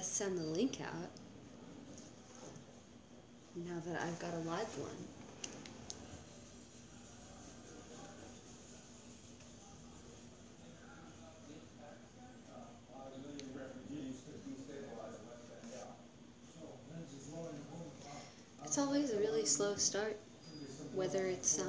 best send the link out now that I've got a live one. It's always a really slow start, whether it's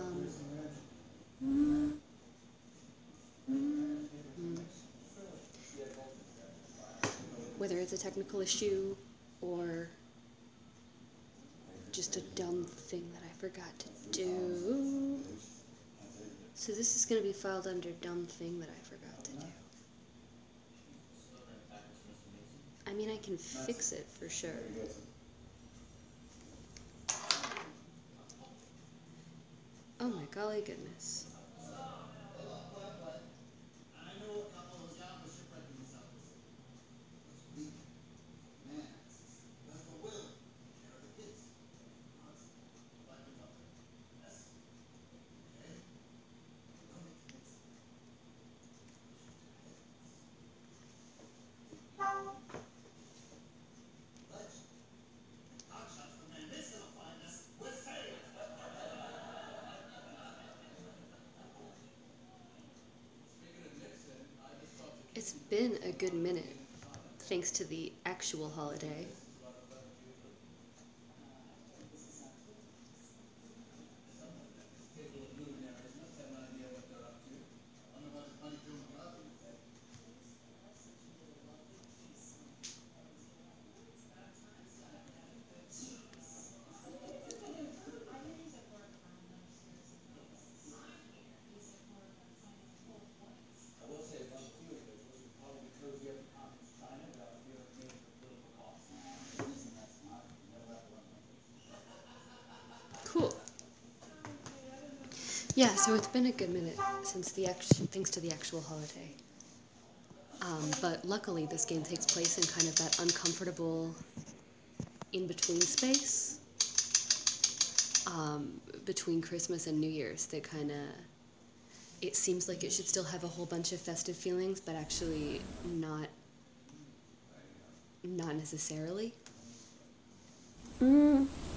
whether it's a technical issue or just a dumb thing that I forgot to do. So this is going to be filed under dumb thing that I forgot to do. I mean, I can fix it for sure. Oh my golly goodness. It's been a good minute, thanks to the actual holiday. Cool. Yeah, so it's been a good minute since thanks to the actual holiday. But luckily this game takes place in kind of that uncomfortable in-between space between Christmas and New Year's that kind of, it seems like it should still have a whole bunch of festive feelings, but actually not necessarily.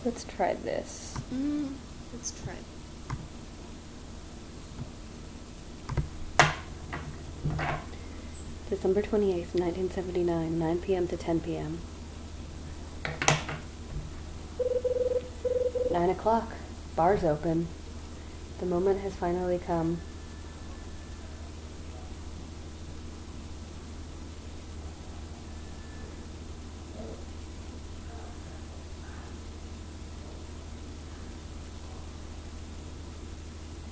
Let's try this. Let's try. December 28th, 1979, 9 p.m. to 10 p.m. 9 o'clock. Bar's open. The moment has finally come.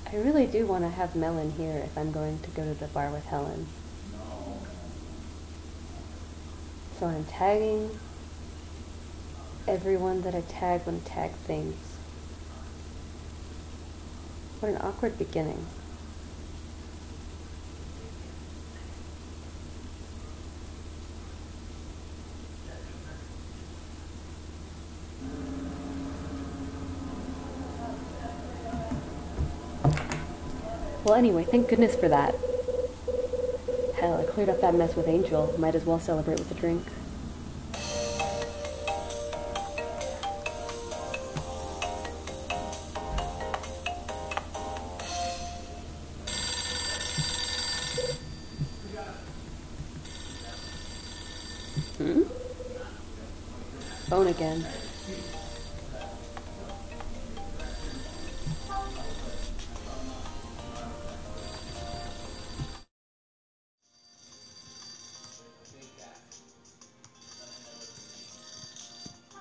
I really do want to have Melon here if I'm going to go to the bar with Helen. So I'm tagging everyone that I tag when I tag things. What an awkward beginning. Well, anyway, thank goodness for that. Hell, I cleared up that mess with Angel. Might as well celebrate with a drink. Phone again.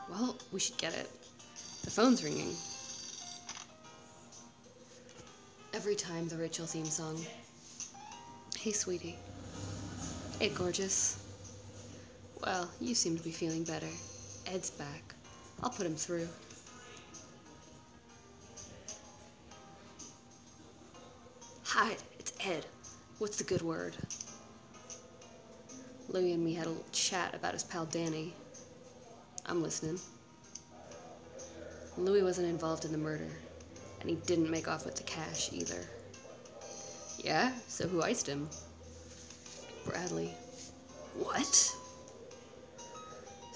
Well, we should get it. The phone's ringing. Every time the Rachel theme song. Hey, sweetie. Hey, gorgeous. Well, you seem to be feeling better. Ed's back. I'll put him through. Hyde, it's Ed. What's the good word? Louie and me had a little chat about his pal Danny. I'm listening. Louie wasn't involved in the murder, and he didn't make off with the cash either. Yeah? So who iced him? Bradley. What?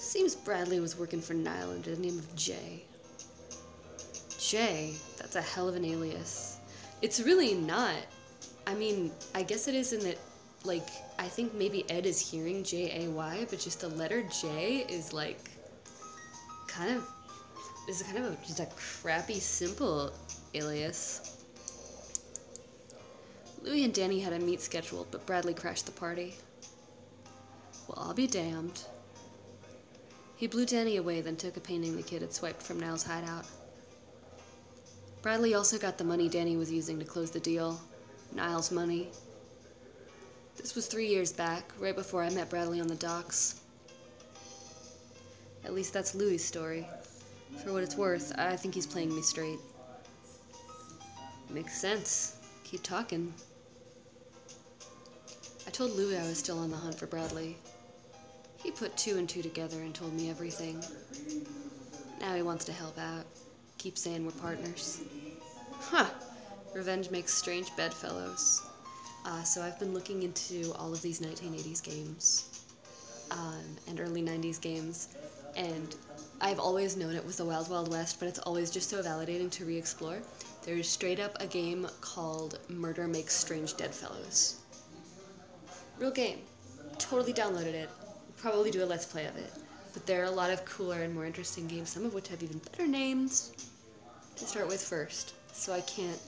Seems Bradley was working for Niall under the name of Jay. Jay? That's a hell of an alias. It's really not. I mean, I guess it is in that, like, I think maybe Ed is hearing J-A-Y, but just the letter J is, like, kind of just a crappy, simple alias. Louis and Danny had a meet scheduled, but Bradley crashed the party. Well, I'll be damned. He blew Danny away, then took a painting the kid had swiped from Niall's hideout. Bradley also got the money Danny was using to close the deal. Niall's money. This was 3 years back, right before I met Bradley on the docks. At least that's Louis' story. For what it's worth, I think he's playing me straight. Makes sense. Keep talking. I told Louis I was still on the hunt for Bradley. He put 2 and 2 together and told me everything. Now he wants to help out. Keep saying we're partners. Huh. Revenge makes strange bedfellows. So I've been looking into all of these 1980s games. And early 90s games. And I've always known it was the Wild Wild West, but it's always just so validating to re-explore. There's straight up a game called Murder Makes Strange Deadfellows. Real game. Totally downloaded it. Probably do a Let's Play of it. But there are a lot of cooler and more interesting games, some of which have even better names to start with first. So I can't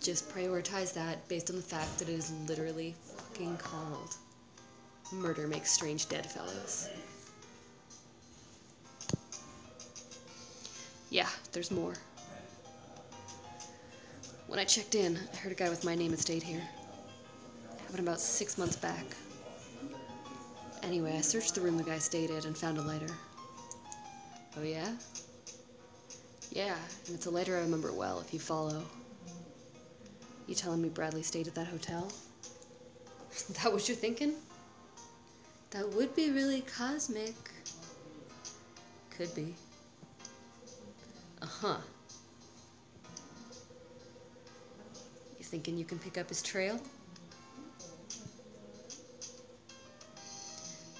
just prioritize that based on the fact that it is literally fucking called Murder Makes Strange Deadfellows. Yeah, there's more. When I checked in, I heard a guy with my name had stayed here. Happened about 6 months back. Anyway, I searched the room the guy stayed at and found a lighter. Oh yeah? Yeah, and it's a lighter I remember well if you follow. You telling me Bradley stayed at that hotel? That what you're thinking? That would be really cosmic. Could be. Uh-huh. You thinking you can pick up his trail?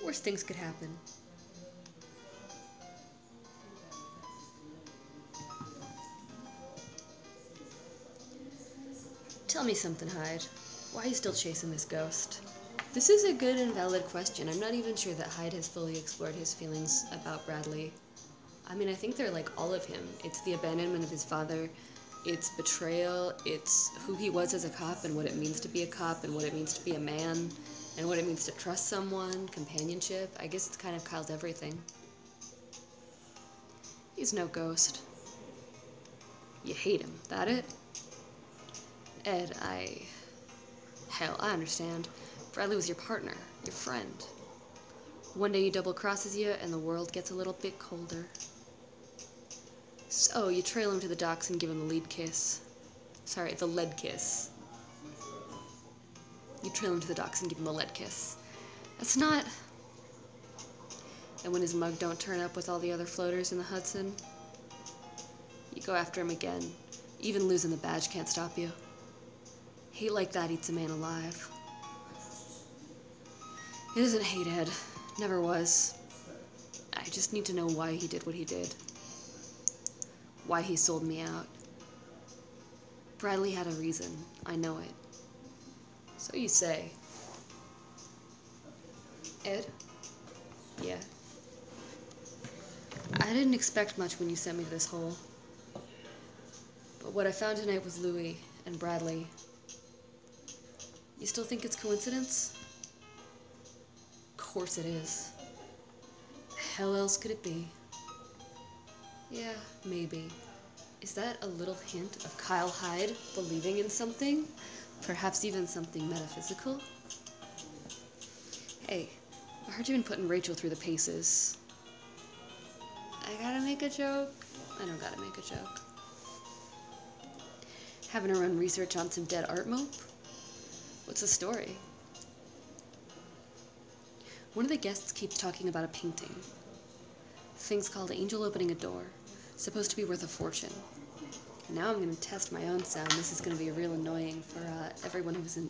Worst things could happen. Tell me something, Hyde. Why are you still chasing this ghost? This is a good and valid question. I'm not even sure that Hyde has fully explored his feelings about Bradley. I mean, I think they're like all of him. It's the abandonment of his father, it's betrayal, it's who he was as a cop and what it means to be a cop and what it means to be a man and what it means to trust someone, companionship. I guess it's kind of Kyle's everything. He's no ghost. You hate him, that it? Ed, Hell, I understand. Bradley was your partner, your friend. One day he double-crosses you and the world gets a little bit colder. So, you trail him to the docks and give him the lead kiss. Sorry, the lead kiss. You trail him to the docks and give him the lead kiss. That's not... And when his mug don't turn up with all the other floaters in the Hudson, you go after him again. Even losing the badge can't stop you. Hate like that eats a man alive. It isn't hate, Ed. Never was. I just need to know why he did what he did. Why he sold me out. Bradley had a reason. I know it. So you say. Ed? Yeah. I didn't expect much when you sent me to this hole. But what I found tonight was Louis and Bradley. You still think it's coincidence? Of course it is. Hell else could it be? Yeah, maybe. Is that a little hint of Kyle Hyde believing in something? Perhaps even something metaphysical? Hey, I heard you've been putting Rachel through the paces. I gotta make a joke? I don't gotta make a joke. Having her run research on some dead art mope? What's the story? One of the guests keeps talking about a painting. Thing's called Angel Opening a Door. Supposed to be worth a fortune. Now I'm going to test my own sound. This is going to be real annoying for everyone who's in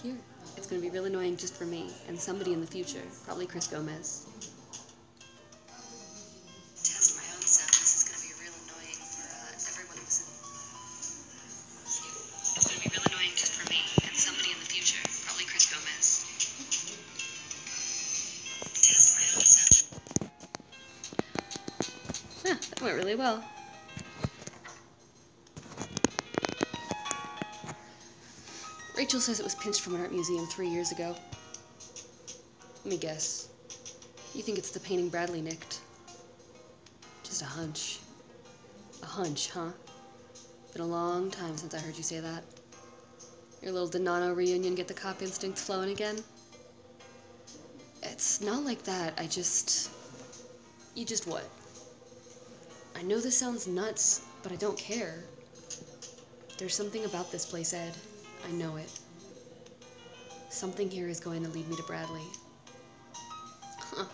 here. It's going to be real annoying just for me and somebody in the future. Probably Chris Gomez. Went really well. Rachel says it was pinched from an art museum 3 years ago. Let me guess. You think it's the painting Bradley nicked? Just a hunch. A hunch, huh? Been a long time since I heard you say that. Your little Donano reunion get the cop instincts flowing again? It's not like that, You just what? I know this sounds nuts, but I don't care. There's something about this place, Ed. I know it. Something here is going to lead me to Bradley. Huh.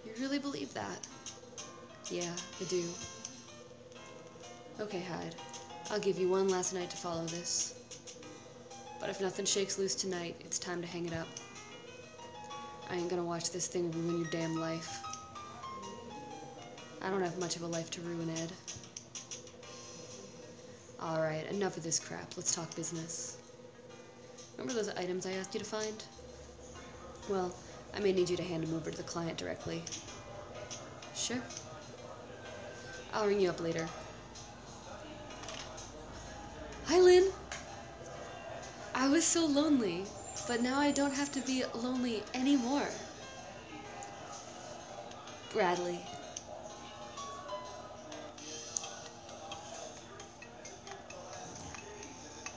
You really believe that? Yeah, I do. Okay, Hyde. I'll give you one last night to follow this. But if nothing shakes loose tonight, it's time to hang it up. I ain't gonna watch this thing ruin your damn life. I don't have much of a life to ruin, Ed. Alright, enough of this crap. Let's talk business. Remember those items I asked you to find? Well, I may need you to hand them over to the client directly. Sure. I'll ring you up later. Hi, Lynn! I was so lonely, but now I don't have to be lonely anymore. Bradley.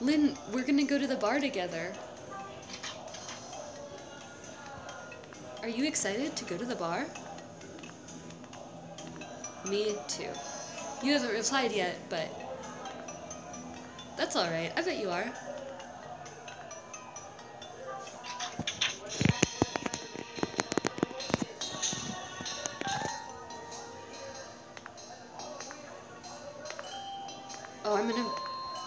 Lynn, we're gonna go to the bar together. Are you excited to go to the bar? Me too. You haven't replied yet, but that's alright. I bet you are. Oh,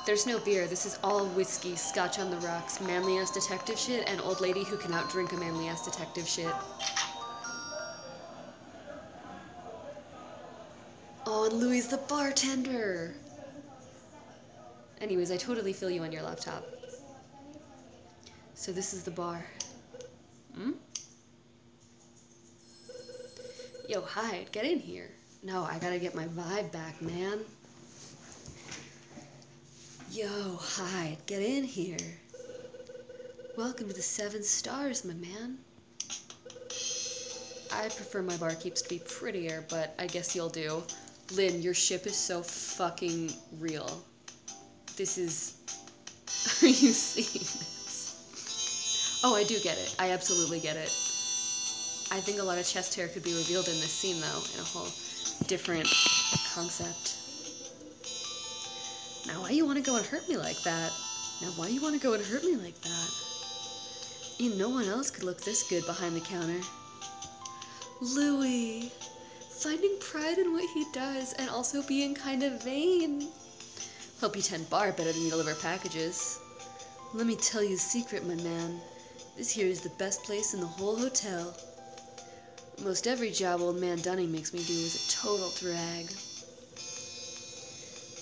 there's no beer. This is all whiskey, scotch on the rocks, manly-ass detective shit, and old lady who can outdrink a manly-ass detective shit. Oh, and Louie's the bartender! Anyways, I totally feel you on your laptop. So this is the bar. Hmm? Yo, Hyde, get in here. No, I gotta get my vibe back, man. Yo, Hyde, get in here. Welcome to the 7 stars, my man. I prefer my barkeeps to be prettier, but I guess you'll do. Lynn, your ship is so fucking real. This is... Are you seeing this? Oh, I do get it. I absolutely get it. I think a lot of chest hair could be revealed in this scene, though, in a whole different concept. Now, why you want to go and hurt me like that? Now, why you want to go and hurt me like that? Ain't no one else could look this good behind the counter. Louis, finding pride in what he does and also being kind of vain. Hope you tend bar better than you deliver packages. Let me tell you a secret, my man. This here is the best place in the whole hotel. Most every job old man Dunning makes me do is a total drag.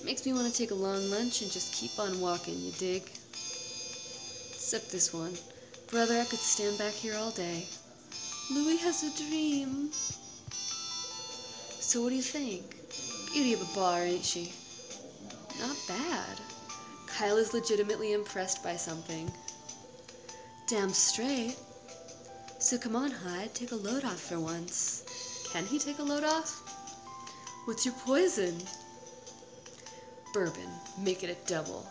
Makes me want to take a long lunch and just keep on walking, you dig? Except this one. Brother, I could stand back here all day. Louis has a dream. So what do you think? Beauty of a bar, ain't she? Not bad. Kyle is legitimately impressed by something. Damn straight. So come on, Hyde, take a load off for once. Can he take a load off? What's your poison? Bourbon. Make it a double.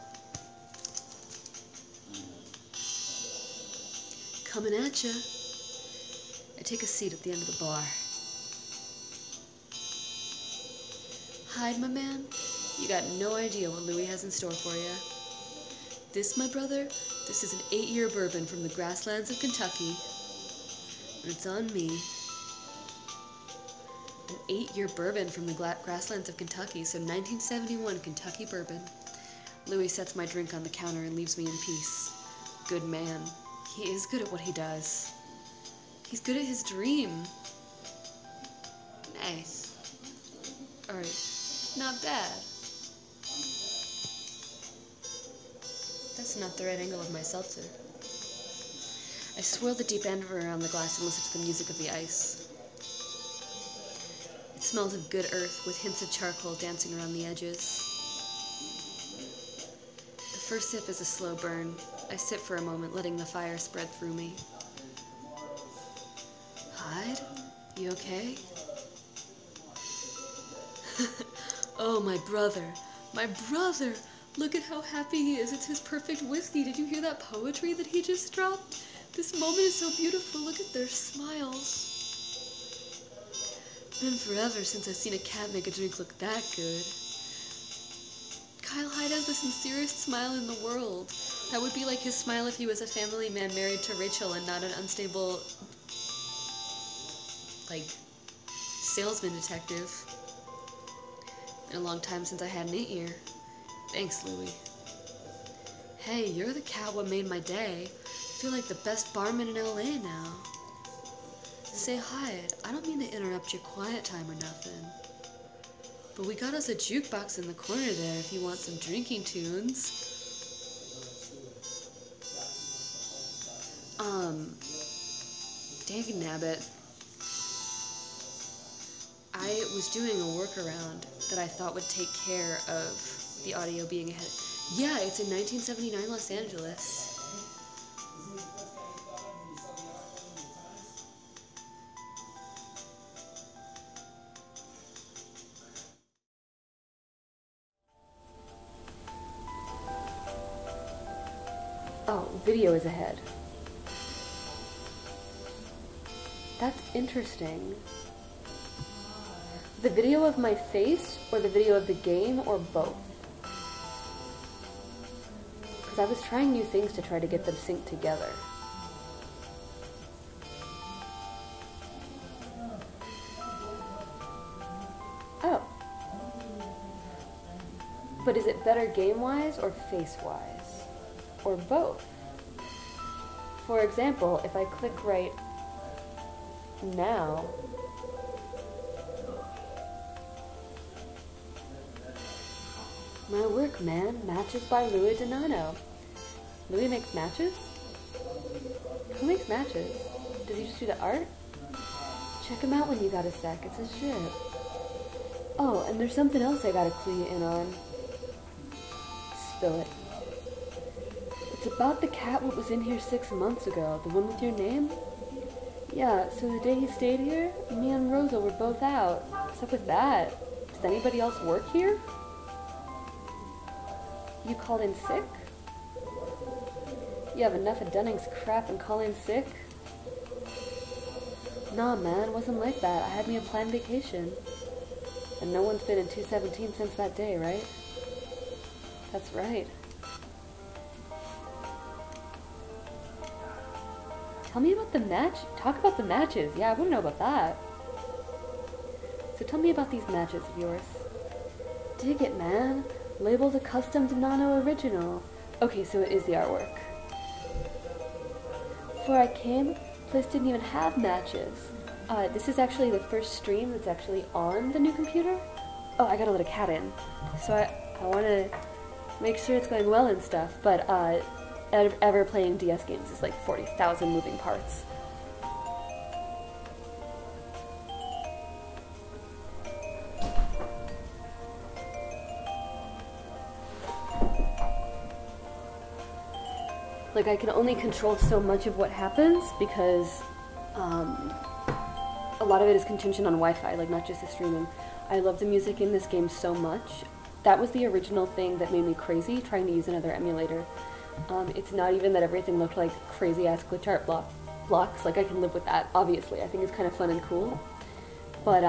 Coming at ya. I take a seat at the end of the bar. Hyde, my man, you got no idea what Louis has in store for you. This, my brother, this is an 8-year bourbon from the grasslands of Kentucky. And it's on me. An 8-year bourbon from the grasslands of Kentucky, so 1971 Kentucky bourbon. Louis sets my drink on the counter and leaves me in peace. Good man. He is good at what he does. He's good at his dream. Nice. Alright. Not bad. That's not the right angle of my seltzer. I swirl the deep end around the glass and listen to the music of the ice. It's smells of good earth with hints of charcoal dancing around the edges. The first sip is a slow burn. I sit for a moment, letting the fire spread through me. Hyde? You okay? Oh, my brother. My brother! Look at how happy he is. It's his perfect whiskey. Did you hear that poetry that he just dropped? This moment is so beautiful. Look at their smiles. Been forever since I've seen a cat make a drink look that good. Kyle Hyde has the sincerest smile in the world. That would be like his smile if he was a family man married to Rachel and not an unstable, like, salesman detective. Been a long time since I had an ear. Thanks, Louie. Hey, you're the cat what made my day. I feel like the best barman in LA now. Say Hyde, I don't mean to interrupt your quiet time or nothing, but we got us a jukebox in the corner there if you want some drinking tunes. Dang nabbit. I was doing a workaround that I thought would take care of the audio being ahead. Yeah, it's in 1979 Los Angeles. Oh, video is ahead. That's interesting. The video of my face, or the video of the game, or both? Because I was trying new things to try to get them synced together. Oh. But is it better game-wise or face-wise? Or both? For example, if I click right now, my work, man. Matches by Louis Donato. Louis makes matches? Who makes matches? Does he just do the art? Check him out when you got a sec. It's his shit. Oh, and there's something else I gotta clue you in on. Spill it. It's about the cat what was in here 6 months ago. The one with your name? Yeah, so the day he stayed here, me and Rosa were both out. What's up with that? Does anybody else work here? You called in sick? You have enough of Dunning's crap and call in sick? Nah, man, wasn't like that. I had me a planned vacation. And no one's been in 217 since that day, right? That's right. Tell me about the match. Talk about the matches. Yeah, I want to know about that. So tell me about these matches of yours. Dig it, man. Label's a custom Donato original. Okay, so it is the artwork. Before I came, place didn't even have matches. This is actually the first stream that's actually on the new computer. Oh, I gotta let a cat in. So I want to make sure it's going well and stuff, but ever playing DS games is like 40,000 moving parts. Like, I can only control so much of what happens because a lot of it is contingent on Wi-Fi, like not just the streaming. I love the music in this game so much. That was the original thing that made me crazy, trying to use another emulator. It's not even that everything looked like crazy-ass glitch art blocks. Like, I can live with that, obviously. I think it's kind of fun and cool. But,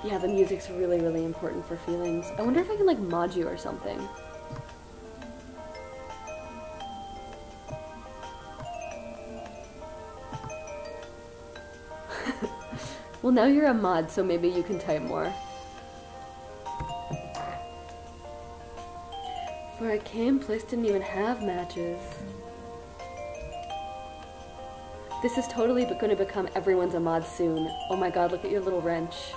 yeah, the music's really, really important for feelings. I wonder if I can, like, mod you or something. Well, now you're a mod, so maybe you can type more. Where I came, place didn't even have matches. This is totally going to become everyone's a mod soon. Oh my god, look at your little wrench.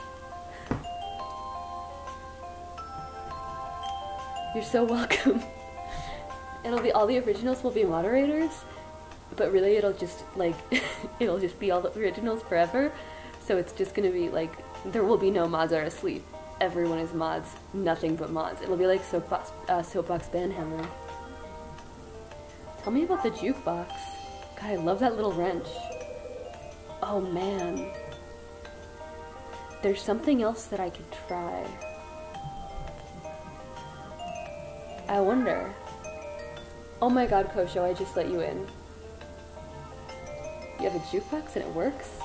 You're so welcome. It'll be all the originals will be moderators. but really it'll just like it'll just be all the originals forever. So it's just gonna be like there will be no mods are asleep. Everyone is mods, nothing but mods. It'll be like Soapbox Banhammer. Tell me about the jukebox. God, I love that little wrench. Oh man. There's something else that I could try. I wonder. Oh my god, Kosho, I just let you in. You have a jukebox and it works?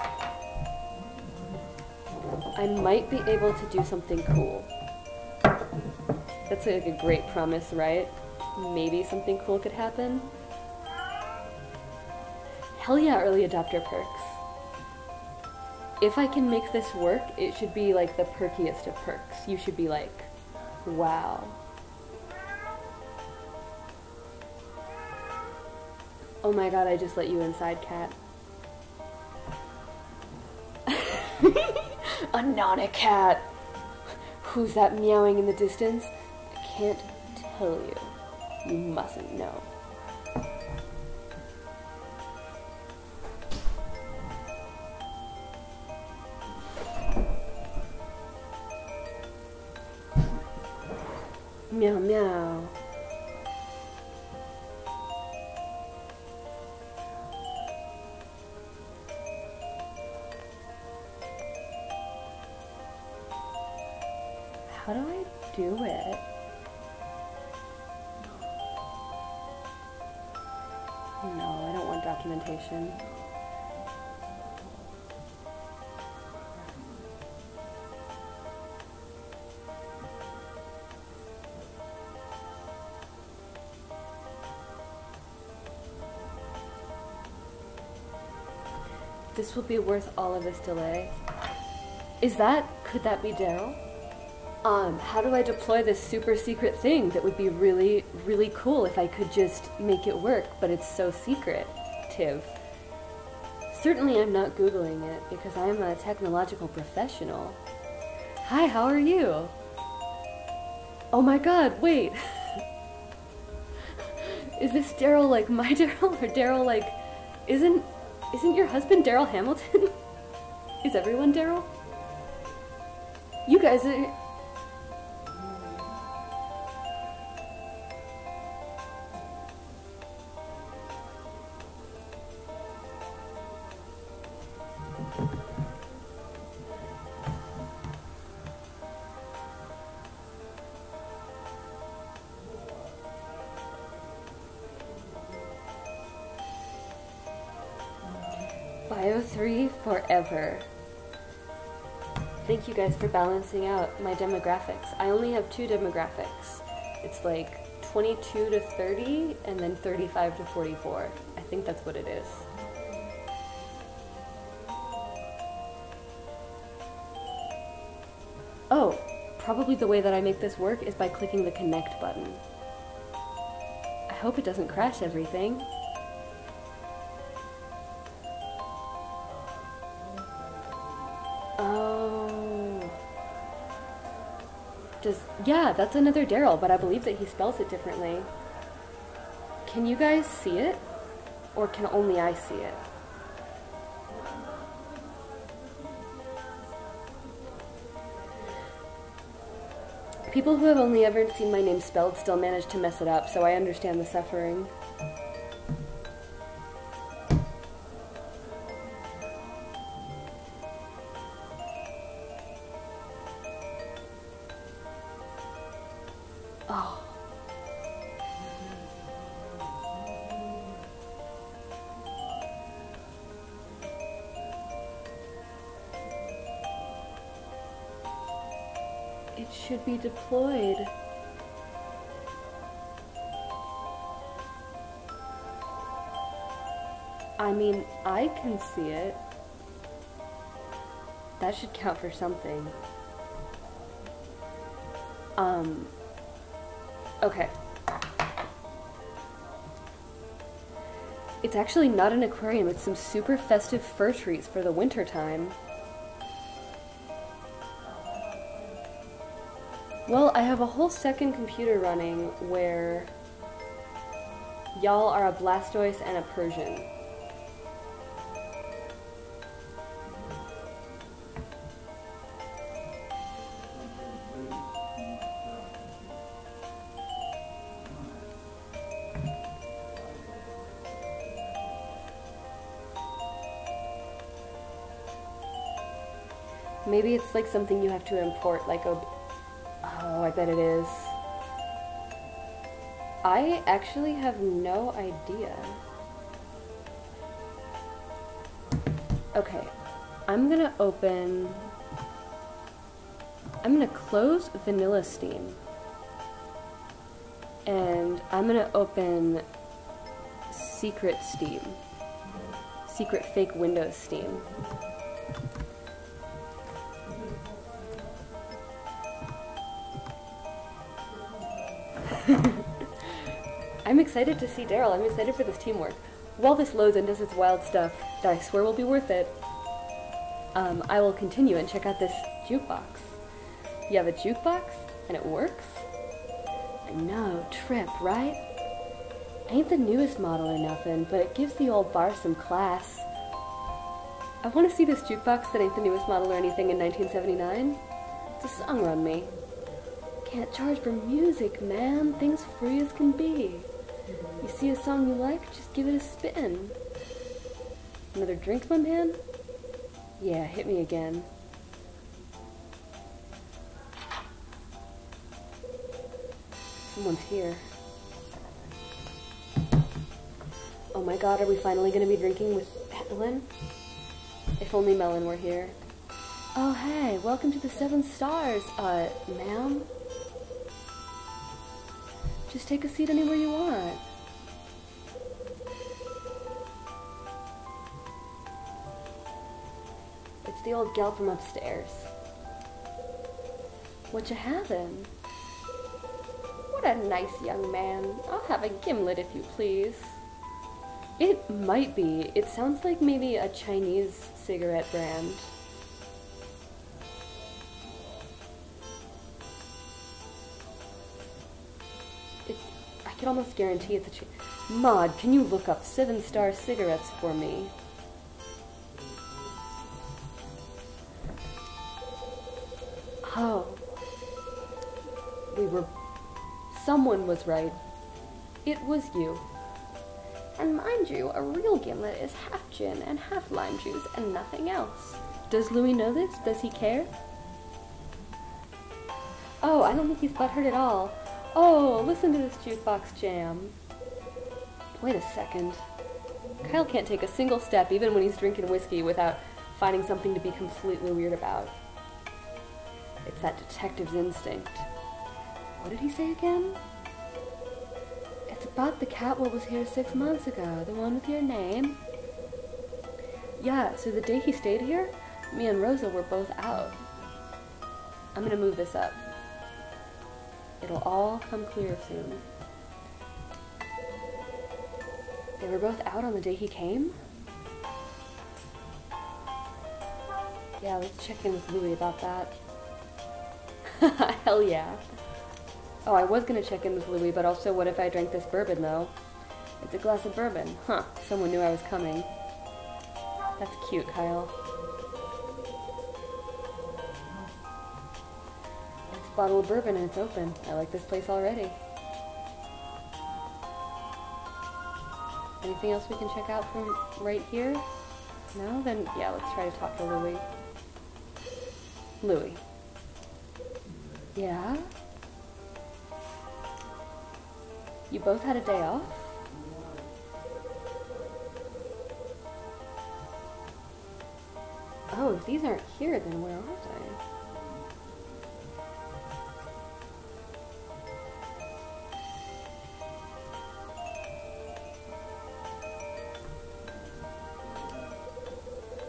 I might be able to do something cool. That's like a great promise, right? Maybe something cool could happen. Hell yeah, early adopter perks. If I can make this work, it should be like the perkiest of perks. You should be like, wow. Oh my god, I just let you inside, cat. A Nana cat! Who's that meowing in the distance? I can't tell you. You mustn't know. Meow meow. How do I do it? No, I don't want documentation. This will be worth all of this delay. Could that be Daryl? How do I deploy this super secret thing that would be really, really cool if I could just make it work, but it's so secretive? Certainly I'm not Googling it, because I'm a technological professional. Hi, how are you? Oh my god, wait! Is this Daryl like my Daryl, or Daryl like... Isn't your husband Daryl Hamilton? Is everyone Daryl? You guys are... Bio 3 forever. Thank you guys for balancing out my demographics. I only have 2 demographics. It's like 22 to 30 and then 35 to 44. I think that's what it is. Oh, probably the way that I make this work is by clicking the connect button. I hope it doesn't crash everything. Oh. Yeah, that's another Daryl, but I believe that he spells it differently. Can you guys see it? Or can only I see it? People who have only ever seen my name spelled still manage to mess it up, so I understand the suffering. Oh. It should be deployed. I mean, I can see it. That should count for something. Okay. It's actually not an aquarium, it's some super festive fur trees for the winter time. Well, I have a whole second computer running where y'all are a Blastoise and a Persian. Maybe it's like something you have to import, like oh, I bet it is. I actually have no idea. Okay, I'm gonna close Vanilla Steam. And I'm gonna open Secret Steam. Secret fake Windows Steam. I'm excited to see Daryl. I'm excited for this teamwork. While this loads and does its wild stuff, that I swear will be worth it, I will continue and check out this jukebox. You have a jukebox? And it works? I know, trip, right? Ain't the newest model or nothing, but it gives the old bar some class. I want to see this jukebox that ain't the newest model or anything in 1979. It's a song run me. Can't charge for music, man. Things free as can be. You see a song you like, just give it a spin. Another drink, my man? Yeah, hit me again. Someone's here. Oh my god, are we finally gonna be drinking with Helen? If only Melon were here. Oh hey, welcome to the 7 Stars, ma'am. Just take a seat anywhere you want. It's the old gal from upstairs. What you having? What a nice young man. I'll have a gimlet if you please. It might be. It sounds like maybe a Chinese cigarette brand. I can almost guarantee it's a Maud, can you look up 7 Star cigarettes for me? Oh. Someone was right. It was you. And mind you, a real gimlet is half gin and half lime juice and nothing else. Does Louis know this? Does he care? Oh, I don't think he's butthurt at all. Oh, listen to this jukebox jam. Wait a second. Kyle can't take a single step even when he's drinking whiskey without finding something to be completely weird about. It's that detective's instinct. What did he say again? It's about the cat what was here 6 months ago, the one with your name. Yeah, so the day he stayed here, me and Rosa were both out. I'm gonna move this up. It'll all come clear soon. They were both out on the day he came? Yeah, let's check in with Louis about that. Hell yeah. Oh, I was gonna check in with Louis, but also what if I drank this bourbon, though? It's a glass of bourbon. Huh, someone knew I was coming. That's cute, Kyle. It's a bottle of bourbon and it's open. I like this place already. Anything else we can check out from right here? No? Then, yeah, let's try to talk to Louis. Louis. Yeah? You both had a day off? Oh, if these aren't here, then where are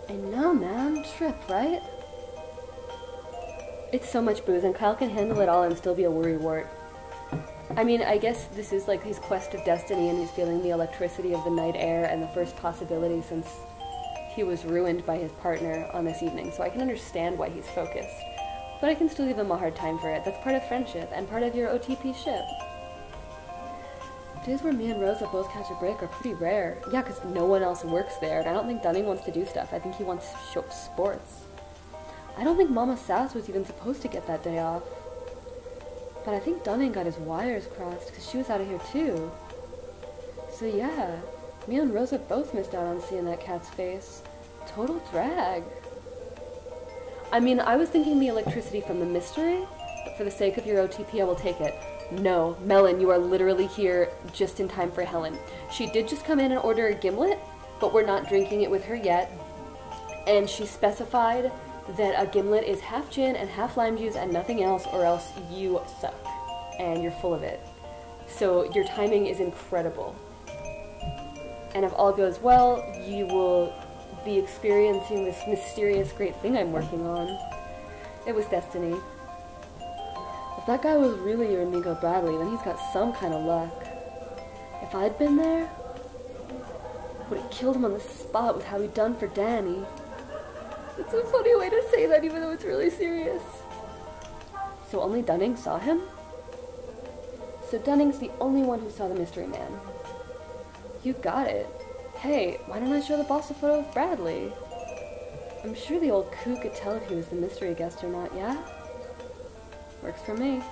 they? I know, man. Trip, right? It's so much booze, and Kyle can handle it all and still be a worrywart. I mean, I guess this is like his quest of destiny, and he's feeling the electricity of the night air and the first possibility since he was ruined by his partner on this evening, so I can understand why he's focused. But I can still give him a hard time for it. That's part of friendship, and part of your OTP ship. Days where me and Rosa both catch a break are pretty rare. Yeah, because no one else works there, and I don't think Dunning wants to do stuff. I think he wants sports. I don't think Mama Sass was even supposed to get that day off. But I think Dunning got his wires crossed because she was out of here too. So yeah, me and Rosa both missed out on seeing that cat's face. Total drag. I mean, I was thinking the electricity from the mystery, but for the sake of your OTP, I will take it. No, Melon, you are literally here just in time for Helen. She did just come in and order a gimlet, but we're not drinking it with her yet. And she specified that a gimlet is half gin and half lime juice and nothing else, or else you suck. And you're full of it. So your timing is incredible. And if all goes well, you will be experiencing this mysterious great thing I'm working on. It was destiny. If that guy was really your Nico Bradley, then he's got some kind of luck. If I'd been there, would have killed him on the spot with how he'd done for Danny. It's a funny way to say that, even though it's really serious. So only Dunning saw him? So Dunning's the only one who saw the mystery man. You got it. Hey, why don't I show the boss a photo of Bradley? I'm sure the old coup could tell if he was the mystery guest or not, yeah? Works for me.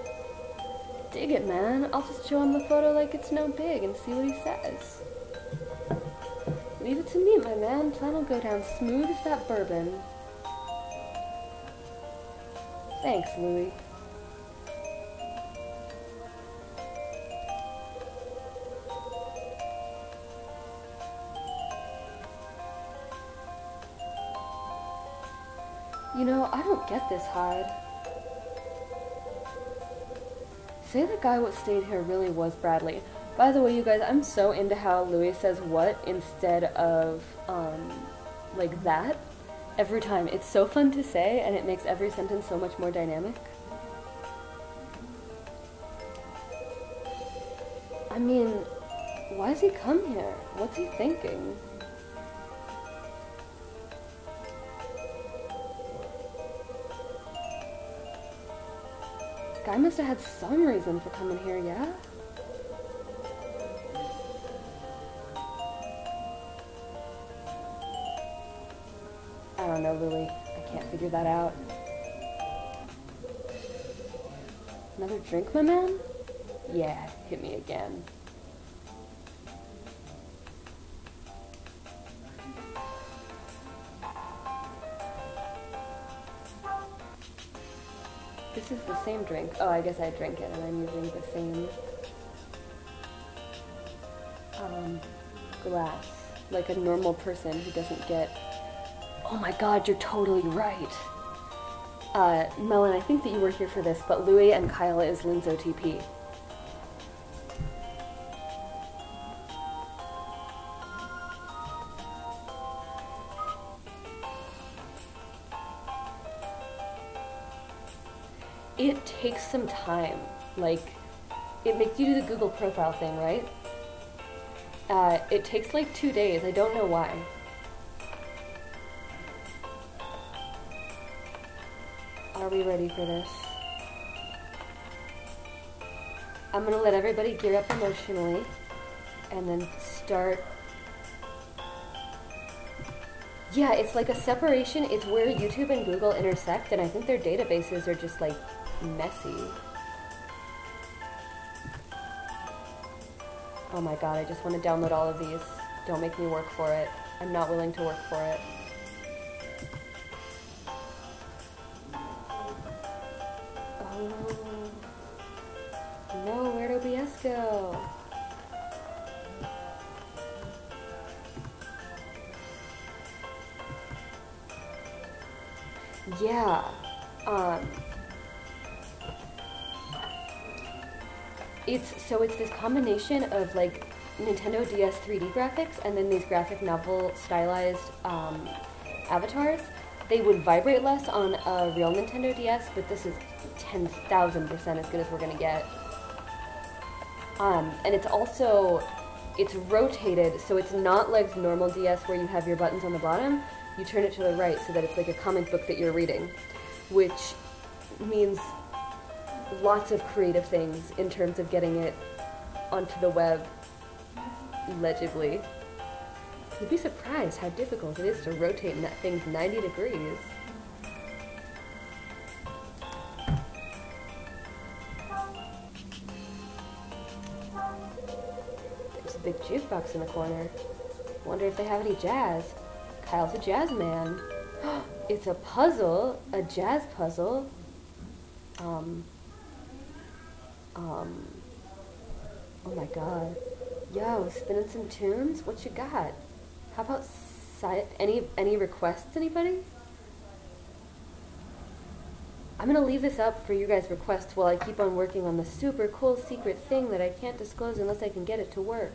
Dig it, man. I'll just show him the photo like it's no big and see what he says. Leave it to me, my man. Plan will go down smooth as that bourbon. Thanks, Louie. You know, I don't get this, Hyde. Say the guy what stayed here really was Bradley. By the way, you guys, I'm so into how Louis says what instead of, like that every time. It's so fun to say, and it makes every sentence so much more dynamic. I mean, why has he come here? What's he thinking? Guy must have had some reason for coming here, yeah? I don't know, Louie. I can't figure that out. Another drink, my man? Yeah, hit me again. This is the same drink. Oh, I guess I drank it and I'm using the same glass. Like a normal person who doesn't get... Oh my god, you're totally right. Melon, I think that you were here for this, but Louie and Kyle is Lynn's OTP. It takes some time. Like, it makes you do the Google profile thing, right? It takes like 2 days. I don't know why. Are we ready for this? I'm gonna let everybody gear up emotionally and then start. Yeah, it's like a separation. It's where YouTube and Google intersect, and I think their databases are just like messy. Oh my god, I just want to download all of these. Don't make me work for it. I'm not willing to work for it. Oh. No, where'd OBS go? Yeah. It's this combination of like Nintendo DS 3D graphics and then these graphic novel stylized avatars. They would vibrate less on a real Nintendo DS, but this is 10,000% as good as we're gonna get. And it's rotated, so it's not like normal DS where you have your buttons on the bottom. You turn it to the right so that it's like a comic book that you're reading, which means lots of creative things in terms of getting it onto the web legibly. You'd be surprised how difficult it is to rotate that thing's 90 degrees. There's a big jukebox in the corner. Wonder if they have any jazz. Kyle's a jazz man. It's a puzzle, a jazz puzzle. Um, oh my god. Yo, spinning some tunes? What you got? How about any requests, anybody? I'm gonna leave this up for you guys' requests while I keep on working on the super cool secret thing that I can't disclose unless I can get it to work.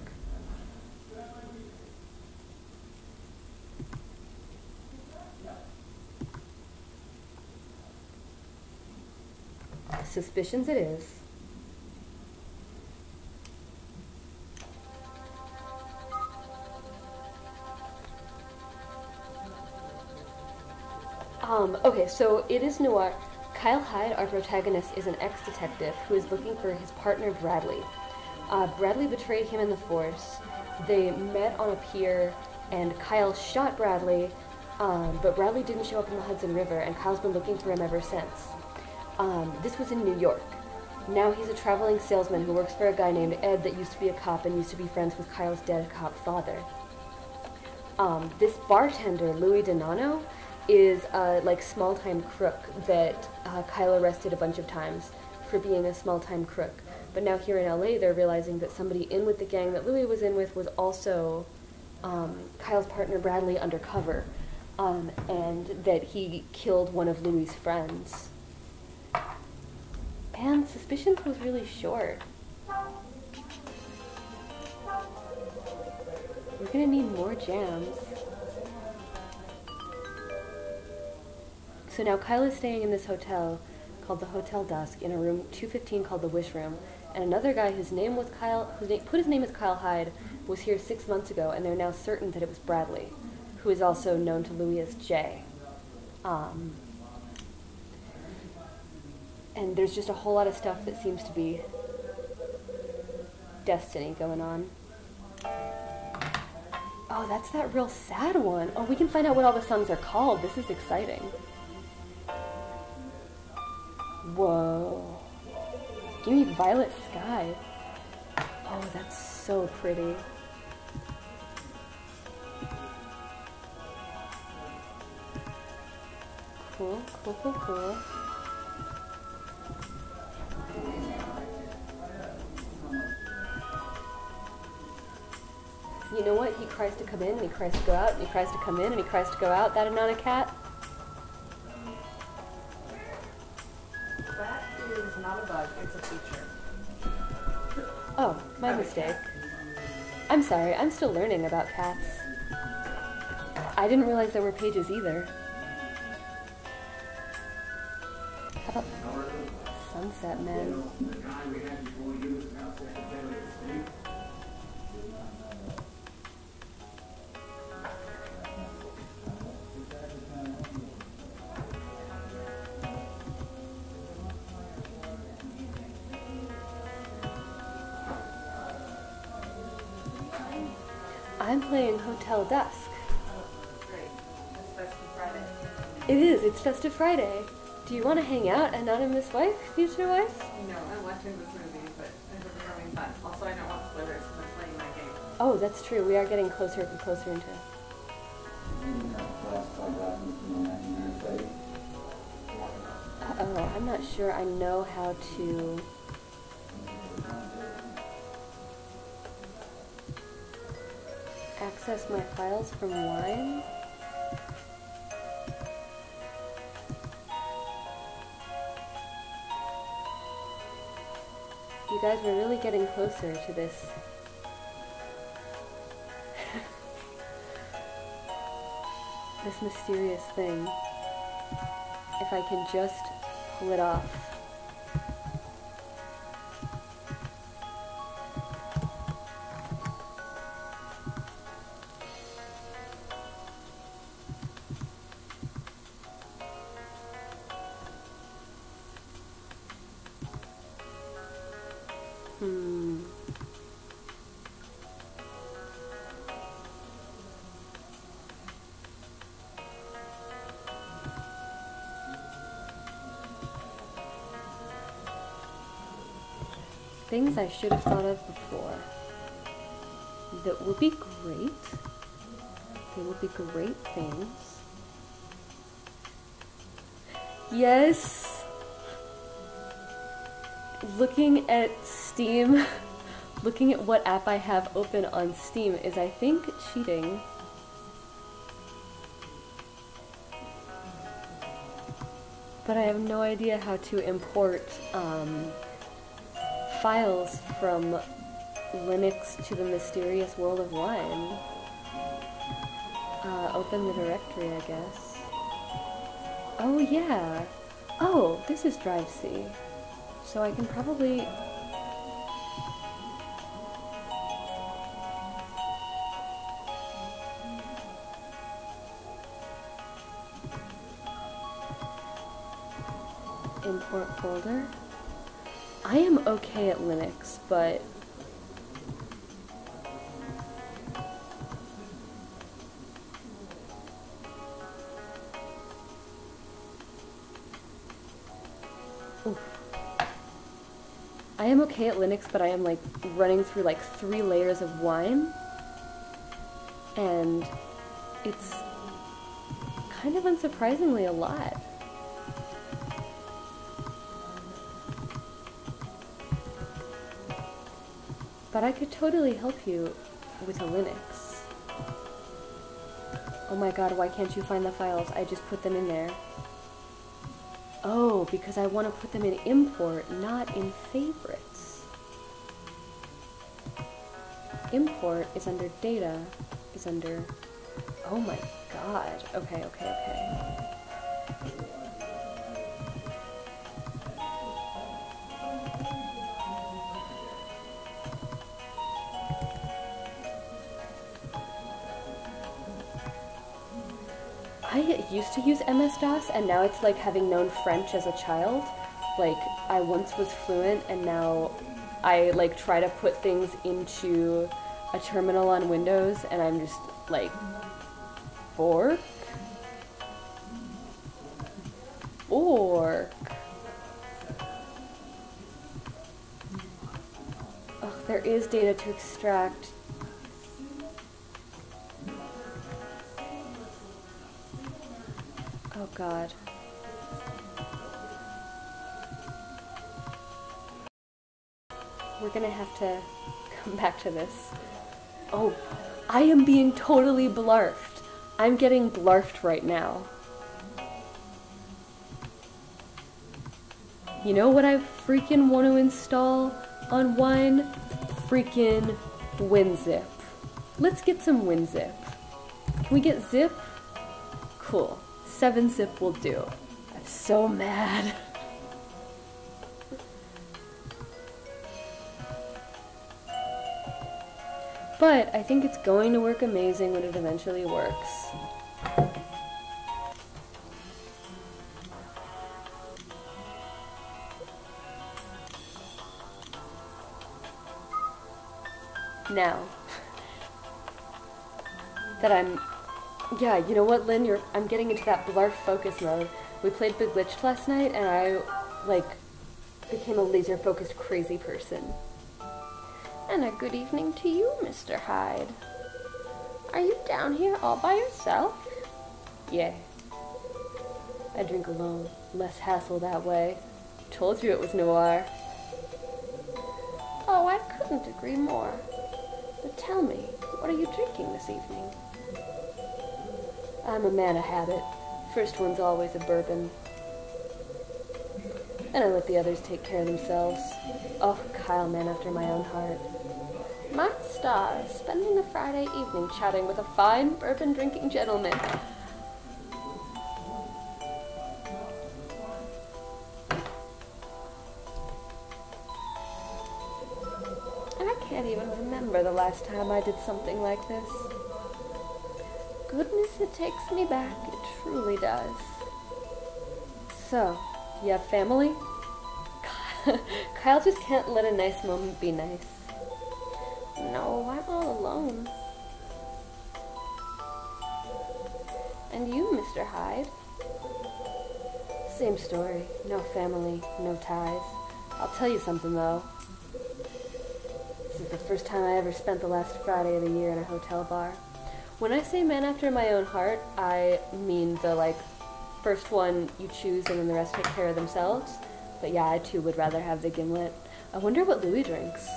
Suspicions it is. Okay, so it is noir. Kyle Hyde, our protagonist, is an ex-detective who is looking for his partner Bradley. Bradley betrayed him in the force. They met on a pier, and Kyle shot Bradley, but Bradley didn't show up in the Hudson River, and Kyle's been looking for him ever since. This was in New York. Now he's a traveling salesman who works for a guy named Ed that used to be a cop and used to be friends with Kyle's dead cop father. This bartender, Louis Donano, is a small-time crook that Kyle arrested a bunch of times for being a small-time crook. But now here in LA, they're realizing that somebody in with the gang that Louis was in with was also Kyle's partner Bradley undercover, and that he killed one of Louis' friends. And Suspicions was really short. We're gonna need more jams. So now Kyle is staying in this hotel called the Hotel Dusk in a room 215 called the Wish Room, and another guy whose name was Kyle, put his name as Kyle Hyde, was here 6 months ago, and they're now certain that it was Bradley, who is also known to Louis as Jay. And there's just a whole lot of stuff that seems to be destiny going on. Oh, that's that real sad one. Oh, we can find out what all the songs are called. This is exciting. Whoa. Give me Violet Sky. Oh, that's so pretty. Cool, cool, cool, cool. You know what? He cries to come in, and he cries to go out, and he cries to come in, and he cries to go out. That not a cat? That is not a bug, it's a feature. Oh, my mistake. I'm sorry, I'm still learning about cats. I didn't realize there were pages either. How about Sunset Man? I'm playing Hotel Dusk. Oh, great. It's Festive Friday. It is, it's Festive Friday. Do you want to hang out, anonymous wife, future wife? No, I'm watching this movie, but it's becoming fun. Also, I don't want spoilers because I'm playing my game. Oh, that's true. We are getting closer and closer into it. Uh-oh, I'm not sure I know how to... access my files from Wine? You guys, we're really getting closer to this. This mysterious thing. If I can just pull it off. Things I should have thought of before that would be great. They would be great things. Yes. Looking at Steam, looking at what app I have open on Steam is, I think, cheating. But I have no idea how to import files from Linux to the mysterious world of wine. Open the directory, I guess. Oh yeah. Oh, this is Drive C. So I can probably... import folder. I am okay at Linux, but I am okay at Linux, but I am like running through like 3 layers of wine, and it's kind of unsurprisingly a lot. But I could totally help you with a Linux. Oh my god, why can't you find the files? I just put them in there. Oh, because I want to put them in import, not in favorites. Import is under data, is under... Oh my god. Okay. I used to use MS-DOS, and now it's like having known French as a child. Like, I once was fluent, and now I like try to put things into a terminal on Windows, and I'm just like, fork? Fork. Oh, there is data to extract. Oh god. We're gonna have to come back to this. Oh, I am being totally blarfed. I'm getting blarfed right now. You know what I freaking want to install on Wine? Freaking WinZip. Let's get some WinZip. Can we get Zip? Cool. 7-zip will do. I'm so mad. But I think it's going to work amazing when it eventually works. Now that I'm... Yeah, you know what, Lynn? I'm getting into that blarf focus mode. We played Bewitched last night, and I, like, became a laser-focused crazy person. And a good evening to you, Mr. Hyde. Are you down here all by yourself? Yeah. I drink alone. Less hassle that way. Told you it was noir. Oh, I couldn't agree more. But tell me, what are you drinking this evening? I'm a man of habit. First one's always a bourbon. And I let the others take care of themselves. Oh, Kyle, man after my own heart. My stars, spending a Friday evening chatting with a fine bourbon-drinking gentleman. I can't even remember the last time I did something like this. Goodness, it takes me back. It truly does. So, you have family? Kyle just can't let a nice moment be nice. No, I'm all alone. And you, Mr. Hyde? Same story. No family, no ties. I'll tell you something, though. This is the first time I ever spent the last Friday of the year in a hotel bar. When I say man after my own heart, I mean the, like, first one you choose and then the rest take care of themselves. But yeah, I too would rather have the gimlet. I wonder what Louis drinks.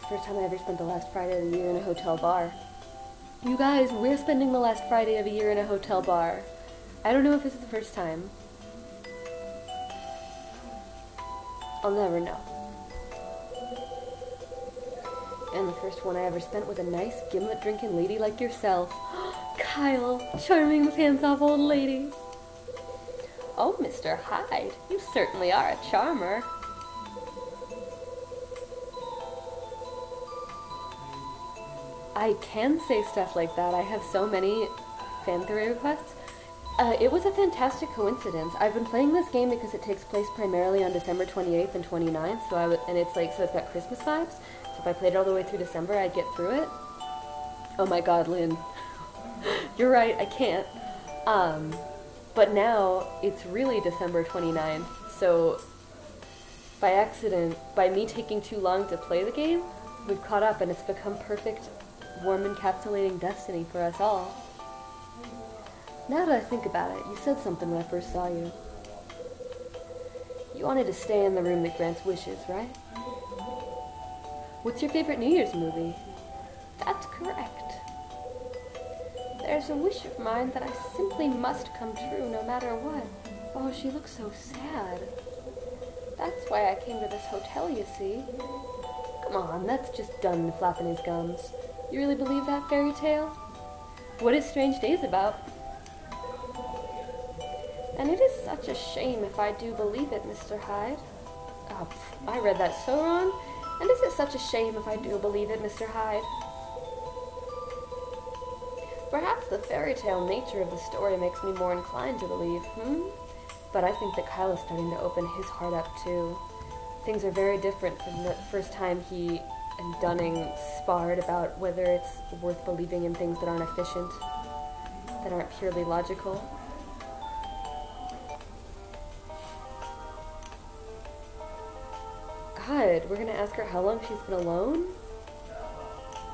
First time I ever spent the last Friday of the year in a hotel bar. You guys, we're spending the last Friday of the year in a hotel bar. I don't know if this is the first time. I'll never know. And the first one I ever spent with a nice gimlet drinking lady like yourself. Kyle, charming the pants off old ladies. Oh, Mr. Hyde, you certainly are a charmer. I can say stuff like that. I have so many fan theory requests. It was a fantastic coincidence. I've been playing this game because it takes place primarily on December 28th and 29th, and it's like, so it's got Christmas vibes. So if I played it all the way through December, I'd get through it. Oh my god, Lynn. You're right, I can't. But now, it's really December 29th, so by accident, by me taking too long to play the game, we've caught up and it's become perfect, warm encapsulating destiny for us all. Now that I think about it, you said something when I first saw you. You wanted to stay in the room that grants wishes, right? What's your favorite New Year's movie? That's correct. There's a wish of mine that I simply must come true no matter what. Oh, she looks so sad. That's why I came to this hotel, you see. Come on, that's just Dunn flapping his gums. You really believe that fairy tale? What is Strange Days about? And it is such a shame if I do believe it, Mr. Hyde. Oh, I read that so wrong. And is it such a shame if I do believe it, Mr. Hyde? Perhaps the fairy tale nature of the story makes me more inclined to believe, But I think that Kyle is starting to open his heart up, too. Things are very different from the first time he and Dunning sparred about whether it's worth believing in things that aren't efficient, that aren't purely logical. God, we're gonna ask her how long she's been alone?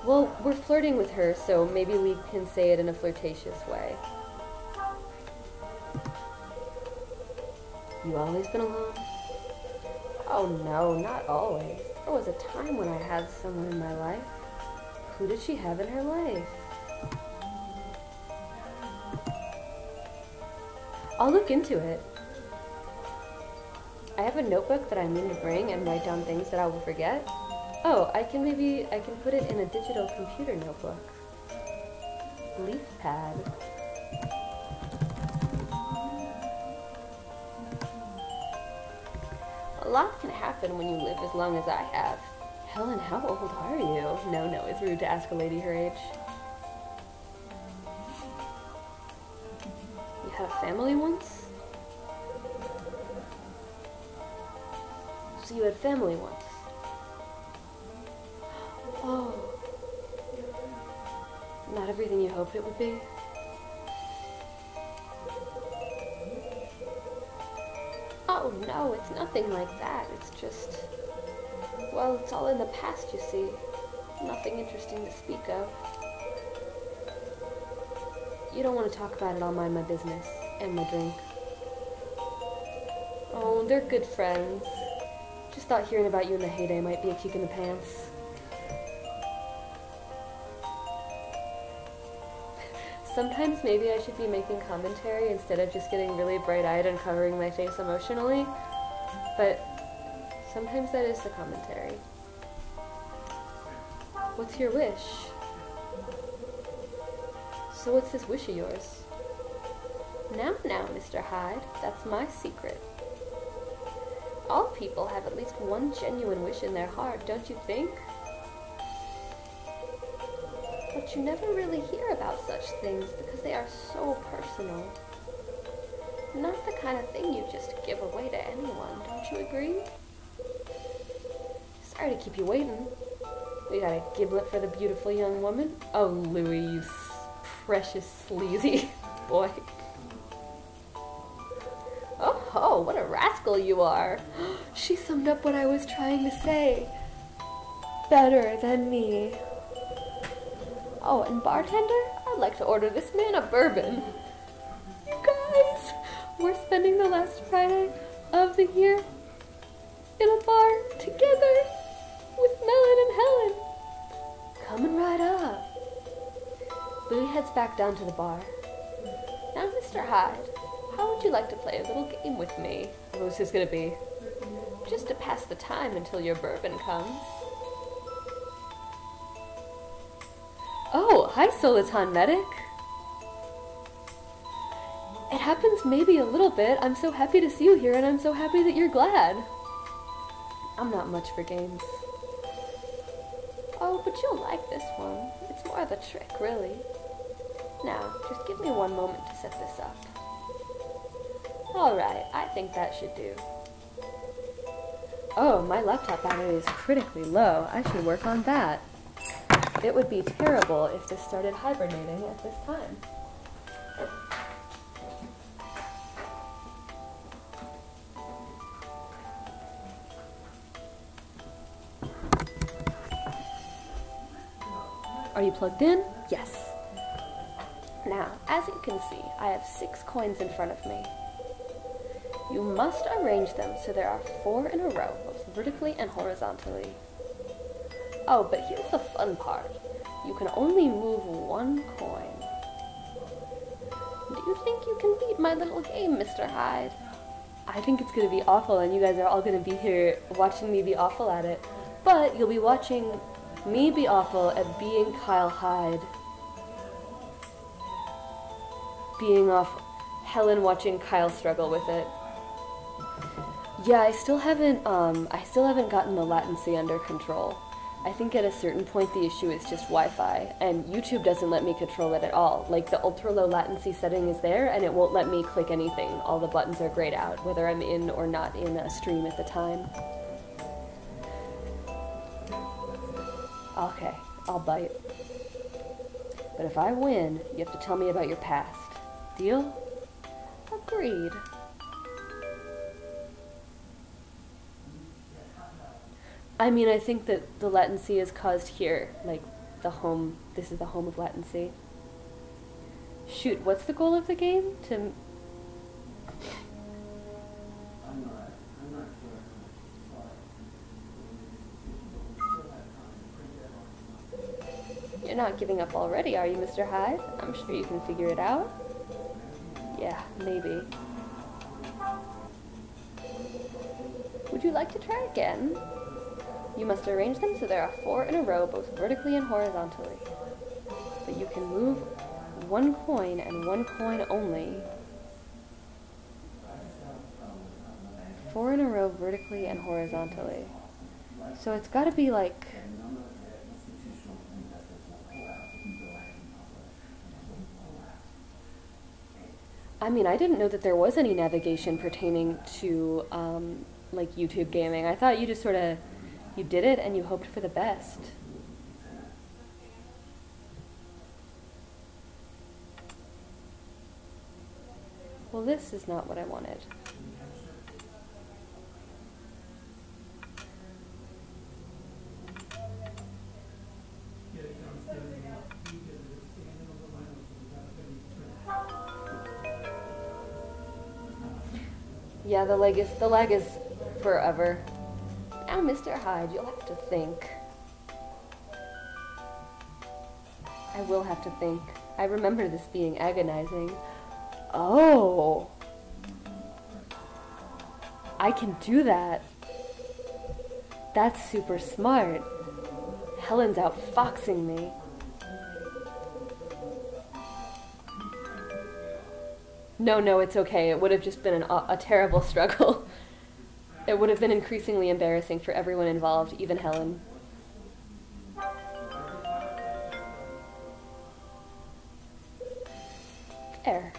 Well, we're flirting with her, so maybe we can say it in a flirtatious way. You always been alone? Oh no, not always. There was a time when I had someone in my life. Who did she have in her life? I'll look into it. I have a notebook that I mean to bring and write down things that I will forget. Oh, I can put it in a digital computer notebook. Leaf pad. A lot can happen when you live as long as I have. Helen, how old are you? No, it's rude to ask a lady her age. You had a family once? So you had family once? Oh. Not everything you hoped it would be? Oh no, it's nothing like that. It's just... well, it's all in the past, you see. Nothing interesting to speak of. You don't want to talk about it, I'll mind my business. And my drink. Oh, they're good friends. Just thought hearing about you in the heyday might be a kick in the pants. Sometimes maybe I should be making commentary instead of just getting really bright-eyed and covering my face emotionally. But sometimes that is the commentary. What's your wish? So what's this wish of yours? Now, Mr. Hyde, that's my secret. All people have at least one genuine wish in their heart, don't you think? But you never really hear about such things because they are so personal. Not the kind of thing you just give away to anyone, don't you agree? Sorry to keep you waiting. We got a giblet for the beautiful young woman. Oh, Louis, you precious sleazy boy. Oh, what a rascal you are. She summed up what I was trying to say. Better than me. Oh, and bartender, I'd like to order this man a bourbon. You guys, we're spending the last Friday of the year in a bar together with Melon and Helen. Coming right up. Bluey heads back down to the bar. Now, Mr. Hyde, how would you like to play a little game with me? What was this gonna be? Just to pass the time until your bourbon comes. Oh, hi, Soliton Medic. It happens maybe a little bit. I'm so happy to see you here, and I'm so happy that you're glad. I'm not much for games. Oh, but you'll like this one. It's more of a trick, really. Now, just give me one moment to set this up. Alright, I think that should do. Oh, my laptop battery is critically low. I should work on that. It would be terrible if this started hibernating at this time. Are you plugged in? Yes. Now, as you can see, I have 6 coins in front of me. You must arrange them so there are 4 in a row, both vertically and horizontally. Oh, but here's the fun part. You can only move 1 coin. Do you think you can beat my little game, Mr. Hyde? I think it's going to be awful, and you guys are all going to be here watching me be awful at it. But you'll be watching me be awful at being Kyle Hyde. Being off Helen watching Kyle struggle with it. Yeah, I still haven't gotten the latency under control. I think at a certain point the issue is just Wi-Fi, and YouTube doesn't let me control it at all. Like, the ultra-low latency setting is there, and it won't let me click anything. All the buttons are grayed out, whether I'm in or not in a stream at the time. Okay, I'll bite. But if I win, you have to tell me about your past. Deal? Agreed. I mean, I think that the latency is caused here, like this is the home of latency. Shoot, what's the goal of the game? You're not giving up already, are you, Mr. Hyde? I'm sure you can figure it out. Yeah, maybe. Would you like to try again? You must arrange them so there are 4 in a row, both vertically and horizontally. But you can move 1 coin and 1 coin only. 4 in a row, vertically and horizontally. So it's gotta be like... I mean, I didn't know that there was any navigation pertaining to, like, YouTube gaming. I thought you just sort of... You did it, and you hoped for the best. Well, this is not what I wanted. Yeah, the lag is forever. Now, Mr. Hyde, you'll have to think. I will have to think. I remember this being agonizing. Oh! I can do that. That's super smart. Helen's outfoxing me. No, it's okay. It would have just been a terrible struggle. It would have been increasingly embarrassing for everyone involved, even Helen. There.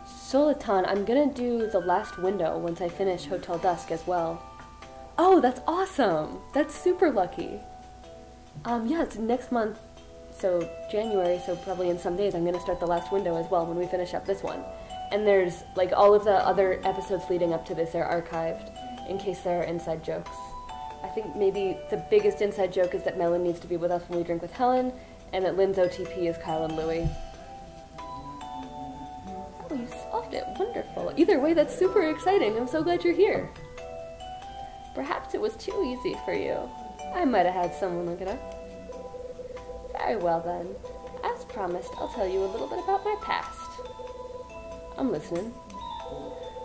Soliton, I'm gonna do the last window once I finish Hotel Dusk as well. Oh, that's awesome! That's super lucky. Yeah, it's next month, so January, so probably in some days I'm gonna start the last window as well when we finish up this one. And there's, like, all of the other episodes leading up to this are archived, in case there are inside jokes. I think maybe the biggest inside joke is that Melon needs to be with us when we drink with Helen, and that Lynn's OTP is Kyle and Louie. Oh, you solved it. Wonderful. Either way, that's super exciting. I'm so glad you're here. Perhaps it was too easy for you. I might have had someone look it up. Very well then. As promised, I'll tell you a little bit about my past. I'm listening.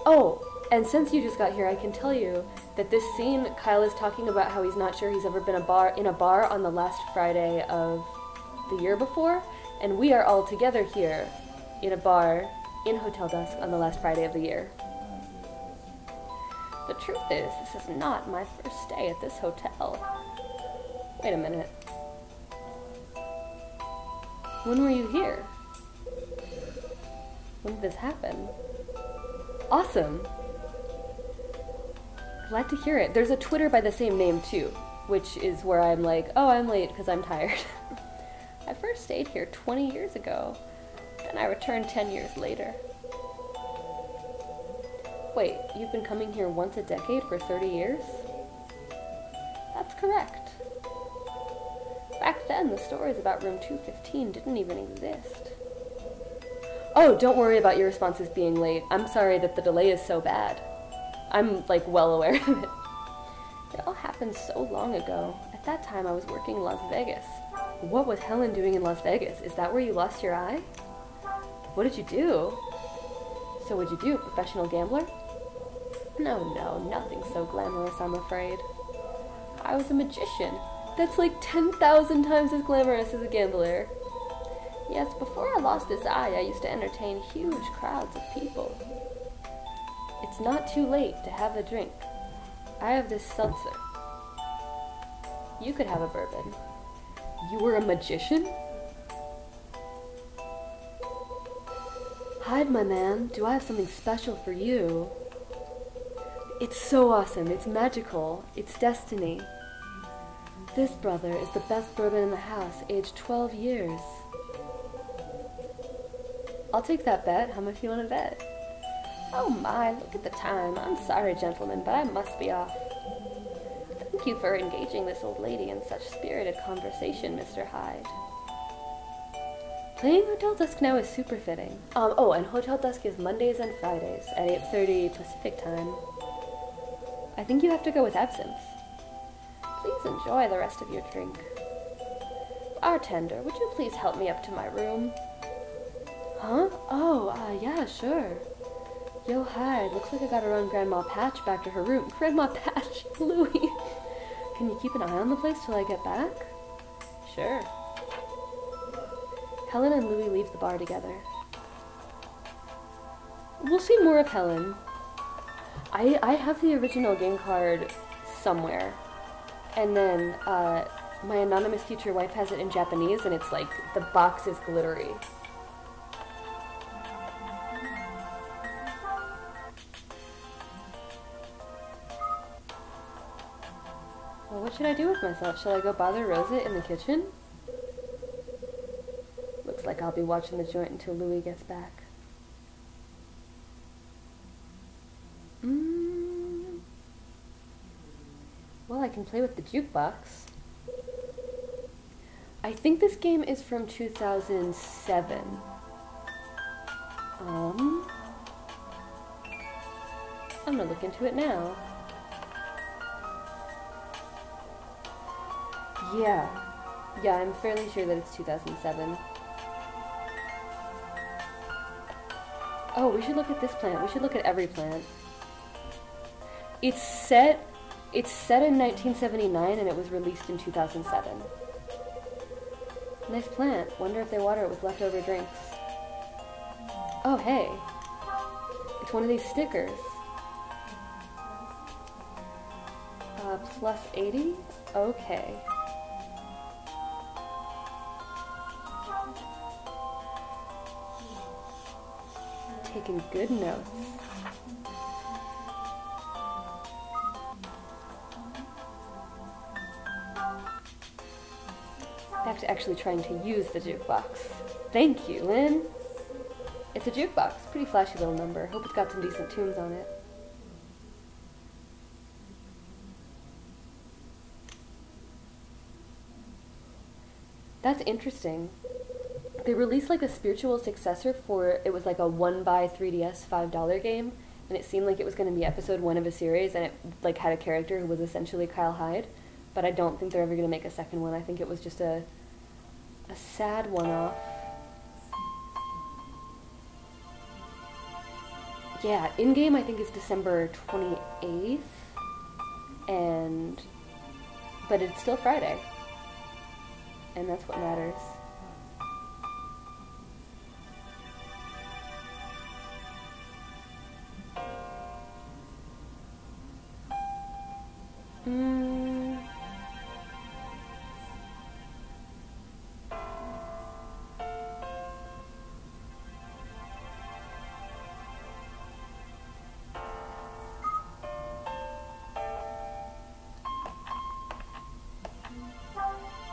Oh, and since you just got here, I can tell you that this scene, Kyle is talking about how he's not sure he's ever been in a bar on the last Friday of the year before, and we are all together here in a bar in Hotel Dusk on the last Friday of the year. The truth is, this is not my first stay at this hotel. Wait a minute. When were you here? When did this happen? Awesome! Glad to hear it. There's a Twitter by the same name too, which is where I'm like, oh, I'm late because I'm tired. I first stayed here 20 years ago, then I returned 10 years later. Wait, you've been coming here once a decade for 30 years? That's correct. Back then, the stories about room 215 didn't even exist. Oh, don't worry about your responses being late. I'm sorry that the delay is so bad. I'm, like, well aware of it. It all happened so long ago. At that time, I was working in Las Vegas. What was Helen doing in Las Vegas? Is that where you lost your eye? What did you do? So what'd you do, professional gambler? No, nothing so glamorous, I'm afraid. I was a magician. That's like 10,000 times as glamorous as a gambler. Yes, before I lost this eye, I used to entertain huge crowds of people. It's not too late to have a drink. I have this seltzer. You could have a bourbon. You were a magician? Hyde, my man, do I have something special for you? It's so awesome. It's magical. It's destiny. This, brother, is the best bourbon in the house, aged 12 years. I'll take that bet. How much do you want to bet? Oh my, look at the time. I'm sorry, gentlemen, but I must be off. Thank you for engaging this old lady in such spirited conversation, Mr. Hyde. Playing Hotel Dusk now is super fitting. Oh, and Hotel Dusk is Mondays and Fridays at 8:30 Pacific time. I think you have to go with absinthe. Please enjoy the rest of your drink. Bartender, would you please help me up to my room? Huh? Oh, yeah, sure. Yo, Hyde, looks like I gotta run Grandma Patch back to her room. Grandma Patch? Louie! Can you keep an eye on the place till I get back? Sure. Helen and Louie leave the bar together. We'll see more of Helen. I have the original game card somewhere. And then, my anonymous future wife has it in Japanese, and it's like, the box is glittery. Well, what should I do with myself? Shall I go bother Rosa in the kitchen? Looks like I'll be watching the joint until Louie gets back. Well, I can play with the jukebox. I think this game is from 2007. I'm gonna look into it now. Yeah, I'm fairly sure that it's 2007. Oh, we should look at this plant. We should look at every plant. It's set in 1979 and it was released in 2007. Nice plant. Wonder if they water it with leftover drinks. Oh, hey. It's one of these stickers. Plus 80? Okay. Taking good notes. Back to actually trying to use the jukebox. Thank you, Lynn. It's a jukebox. Pretty flashy little number. Hope it's got some decent tunes on it. That's interesting. They released like a spiritual successor for, it was like a 1-buy 3DS $5 game, and it seemed like it was going to be episode 1 of a series, and it like had a character who was essentially Kyle Hyde, but I don't think they're ever going to make a second one. I think it was just a sad one-off. Yeah, in-game I think is December 28th, but it's still Friday, and that's what matters.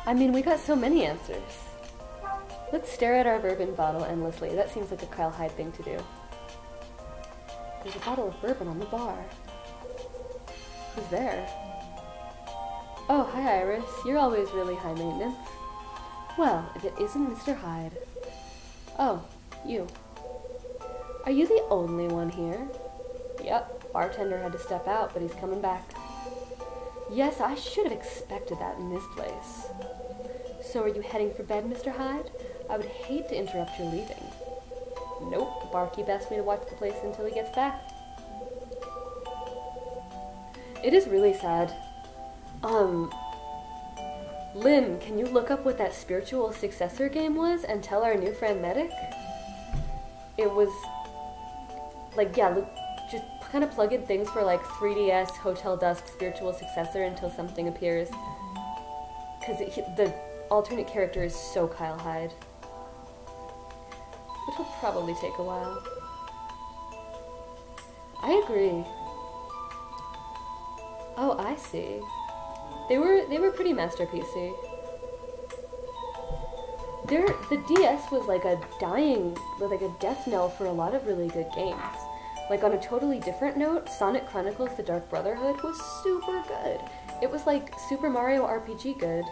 I mean, we got so many answers. Let's stare at our bourbon bottle endlessly. That seems like a Kyle Hyde thing to do. There's a bottle of bourbon on the bar. Who's there? Oh, hi Iris. You're always really high maintenance. Well, if it isn't Mr. Hyde. Oh, you. Are you the only one here? Yep, bartender had to step out, but he's coming back. Yes, I should have expected that in this place. So are you heading for bed, Mr. Hyde? I would hate to interrupt your leaving. Nope, barkeep asked me to watch the place until he gets back. It is really sad. Lynn, can you look up what that spiritual successor game was and tell our new friend Medic? It was, like, yeah, just kind of plug in things for, like, 3DS, Hotel Dusk, spiritual successor until something appears. Because the alternate character is so Kyle Hyde. Which will probably take a while. I agree. Oh, I see. They were pretty masterpiecey. The DS was like a death knell for a lot of really good games. Like, on a totally different note, Sonic Chronicles The Dark Brotherhood was super good. It was like Super Mario RPG good.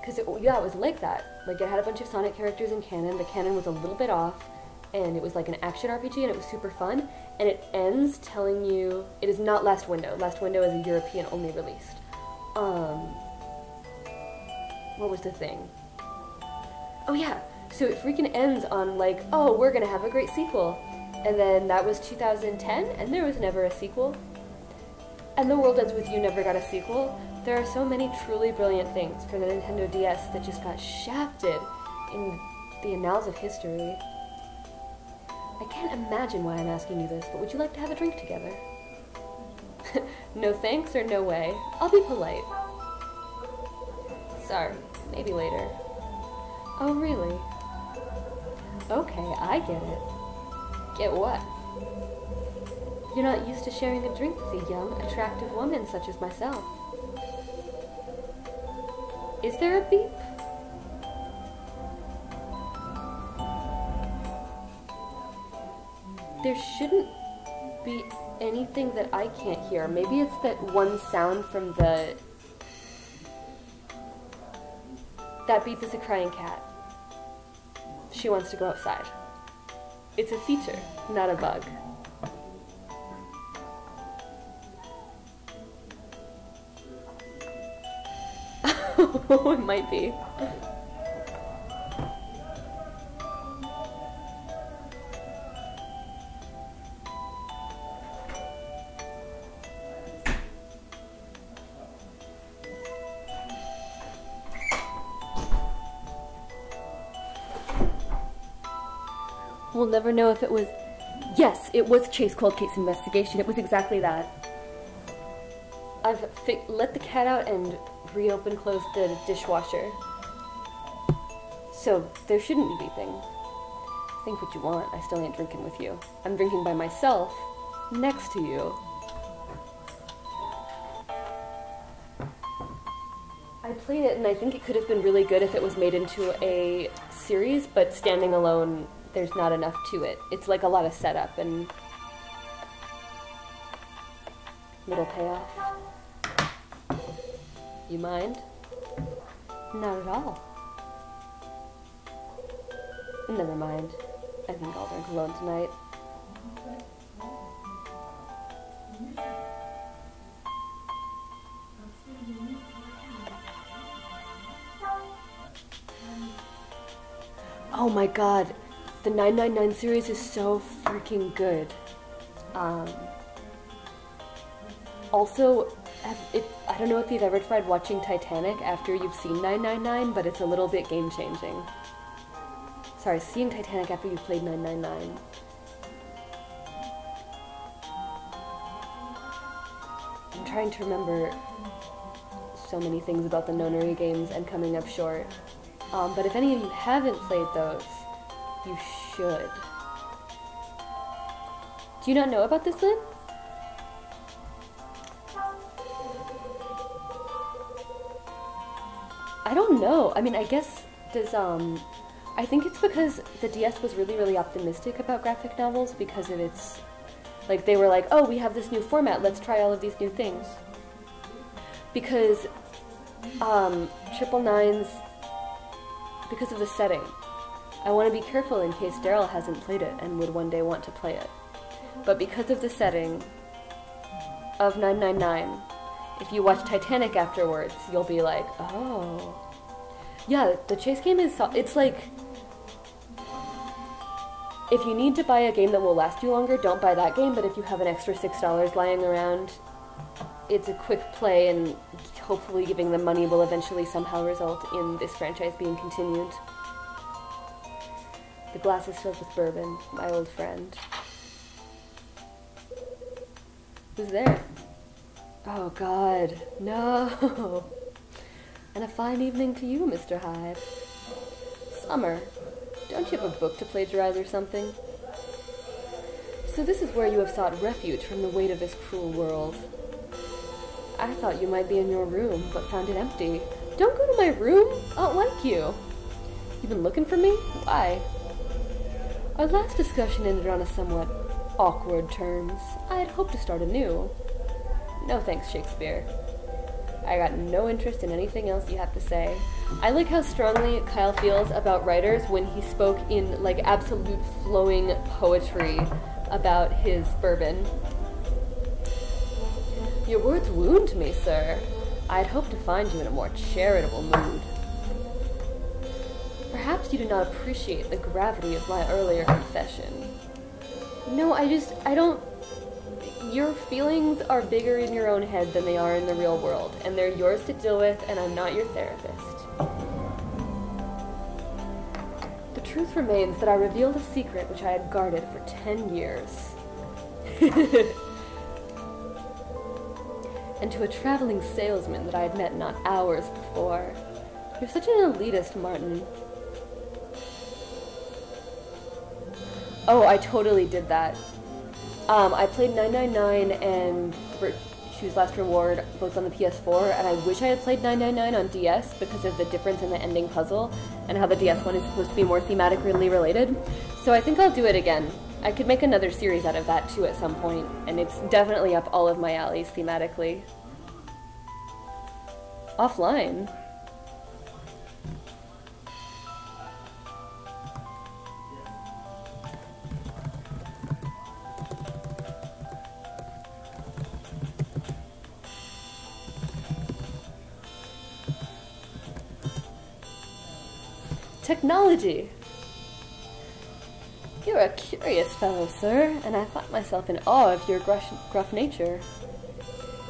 Because it was like that. Like, it had a bunch of Sonic characters in canon. The canon was a little bit off, and it was like an action RPG, and it was super fun. And it ends telling you, it is not Last Window. Last Window is a European-only released. What was the thing? Oh yeah, so it freaking ends on like, oh, we're gonna have a great sequel. And then that was 2010, and there was never a sequel. And The World Ends With You never got a sequel. There are so many truly brilliant things for the Nintendo DS that just got shafted in the annals of history. I can't imagine why I'm asking you this, but would you like to have a drink together? No thanks or no way. I'll be polite. Sorry, maybe later. Oh, really? Okay, I get it. Get what? You're not used to sharing a drink with a young, attractive woman such as myself. Is there a beep? There shouldn't be anything that I can't hear. Maybe it's that one sound from the... That beep is a crying cat. She wants to go outside. It's a feature, not a bug. It might be. We'll never know if it was... Yes, it was Chase Cold Case Investigation. It was exactly that. I've let the cat out and closed the dishwasher. So, there shouldn't be beeping. Think what you want, I still ain't drinking with you. I'm drinking by myself, next to you. I played it and I think it could have been really good if it was made into a series, but standing alone there's not enough to it. It's like a lot of setup and little payoff. You mind? Not at all. Never mind. I think I'll drink alone tonight. Oh my god, the 999 series is so freaking good. Also, I don't know if you've ever tried watching Titanic after you've seen 999, but it's a little bit game-changing. Sorry, seeing Titanic after you've played 999. I'm trying to remember so many things about the nonary games and coming up short. But if any of you haven't played those, you should. Do you not know about this, Lynn? I don't know. I mean, I guess does, I think it's because the DS was really, really optimistic about graphic novels because of its, like, they were like, oh, we have this new format, let's try all of these new things. Because, 999's, because of the setting. I want to be careful in case Daryl hasn't played it and would one day want to play it. But because of the setting of 999, if you watch Titanic afterwards, you'll be like, oh. Yeah, the chase game is, it's like, if you need to buy a game that will last you longer, don't buy that game, but if you have an extra $6 lying around, it's a quick play, and hopefully giving them money will eventually somehow result in this franchise being continued. The glass is filled with bourbon, my old friend. Who's there? Oh god, no! And a fine evening to you, Mr. Hyde. Summer, don't you have a book to plagiarize or something? So this is where you have sought refuge from the weight of this cruel world. I thought you might be in your room, but found it empty. Don't go to my room! I don't like you! You've been looking for me? Why? Our last discussion ended on a somewhat awkward terms. I had hoped to start anew. No thanks, Shakespeare. I got no interest in anything else you have to say. I like how strongly Kyle feels about writers when he spoke in, like, absolute flowing poetry about his bourbon. Your words wound me, sir. I had hoped to find you in a more charitable mood. Perhaps you do not appreciate the gravity of my earlier confession. No, I don't... Your feelings are bigger in your own head than they are in the real world, and they're yours to deal with, and I'm not your therapist. The truth remains that I revealed a secret which I had guarded for 10 years. And to a traveling salesman that I had met not hours before. You're such an elitist, Martin. Oh, I totally did that. I played 999 and Choose Last Reward both on the PS4, and I wish I had played 999 on DS because of the difference in the ending puzzle and how the DS one is supposed to be more thematically related. So I think I'll do it again. I could make another series out of that too at some point, and it's definitely up all of my alleys thematically. Offline. Technology! You're a curious fellow, sir, and I find myself in awe of your gruff nature.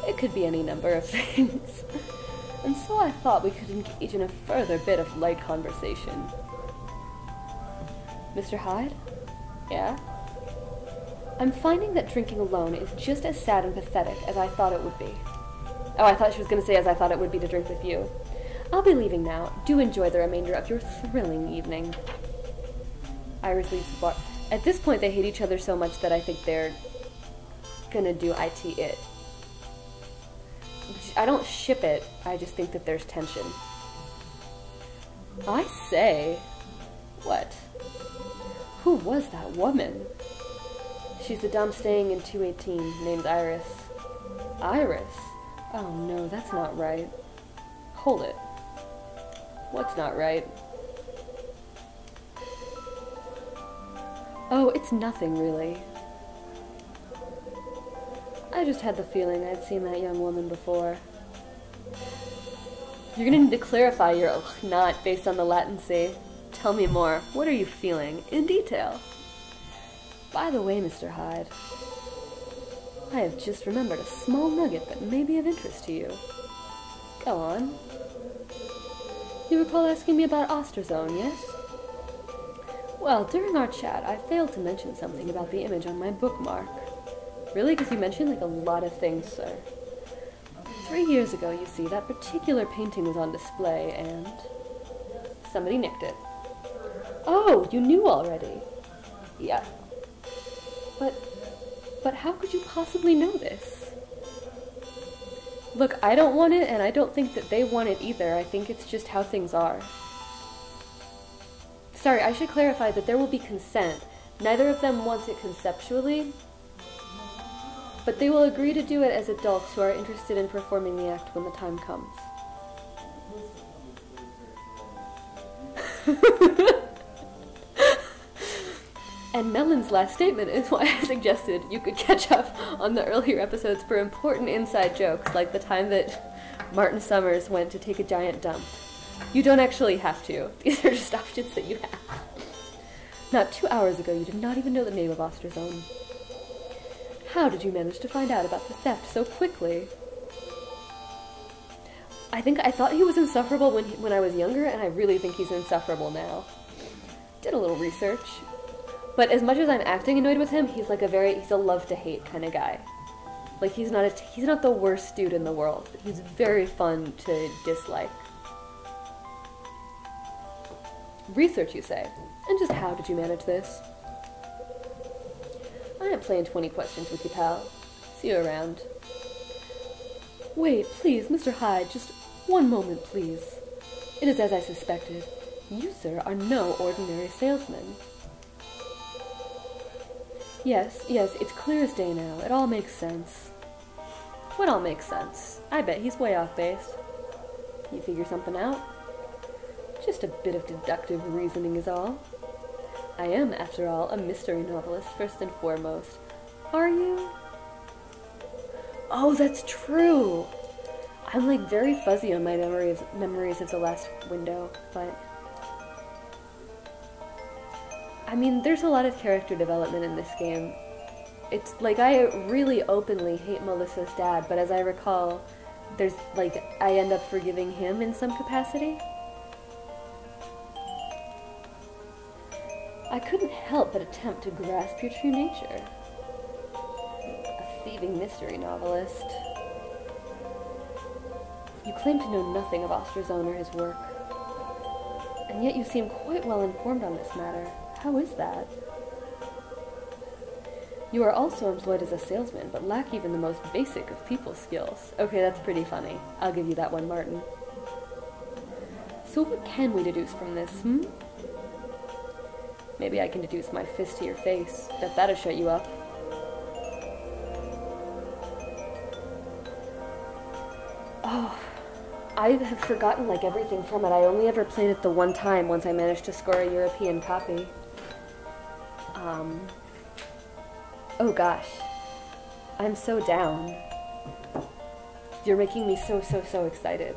It could be any number of things. And so I thought we could engage in a further bit of light conversation. Mr. Hyde? Yeah? I'm finding that drinking alone is just as sad and pathetic as I thought it would be. Oh, I thought she was going to say as I thought it would be to drink with you. I'll be leaving now. Do enjoy the remainder of your thrilling evening. Iris leaves the bar. At this point, they hate each other so much that I think they're gonna do it. I don't ship it, I just think that there's tension. I say. What? Who was that woman? She's the dom staying in 218, named Iris. Iris? Oh no, that's not right. Hold it. What's not right? Oh, it's nothing, really. I just had the feeling I'd seen that young woman before. You're gonna need to clarify your not based on the latency. Tell me more. What are you feeling? In detail. By the way, Mr. Hyde, I have just remembered a small nugget that may be of interest to you. Go on. You recall asking me about Osterzone, yes? Well, during our chat, I failed to mention something about the image on my bookmark. Really? Because you mentioned, like, a lot of things, sir. 3 years ago, you see, that particular painting was on display, and somebody nicked it. Oh, you knew already. Yeah. But how could you possibly know this? Look, I don't want it, and I don't think that they want it either. I think it's just how things are. Sorry, I should clarify that there will be consent. Neither of them wants it conceptually, but they will agree to do it as adults who are interested in performing the act when the time comes. And Melon's last statement is why I suggested you could catch up on the earlier episodes for important inside jokes, like the time that Martin Summers went to take a giant dump. You don't actually have to. These are just options that you have. Not 2 hours ago, you did not even know the name of Osterzone. How did you manage to find out about the theft so quickly? I thought he was insufferable when I was younger, and I really think he's insufferable now. Did a little research. But as much as I'm acting annoyed with him, he's like he's a love-to-hate kind of guy. Like, he's not the worst dude in the world, but he's very fun to dislike. Research, you say? And just how did you manage this? I ain't playing 20 questions with you, pal. See you around. Wait, please, Mr. Hyde, just one moment, please. It is as I suspected. You, sir, are no ordinary salesman. Yes, it's clear as day now. It all makes sense. What all makes sense? I bet he's way off base. You figure something out? Just a bit of deductive reasoning is all. I am, after all, a mystery novelist, first and foremost. Are you? Oh, that's true! I'm, like, very fuzzy on my memories of the last window, but... I mean, there's a lot of character development in this game. It's, like, I really openly hate Melissa's dad, but as I recall, there's, like, I end up forgiving him in some capacity. I couldn't help but attempt to grasp your true nature. A thieving mystery novelist. You claim to know nothing of Osterzone or his work, and yet you seem quite well informed on this matter. How is that? You are also employed as a salesman, but lack even the most basic of people skills. Okay, that's pretty funny. I'll give you that one, Martin. So what can we deduce from this, Maybe I can deduce my fist to your face. Bet that'll shut you up. Oh, I have forgotten, like, everything from it. I only ever played it the one time once I managed to score a European copy. Oh gosh. I'm so down. You're making me so excited.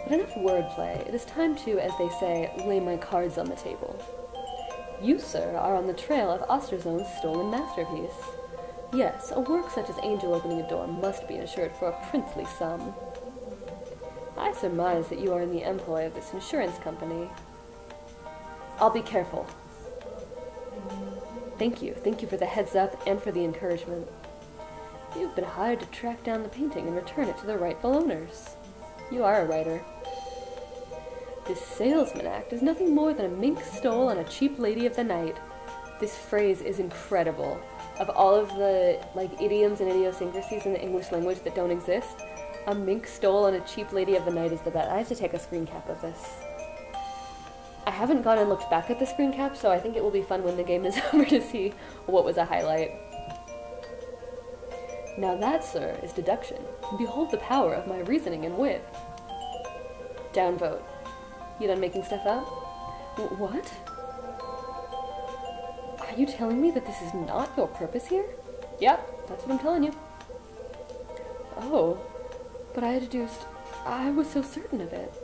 But enough wordplay. It is time to, as they say, lay my cards on the table. You, sir, are on the trail of Osterzone's stolen masterpiece. Yes, a work such as Angel opening a door must be insured for a princely sum. I surmise that you are in the employ of this insurance company. I'll be careful. Thank you for the heads up and for the encouragement. You've been hired to track down the painting and return it to the rightful owners. You are a writer. This salesman act is nothing more than a mink stole on a cheap lady of the night. This phrase is incredible. Of all of the, like, idioms and idiosyncrasies in the English language that don't exist, a mink stole on a cheap lady of the night is the best. I have to take a screen cap of this. I haven't gone and looked back at the screen cap, so I think it will be fun when the game is over to see what was a highlight. Now that, sir, is deduction. Behold the power of my reasoning and wit. Downvote. You done making stuff up? What? Are you telling me that this is not your purpose here? Yep, that's what I'm telling you. Oh, but I deduced... I was so certain of it.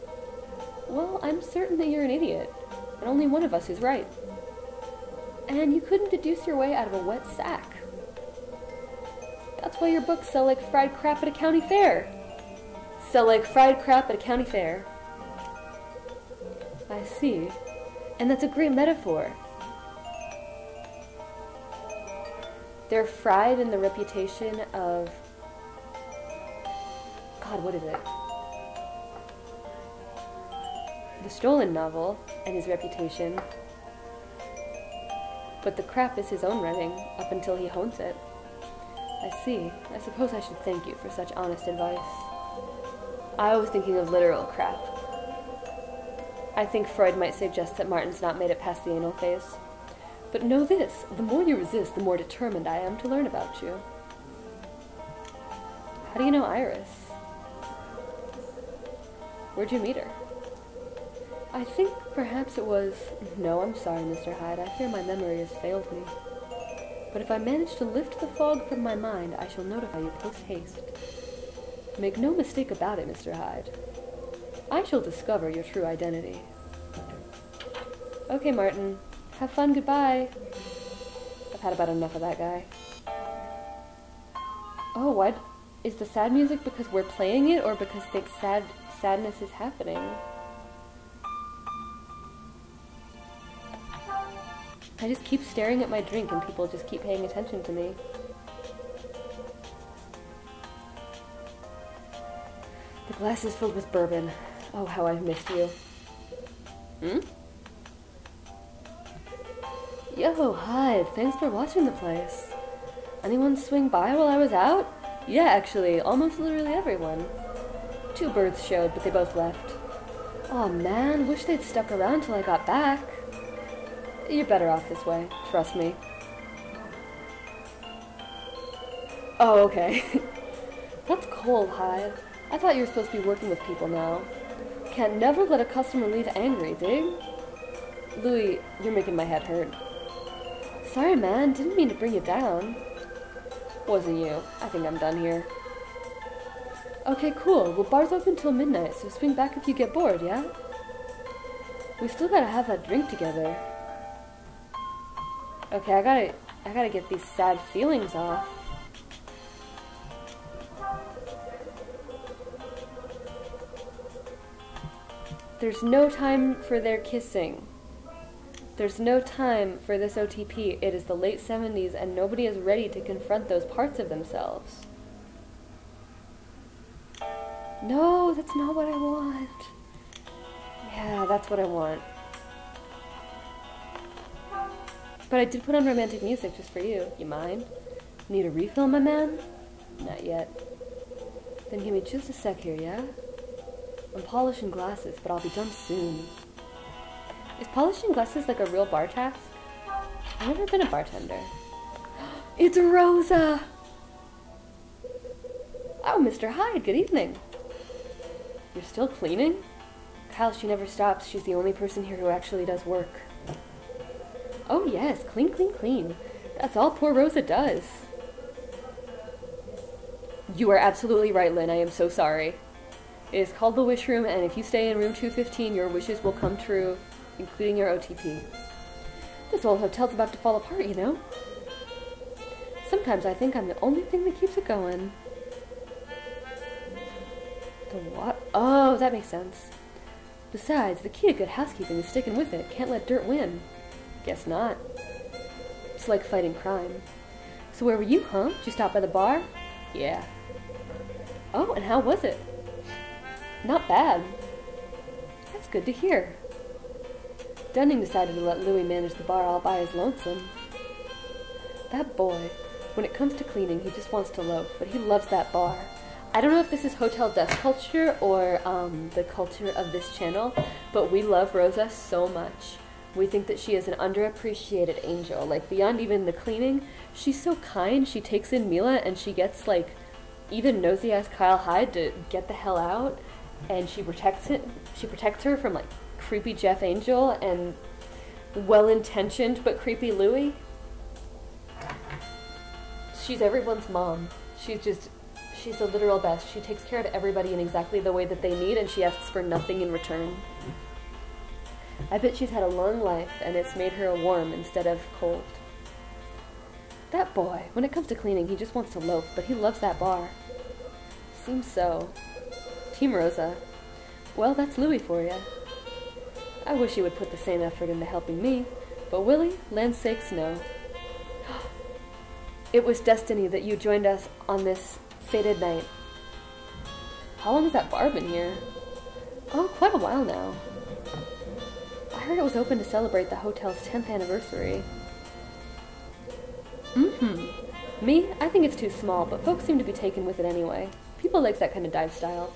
Well, I'm certain that you're an idiot, and only one of us is right. And you couldn't deduce your way out of a wet sack. That's why your books sell like fried crap at a county fair. Sell like fried crap at a county fair. I see. And that's a great metaphor. They're fried in the reputation of... God, what is it? The stolen novel and his reputation. But the crap is his own writing, up until he hones it. I see. I suppose I should thank you for such honest advice. I was thinking of literal crap. I think Freud might suggest that Martin's not made it past the anal phase. But know this, the more you resist, the more determined I am to learn about you. How do you know Iris? Where'd you meet her? I think perhaps it was... No, I'm sorry, Mr. Hyde. I fear my memory has failed me. But if I manage to lift the fog from my mind, I shall notify you post-haste. Make no mistake about it, Mr. Hyde. I shall discover your true identity. Okay, Martin. Have fun, goodbye. I've had about enough of that guy. Oh, what? Is the sad music because we're playing it, or because sadness is happening? I just keep staring at my drink and people just keep paying attention to me. The glass is filled with bourbon. Oh, how I've missed you. Hmm? Yo, Hyde, thanks for watching the place. Anyone swing by while I was out? Yeah, actually, almost literally everyone. 2 birds showed, but they both left. Aw, man, wish they'd stuck around till I got back. You're better off this way, trust me. Oh, okay. That's cold, Hyde. I thought you were supposed to be working with people now. Can't never let a customer leave angry, dig? Louis, you're making my head hurt. Sorry, man, didn't mean to bring you down. Wasn't you. I think I'm done here. Okay, cool. Well, bar's open till midnight, so swing back if you get bored, yeah? We still gotta have that drink together. Okay, I gotta get these sad feelings off. There's no time for their kissing. There's no time for this OTP. It is the late 70s and nobody is ready to confront those parts of themselves. No, that's not what I want. Yeah, that's what I want. But I did put on romantic music just for you. You mind? Need a refill, my man? Not yet. Then give me just a sec here, yeah? I'm polishing glasses, but I'll be done soon. Is polishing glasses like a real bar task? I've never been a bartender. It's Rosa! Oh, Mr. Hyde, good evening. You're still cleaning? Kyle, she never stops. She's the only person here who actually does work. Oh yes, clean, clean, clean. That's all poor Rosa does. You are absolutely right, Lynn. I am so sorry. It is called the Wish Room, and if you stay in room 215, your wishes will come true, including your OTP. This old hotel's about to fall apart, you know? Sometimes I think I'm the only thing that keeps it going. The what? Oh, that makes sense. Besides, the key to good housekeeping is sticking with it. Can't let dirt win. Guess not. It's like fighting crime. So where were you, huh? Did you stop by the bar? Yeah. Oh, and how was it? Not bad. That's good to hear. Dunning decided to let Louis manage the bar all by his lonesome. That boy, when it comes to cleaning, he just wants to loaf, but he loves that bar. I don't know if this is Hotel Dusk culture or the culture of this channel, but we love Rosa so much. We think that she is an underappreciated angel. Like, beyond even the cleaning, she's so kind. She takes in Mila and she gets, like, even nosy-ass Kyle Hyde to get the hell out. And she protects it. She protects her from, like, creepy Jeff Angel and well-intentioned but creepy Louie. She's everyone's mom. She's the literal best. She takes care of everybody in exactly the way that they need, and she asks for nothing in return. I bet she's had a long life, and it's made her warm instead of cold. That boy, when it comes to cleaning, he just wants to loaf, but he loves that bar. Seems so. Team Rosa. Well, that's Louie for ya. I wish he would put the same effort into helping me, but Willie, land's sakes, no. It was destiny that you joined us on this fated night. How long has that bar been here? Oh, quite a while now. I heard it was open to celebrate the hotel's 10th anniversary. Me? I think it's too small, but folks seem to be taken with it anyway. People like that kind of dive style.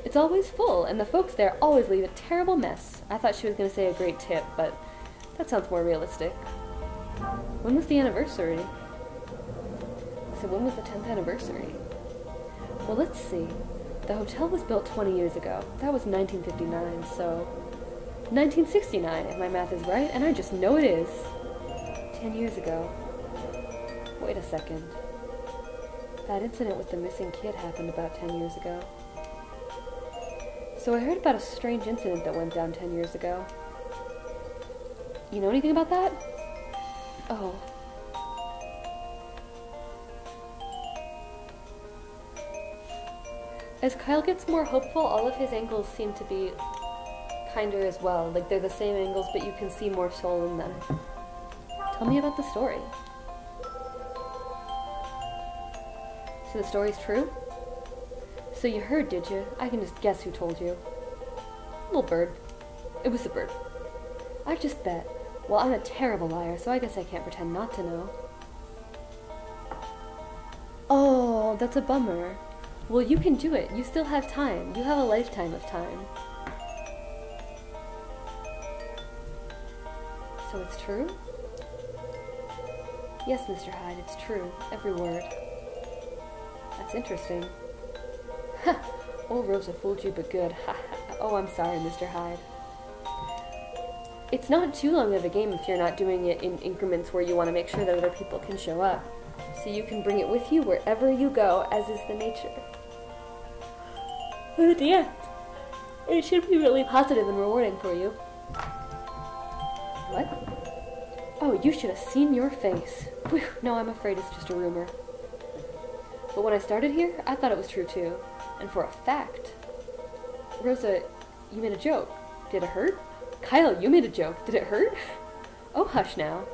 It's always full, and the folks there always leave a terrible mess. I thought she was going to say a great tip, but that sounds more realistic. When was the anniversary? So when was the 10th anniversary? Well, let's see. The hotel was built 20 years ago. That was 1959, so 1969, if my math is right, and I just know it is. 10 years ago. Wait a second. That incident with the missing kid happened about 10 years ago. So I heard about a strange incident that went down 10 years ago. You know anything about that? Oh. As Kyle gets more hopeful, all of his angles seem to be kinder as well. Like, they're the same angles, but you can see more soul in them. Tell me about the story. So the story's true? So you heard, did you? I can just guess who told you. Little bird. It was the bird. I just bet. Well, I'm a terrible liar, so I guess I can't pretend not to know. Oh, that's a bummer. Well, you can do it. You still have time. You have a lifetime of time. So it's true? Yes, Mr. Hyde, it's true. Every word. That's interesting. Ha! Old Rosa fooled you, but good. Ha ha. Oh, I'm sorry, Mr. Hyde. It's not too long of a game if you're not doing it in increments where you want to make sure that other people can show up. So you can bring it with you wherever you go, as is the nature. Oh dear. It should be really positive and rewarding for you. What? Oh, you should have seen your face. Whew, no, I'm afraid it's just a rumor. But when I started here, I thought it was true too. And for a fact. Rosa, you made a joke. Did it hurt? Kyle, you made a joke. Did it hurt? Oh, hush now.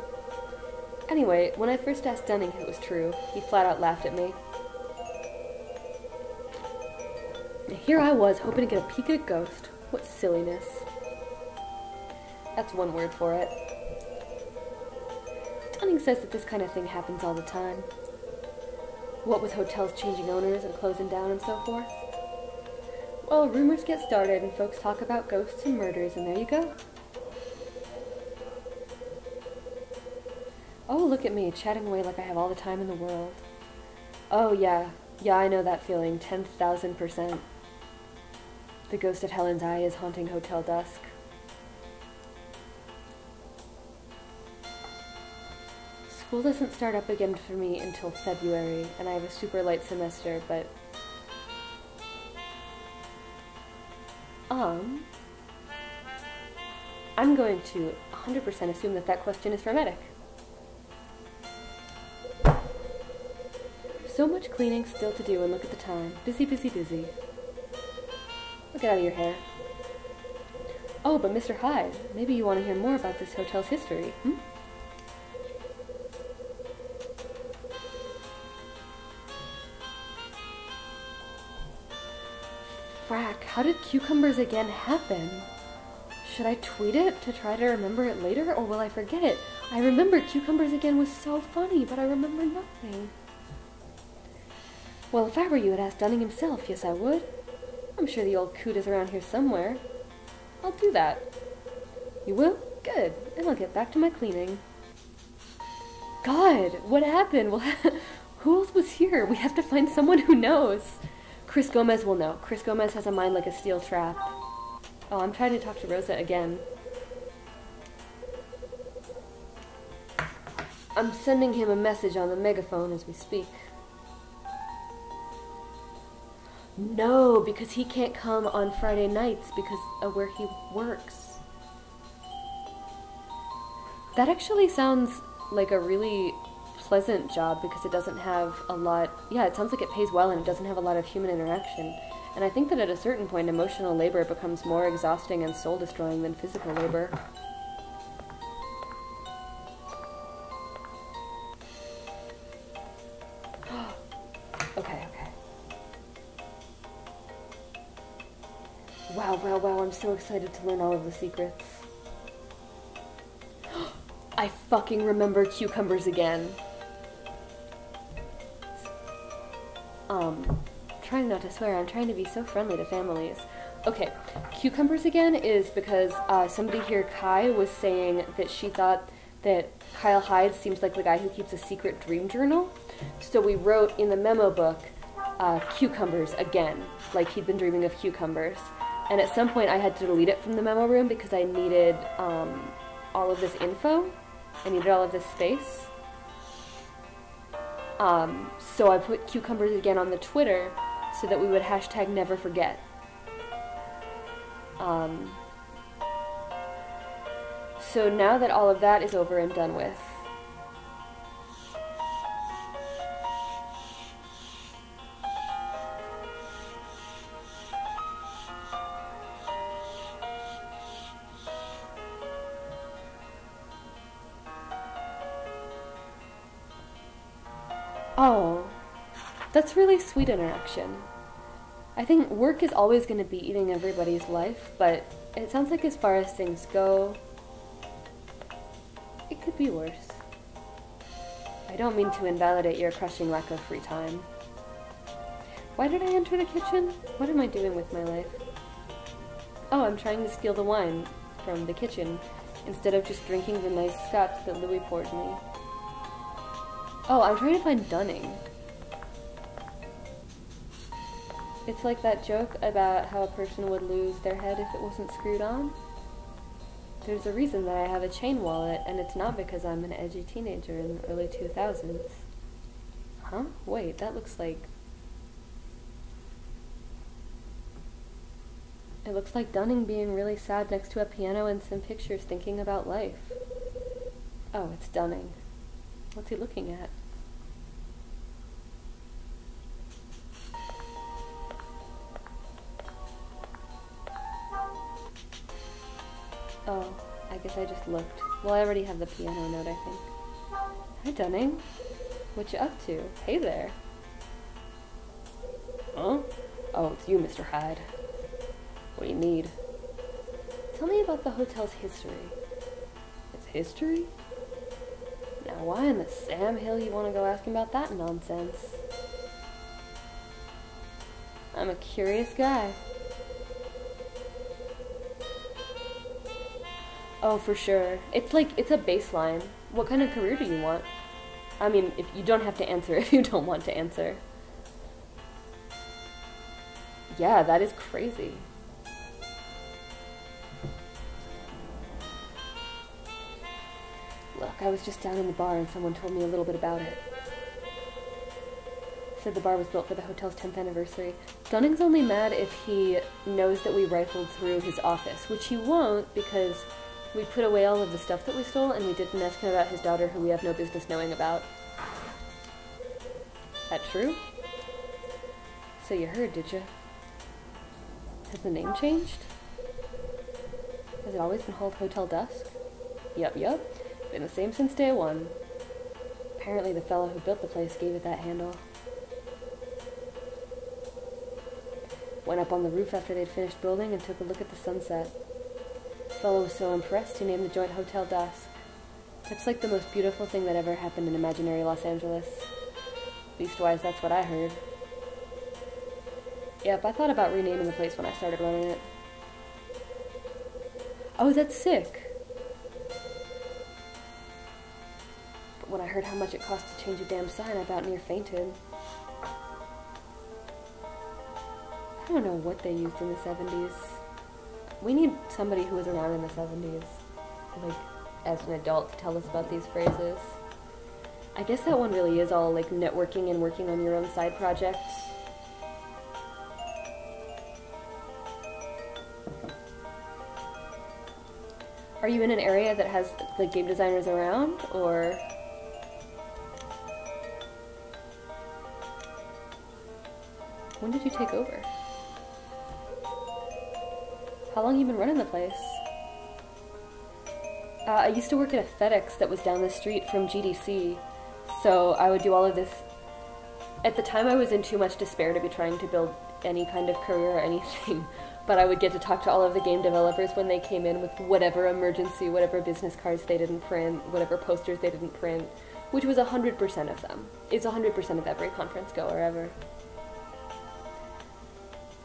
Anyway, when I first asked Dunning if it was true, he flat out laughed at me. Here I was, hoping to get a peek at a ghost. What silliness. That's one word for it. Dunning says that this kind of thing happens all the time. What with hotels changing owners and closing down and so forth. Well, rumors get started and folks talk about ghosts and murders, and there you go. Oh, look at me, chatting away like I have all the time in the world. Oh, yeah. Yeah, I know that feeling, 10,000%. The ghost of Helen's eye is haunting Hotel Dusk. School doesn't start up again for me until February, and I have a super light semester, but... I'm going to 100% assume that that question is hermetic. So much cleaning still to do, and look at the time. Busy, busy, busy. Look out of your hair. Oh, but Mr. Hyde, maybe you want to hear more about this hotel's history, hmm? Frack, how did cucumbers again happen? Should I tweet it to try to remember it later, or will I forget it? I remember cucumbers again was so funny, but I remember nothing. Well, if I were you, I'd ask Dunning himself. Yes, I would. I'm sure the old coot is around here somewhere. I'll do that. You will? Good. And I'll get back to my cleaning. God, what happened? Well, who else was here? We have to find someone who knows. Chris Gomez will know. Chris Gomez has a mind like a steel trap. Oh, I'm trying to talk to Rosa again. I'm sending him a message on the megaphone as we speak. No, because he can't come on Friday nights because of where he works. That actually sounds like a really pleasant job because it doesn't have a lot... Yeah, it sounds like it pays well and it doesn't have a lot of human interaction. And I think that at a certain point, emotional labor becomes more exhausting and soul-destroying than physical labor. Okay. Wow, I'm so excited to learn all of the secrets. I fucking remember cucumbers again. Trying not to swear, I'm trying to be so friendly to families. Okay, cucumbers again is because somebody here, Kai, was saying that she thought that Kyle Hyde seems like the guy who keeps a secret dream journal. So we wrote in the memo book, cucumbers again, like he'd been dreaming of cucumbers. And at some point I had to delete it from the memo room because I needed all of this info. I needed all of this space. So I put cucumbers again on the Twitter so that we would hashtag never forget. So now that all of that is over and done with, oh, that's really sweet interaction. I think work is always going to be eating everybody's life, but it sounds like as far as things go, it could be worse. I don't mean to invalidate your crushing lack of free time. Why did I enter the kitchen? What am I doing with my life? Oh, I'm trying to steal the wine from the kitchen instead of just drinking the nice scotch that Louis poured me. Oh, I'm trying to find Dunning. It's like that joke about how a person would lose their head if it wasn't screwed on. There's a reason that I have a chain wallet, and it's not because I'm an edgy teenager in the early 2000s. Huh? Wait, that looks like... It looks like Dunning being really sad next to a piano and some pictures thinking about life. Oh, it's Dunning. What's he looking at? Oh, I guess I just looked. Well, I already have the piano note, I think. Hi, Dunning. What you up to? Hey there. Huh? Oh, it's you, Mr. Hyde. What do you need? Tell me about the hotel's history. Its history? Now, why in the Sam Hill you want to go asking about that nonsense? I'm a curious guy. Oh, for sure. It's a baseline. What kind of career do you want? I mean, if you don't have to answer if you don't want to answer. Yeah, that is crazy. Look, I was just down in the bar and someone told me a little bit about it. Said the bar was built for the hotel's 10th anniversary. Dunning's only mad if he knows that we rifled through his office, which he won't because we put away all of the stuff that we stole and we didn't ask him about his daughter who we have no business knowing about. That true? So you heard, did you? Has the name changed? Has it always been called Hotel Dusk? Yup. Been the same since day one. Apparently the fellow who built the place gave it that handle. Went up on the roof after they'd finished building and took a look at the sunset. The fellow was so impressed he named the joint Hotel Dusk. It's like the most beautiful thing that ever happened in imaginary Los Angeles. Leastwise, that's what I heard. Yep, I thought about renaming the place when I started running it. Oh, that's sick. But when I heard how much it cost to change a damn sign, I about near fainted. I don't know what they used in the 70s. We need somebody who was around in the 70s, like, as an adult to tell us about these phrases. I guess that one really is all, like, networking and working on your own side projects. Are you in an area that has, like, game designers around, or...? When did you take over? How long have you been running the place? I used to work at a FedEx that was down the street from GDC, so I would do all of this. At the time I was in too much despair to be trying to build any kind of career or anything, but I would get to talk to all of the game developers when they came in with whatever emergency, whatever business cards they didn't print, whatever posters they didn't print, which was 100% of them. It's 100% of every conference goer ever.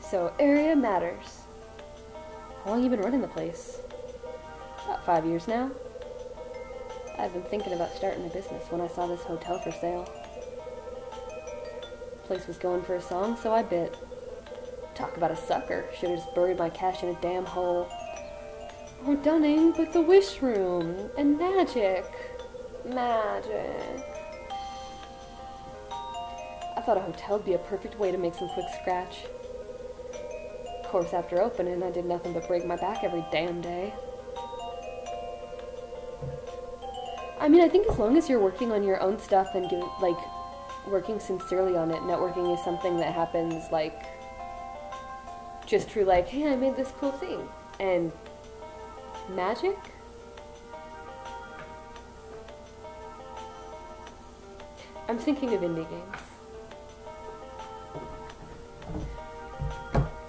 So, area matters. How long have you been running the place? About 5 years now. I've been thinking about starting a business when I saw this hotel for sale. The place was going for a song, so I bit. Talk about a sucker. Should've just buried my cash in a damn hole. Oh, Dunning, but the wish room. And magic. Magic. I thought a hotel would be a perfect way to make some quick scratch. Of course, after opening, I did nothing but break my back every damn day. I mean, I think as long as you're working on your own stuff and working sincerely on it, networking is something that happens, like, just through, like, hey, I made this cool thing. And magic? I'm thinking of indie games.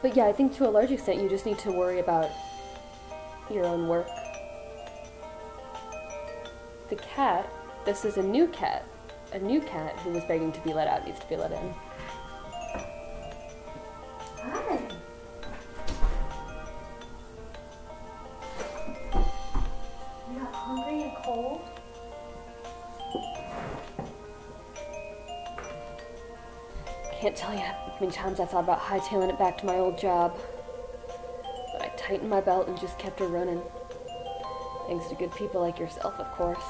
But yeah, I think to a large extent you just need to worry about your own work. The cat, this is a new cat who was begging to be let out, needs to be let in. Hi. You're not hungry and cold? Can't tell you how many times I thought about hightailing it back to my old job. But I tightened my belt and just kept her running. Thanks to good people like yourself, of course.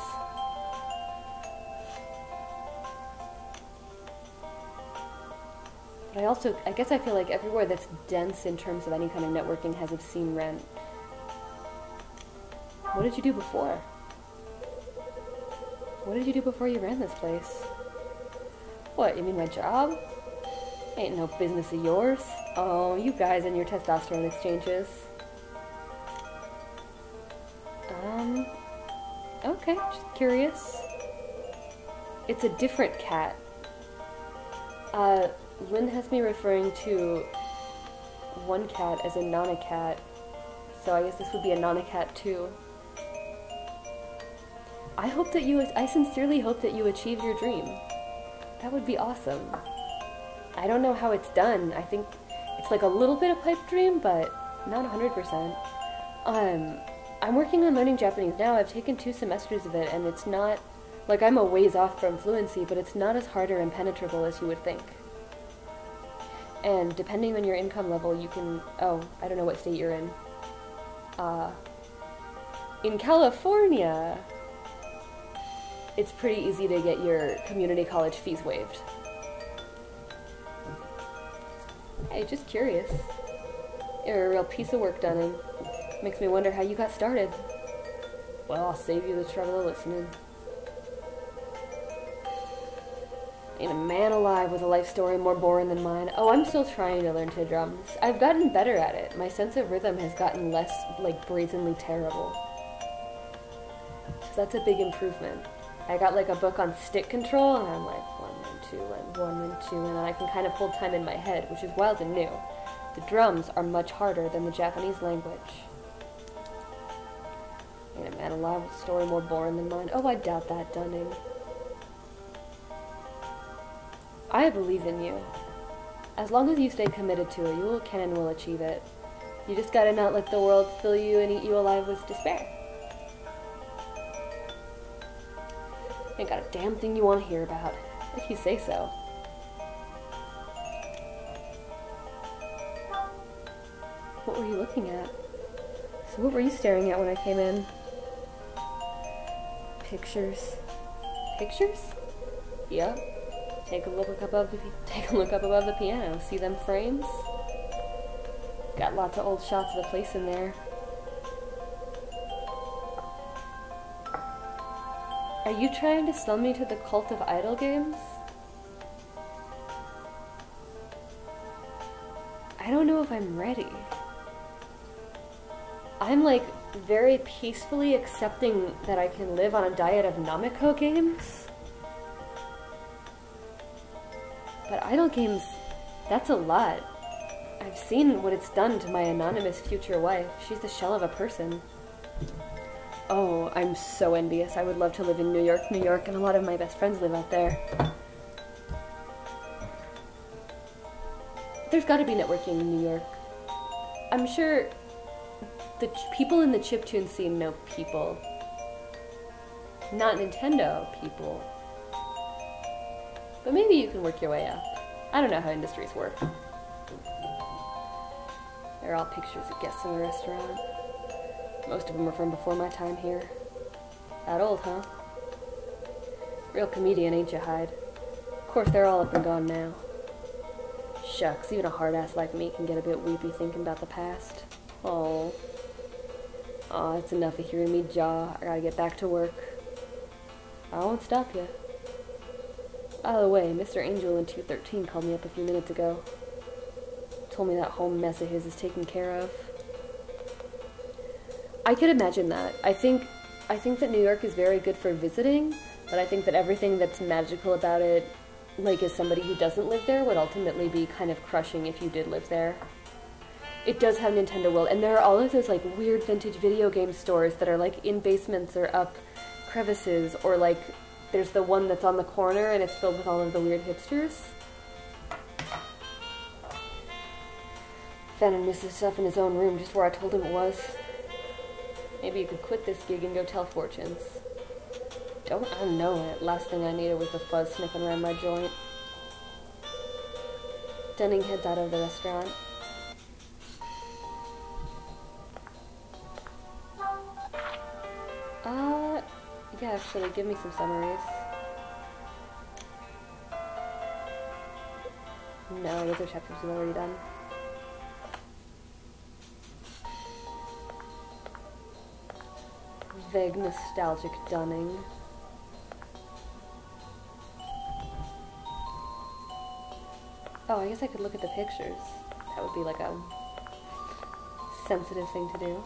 But I guess I feel like everywhere that's dense in terms of any kind of networking has obscene rent. What did you do before? What did you do before you ran this place? What, you mean my job? Ain't no business of yours. Oh, you guys and your testosterone exchanges. Okay, just curious. It's a different cat. Lynn has me referring to one cat as a nana-cat, so I guess this would be a nana-cat too. I sincerely hope that you achieve your dream. That would be awesome. I don't know how it's done. I think it's like a little bit of pipe dream, but not 100%. I'm working on learning Japanese now. I've taken 2 semesters of it, and it's not, like, I'm a ways off from fluency, but it's not as hard or impenetrable as you would think. And depending on your income level, you can, I don't know what state you're in. In California, it's pretty easy to get your community college fees waived. Hey, just curious. You're a real piece of work, Dunning. Makes me wonder how you got started. Well, I'll save you the trouble of listening. Ain't a man alive with a life story more boring than mine. Oh, I'm still trying to learn to drums. I've gotten better at it. My sense of rhythm has gotten less, like, brazenly terrible. So that's a big improvement. I got, like, a book on stick control, and I'm like, 1 and 2 and 1 and 2, and I can kind of hold time in my head, which is wild and new. The drums are much harder than the Japanese language. Ain't a man alive with a story more boring than mine. Oh, I doubt that, Dunning. I believe in you. As long as you stay committed to it, you can and will achieve it. You just gotta not let the world fill you and eat you alive with despair. Ain't got a damn thing you want to hear about, if you say so. What were you looking at? So what were you staring at when I came in? Pictures. Pictures? Yep. Take a look up above the piano. See them frames? Got lots of old shots of the place in there. Are you trying to sell me to the cult of idol games? I don't know if I'm ready. I'm like very peacefully accepting that I can live on a diet of Namiko games. But idol games, that's a lot. I've seen what it's done to my anonymous future wife. She's the shell of a person. Oh, I'm so envious. I would love to live in New York, and a lot of my best friends live out there. There's gotta be networking in New York. I'm sure the people in the chiptune scene know people. Not Nintendo people. But maybe you can work your way up. I don't know how industries work. They're all pictures of guests in the restaurant. Most of them are from before my time here. That old, huh? Real comedian, ain't you, Hyde? Of course, they're all up and gone now. Shucks, even a hard-ass like me can get a bit weepy thinking about the past. Oh. Aw, it's enough of hearing me jaw. I gotta get back to work. I won't stop you. By the way, Mr. Angel in 213 called me up a few minutes ago. Told me that whole mess of his is taken care of. I could imagine that. I think that New York is very good for visiting, but I think that everything that's magical about it, like as somebody who doesn't live there, would ultimately be kind of crushing if you did live there. It does have Nintendo World, and there are all of those like weird vintage video game stores that are like in basements or up crevices, or like there's the one that's on the corner and it's filled with all of the weird hipsters. Fenton missed his stuff in his own room just where I told him it was. Maybe you could quit this gig and go tell fortunes. Don't I know it? Last thing I needed was the fuzz sniffing around my joint. Dunning heads out of the restaurant. Yeah, actually, give me some summaries. No, those are chapters we've already done. Vague, nostalgic Dunning. Oh, I guess I could look at the pictures. That would be like a sensitive thing to do.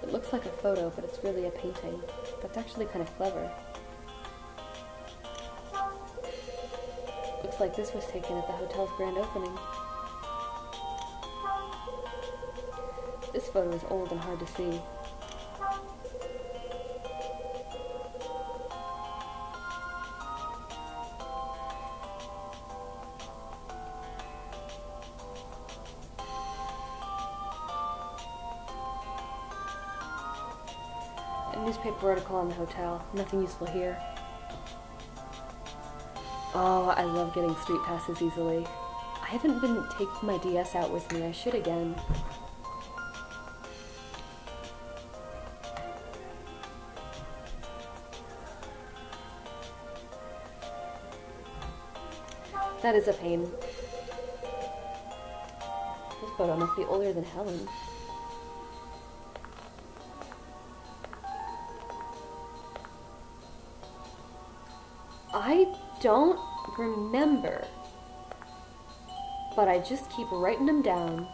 It looks like a photo, but it's really a painting. That's actually kind of clever. Looks like this was taken at the hotel's grand opening. This photo is old and hard to see. A newspaper article on the hotel. Nothing useful here. Oh, I love getting street passes easily. I haven't been taking my DS out with me. I should again. That is a pain. This photo must be older than Helen. I don't remember, but I just keep writing them down.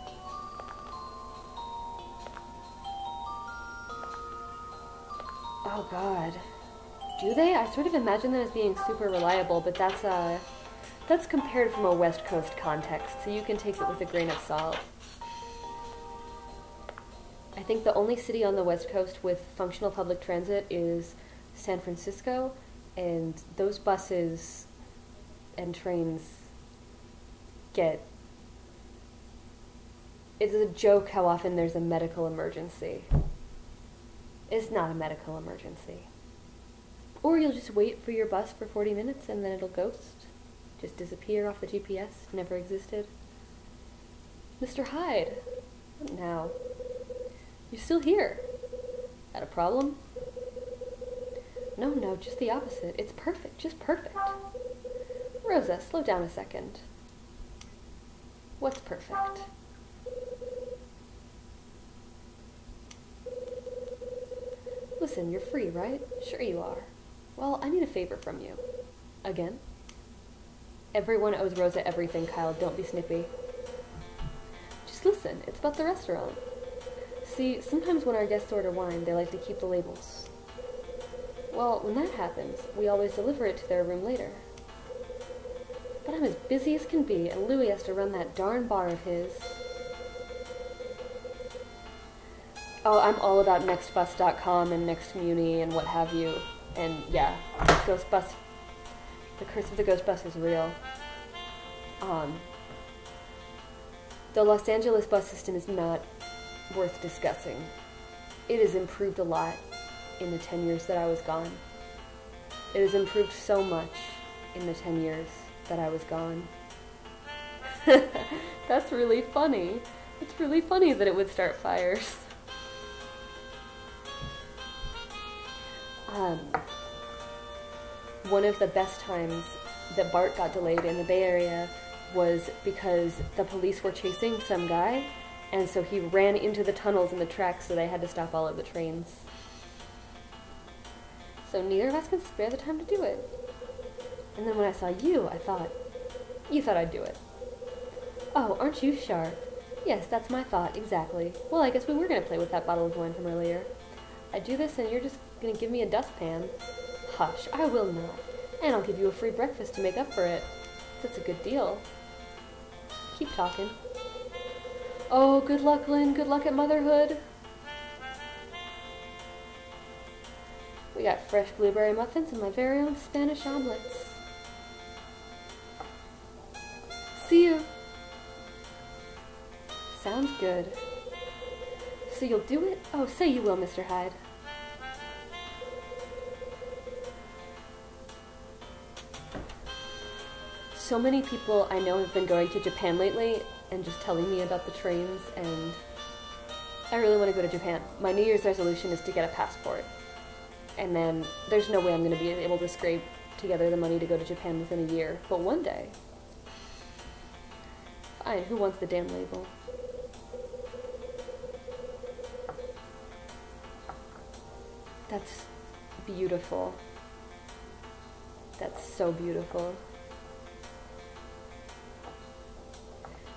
Oh God. Do they? I sort of imagine them as being super reliable, but that's compared from a West Coast context, so you can take it with a grain of salt. I think the only city on the West Coast with functional public transit is San Francisco, And those buses and trains get... It's a joke how often there's a medical emergency. It's not a medical emergency. Or you'll just wait for your bus for 40 minutes and then it'll ghost. Just disappear off the GPS, never existed. Mr. Hyde, what now? You're still here. That a problem? No, just the opposite. It's perfect, just perfect. Rosa, slow down a second. What's perfect? Listen, you're free, right? Sure you are. Well, I need a favor from you. Again? Everyone owes Rosa everything, Kyle. Don't be snippy. Just listen. It's about the restaurant. See, sometimes when our guests order wine, they like to keep the labels. Well, when that happens, we always deliver it to their room later. But I'm as busy as can be, and Louis has to run that darn bar of his. Oh, I'm all about nextbus.com and nextmuni and what have you. And yeah, Ghostbus, the curse of the ghost bus is real. The Los Angeles bus system is not worth discussing. It has improved a lot in the 10 years that I was gone. It has improved so much in the 10 years that I was gone. That's really funny. It's really funny that it would start fires. One of the best times that BART got delayed in the Bay Area was because the police were chasing some guy, and so he ran into the tunnels in the tracks, so they had to stop all of the trains. So neither of us can spare the time to do it. And then when I saw you, I thought, you thought I'd do it. Oh, aren't you sharp? Yes, that's my thought, exactly. Well, I guess we were going to play with that bottle of wine from earlier. I do this and you're just going to give me a dustpan. Hush, I will not. And I'll give you a free breakfast to make up for it. That's a good deal. Keep talking. Oh, good luck, Lynn. Good luck at motherhood. We got fresh blueberry muffins and my very own Spanish omelets. See you. Sounds good. So you'll do it? Oh, say you will, Mr. Hyde. So many people I know have been going to Japan lately and just telling me about the trains, and I really want to go to Japan. My New Year's resolution is to get a passport. And then there's no way I'm going to be able to scrape together the money to go to Japan within a year. But one day. Fine, who wants the damn label? That's beautiful. That's so beautiful.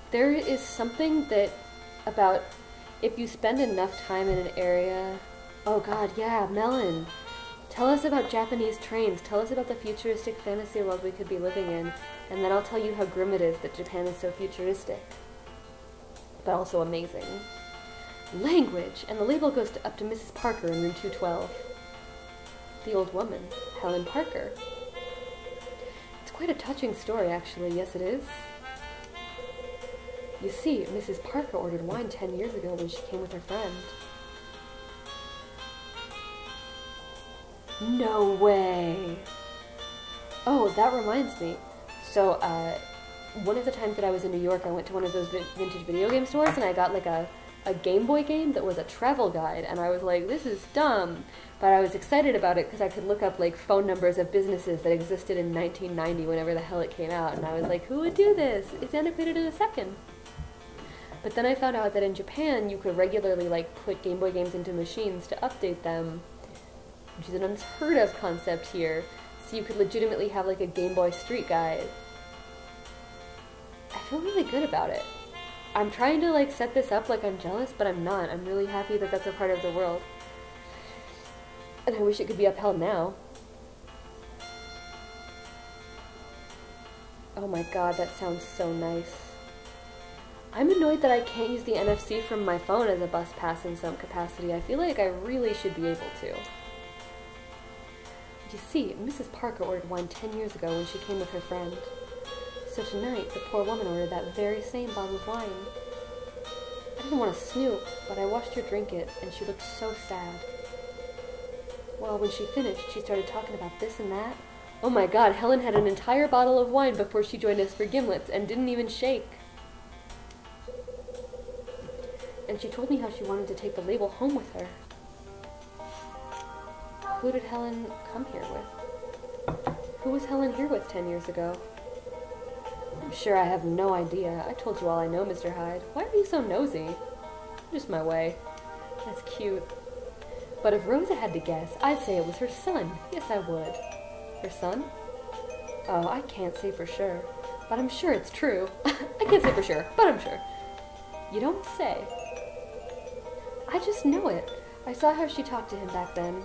There is something that about if you spend enough time in an area... Oh god, yeah, Melon! Tell us about Japanese trains. Tell us about the futuristic fantasy world we could be living in, and then I'll tell you how grim it is that Japan is so futuristic. But also amazing. Language! And the label goes up to Mrs. Parker in room 212. The old woman, Helen Parker. It's quite a touching story, actually. Yes, it is. You see, Mrs. Parker ordered wine 10 years ago when she came with her friend. No way! Oh, that reminds me. So, one of the times that I was in New York, I went to one of those vintage video game stores and I got like a Game Boy game that was a travel guide, and I was like, this is dumb. But I was excited about it because I could look up like phone numbers of businesses that existed in 1990, whenever the hell it came out, and I was like, who would do this? It's antiquated in a second. But then I found out that in Japan, you could regularly like put Game Boy games into machines to update them, which is an unheard of concept here. So you could legitimately have like a Game Boy street guide. I feel really good about it. I'm trying to like set this up like I'm jealous, but I'm not. I'm really happy that that's a part of the world. And I wish it could be upheld now. Oh my god, that sounds so nice. I'm annoyed that I can't use the NFC from my phone as a bus pass in some capacity. I feel like I really should be able to. You see, Mrs. Parker ordered wine 10 years ago when she came with her friend. So tonight, the poor woman ordered that very same bottle of wine. I didn't want to snoop, but I watched her drink it, and she looked so sad. Well, when she finished, she started talking about this and that. Oh my god, Helen had an entire bottle of wine before she joined us for Gimlets, and didn't even shake. And she told me how she wanted to take the label home with her. Who did Helen come here with? Who was Helen here with 10 years ago? I'm sure I have no idea. I told you all I know, Mr. Hyde. Why are you so nosy? Just my way. That's cute. But if Rosa had to guess, I'd say it was her son. Yes, I would. Her son? Oh, I can't say for sure. But I'm sure it's true. I can't say for sure, but I'm sure. You don't say. I just know it. I saw how she talked to him back then.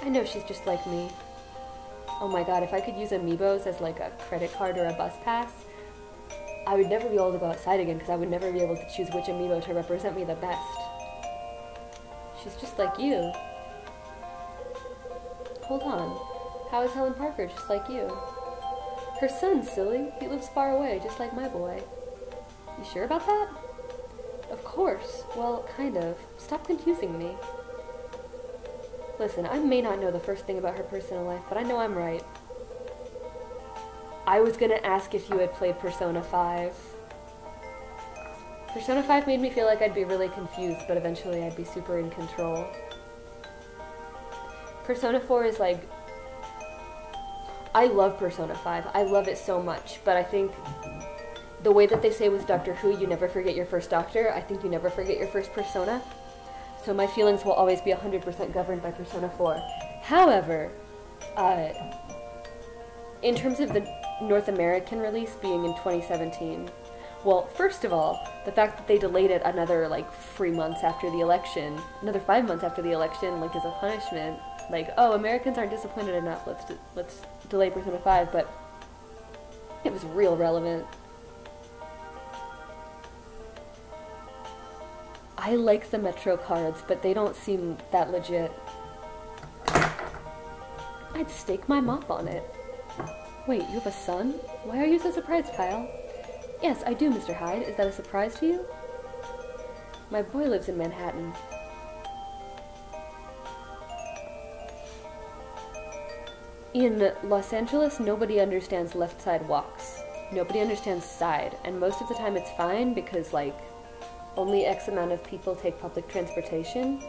I know she's just like me. Oh my god, if I could use amiibos as like a credit card or a bus pass, I would never be able to go outside again because I would never be able to choose which amiibo to represent me the best. She's just like you. Hold on. How is Helen Parker just like you? Her son's silly. He lives far away, just like my boy. You sure about that? Of course. Well, kind of. Stop confusing me. Listen, I may not know the first thing about her personal life, but I know I'm right. I was gonna ask if you had played Persona 5. Persona 5 made me feel like I'd be really confused, but eventually I'd be super in control. Persona 4 is like... I love Persona 5. I love it so much, but I think the way that they say with Doctor Who, you never forget your first Doctor, I think you never forget your first Persona. So my feelings will always be 100% governed by Persona 4. However, in terms of the North American release being in 2017, well, first of all, the fact that they delayed it another, like, 3 months after the election, another 5 months after the election, like, as a punishment, like, oh, Americans aren't disappointed enough, let's delay Persona 5, but it was real relevant. I like the Metro cards, but they don't seem that legit. I'd stake my mop on it. Wait, you have a son? Why are you so surprised, Kyle? Yes, I do, Mr. Hyde. Is that a surprise to you? My boy lives in Manhattan. In Los Angeles, nobody understands left side walks. Nobody understands side, and most of the time it's fine because, like, only X amount of people take public transportation,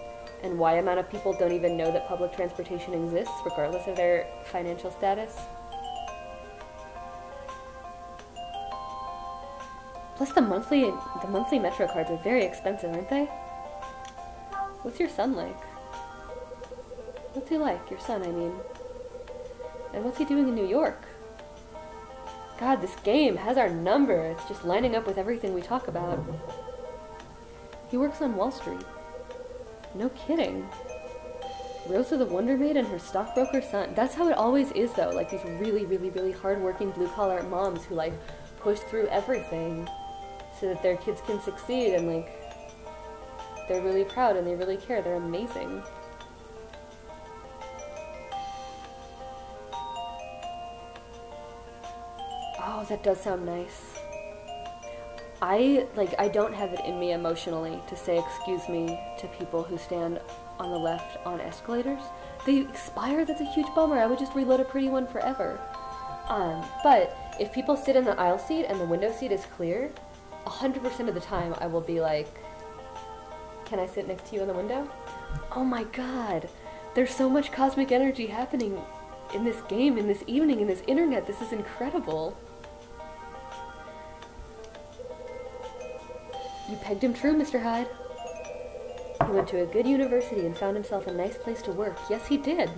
and Y amount of people don't even know that public transportation exists, regardless of their financial status. Plus the monthly Metro cards are very expensive, aren't they? What's your son like? What's he like? Your son, I mean. And what's he doing in New York? God, this game has our number. It's just lining up with everything we talk about. He works on Wall Street. No kidding. Rosa the Wonder Maid and her stockbroker son. That's how it always is, though. Like, these really, really, really hard-working blue-collar moms who, like, push through everything so that their kids can succeed, and, like, they're really proud and they really care. They're amazing. Oh, that does sound nice. I don't have it in me emotionally to say excuse me to people who stand on the left on escalators. They expire, that's a huge bummer. I would just reload a pretty one forever. But if people sit in the aisle seat and the window seat is clear, 100% of the time I will be like, can I sit next to you in the window? Oh my god, there's so much cosmic energy happening in this game, in this evening, in this internet. This is incredible. You pegged him true, Mr. Hyde. He went to a good university and found himself a nice place to work. Yes, he did.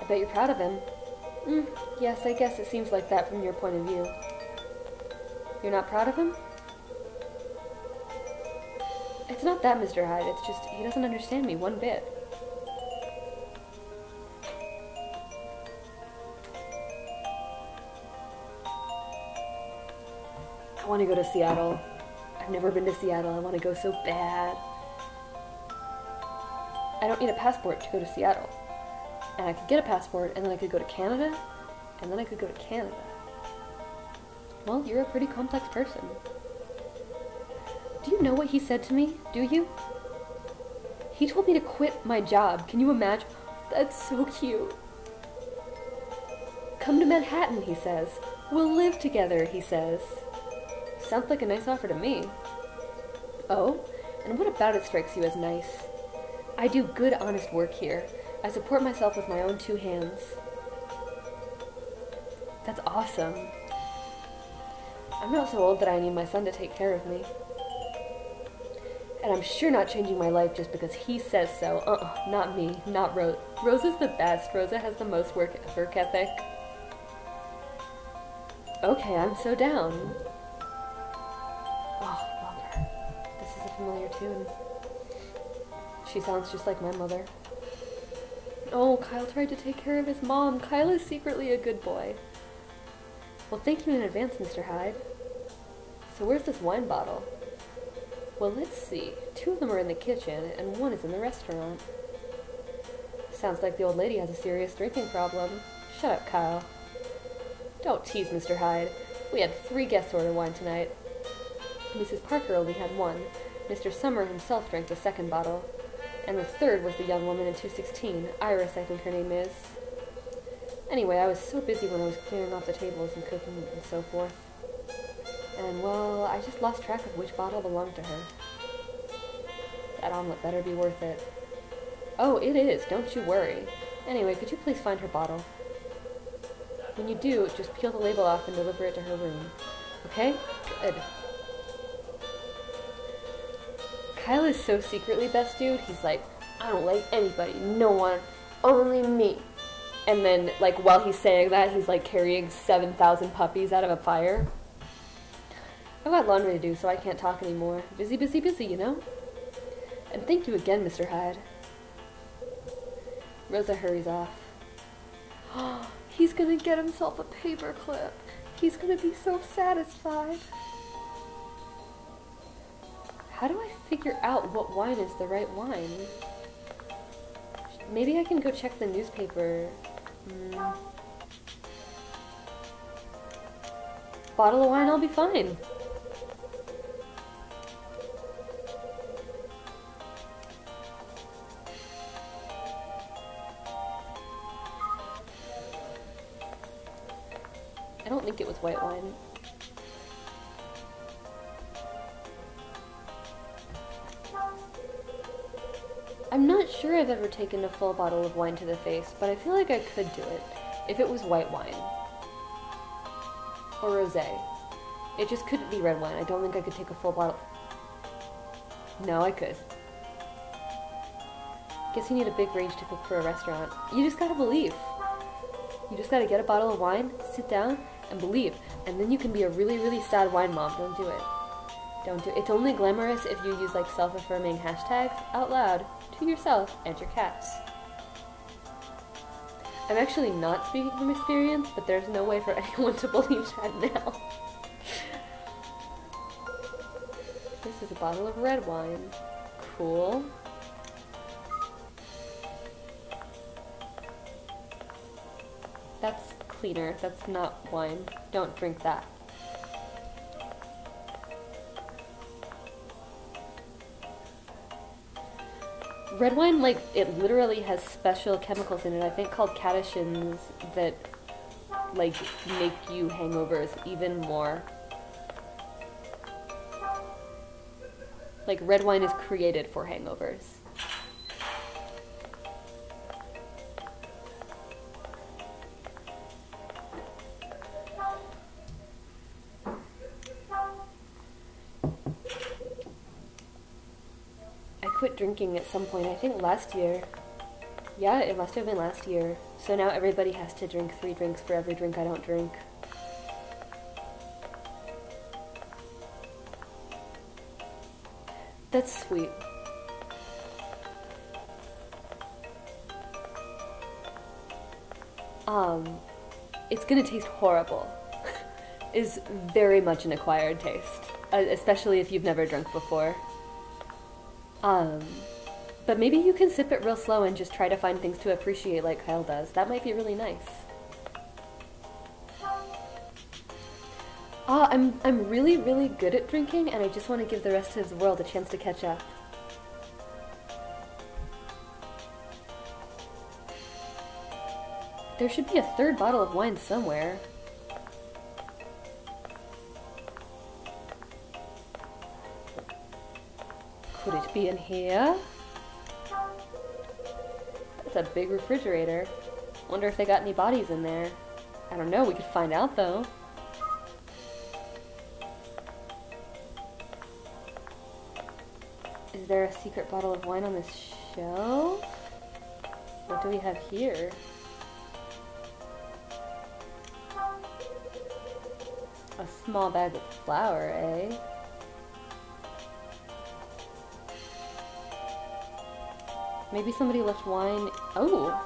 I bet you're proud of him. Yes, I guess it seems like that from your point of view. You're not proud of him? It's not that, Mr. Hyde. It's just he doesn't understand me one bit. I want to go to Seattle. I've never been to Seattle. I want to go so bad. I don't need a passport to go to Seattle. and I could get a passport, and then I could go to Canada, and then I could go to Canada. Well, you're a pretty complex person. Do you know what he said to me? Do you? He told me to quit my job. Can you imagine? That's so cute. Come to Manhattan, he says. We'll live together, he says. Sounds like a nice offer to me. Oh? And what about it strikes you as nice? I do good, honest work here. I support myself with my own 2 hands. That's awesome. I'm not so old that I need my son to take care of me. And I'm sure not changing my life just because he says so. Not me. Not Rose. Rosa's the best. Rosa has the most work ethic. Okay, I'm so down. Oh, bummer. This is a familiar tune. She sounds just like my mother. Oh, Kyle tried to take care of his mom. Kyle is secretly a good boy. Well, thank you in advance, Mr. Hyde. So where's this wine bottle? Well, let's see. 2 of them are in the kitchen, and 1 is in the restaurant. Sounds like the old lady has a serious drinking problem. Shut up, Kyle. Don't tease, Mr. Hyde. We had 3 guests order wine tonight. Mrs. Parker only had 1. Mr. Summer himself drank the 2nd bottle. And the 3rd was the young woman in 216. Iris, I think her name is. Anyway, I was so busy when I was clearing off the tables and cooking and so forth. And, well, I just lost track of which bottle belonged to her. That omelet better be worth it. Oh, it is. Don't you worry. Anyway, could you please find her bottle? When you do, just peel the label off and deliver it to her room. Okay? Good. Kyle is so secretly best dude. He's like, I don't like anybody. No one. Only me. And then, like, while he's saying that, he's, like, carrying 7,000 puppies out of a fire. I've got laundry to do, so I can't talk anymore. Busy, busy, busy, you know? And thank you again, Mr. Hyde. Rosa hurries off. He's gonna get himself a paperclip. He's gonna be so satisfied. How do I figure out what wine is the right wine? Maybe I can go check the newspaper. Bottle of wine, I'll be fine. I don't think it was white wine. I'm not sure I've ever taken a full bottle of wine to the face, but I feel like I could do it if it was white wine. Or rosé. It just couldn't be red wine. I don't think I could take a full bottle. No, I could. Guess you need a big range to cook for a restaurant. You just gotta believe. You just gotta get a bottle of wine, sit down, and believe. And then you can be a really, really sad wine mom. Don't do it. Don't do it. It's only glamorous if you use like self-affirming hashtags out loud to yourself and your cats. I'm actually not speaking from experience, but there's no way for anyone to believe that now. This is a bottle of red wine. Cool. That's cleaner. That's not wine. Don't drink that. Red wine, like, it literally has special chemicals in it, I think called catechins, that, like, make you hangovers even more. Like, red wine is created for hangovers. Quit drinking at some point, I think last year. Yeah, it must have been last year. So now everybody has to drink 3 drinks for every drink I don't drink. That's sweet. It's gonna taste horrible. Is very much an acquired taste, especially if you've never drunk before. But maybe you can sip it real slow and just try to find things to appreciate like Kyle does. That might be really nice. Ah, I'm really, really good at drinking, and I just want to give the rest of the world a chance to catch up. There should be a third bottle of wine somewhere. Could it be in here? That's a big refrigerator. Wonder if they got any bodies in there. I don't know, we could find out though. Is there a secret bottle of wine on this shelf? What do we have here? A small bag of flour, eh? Maybe somebody left wine. Oh!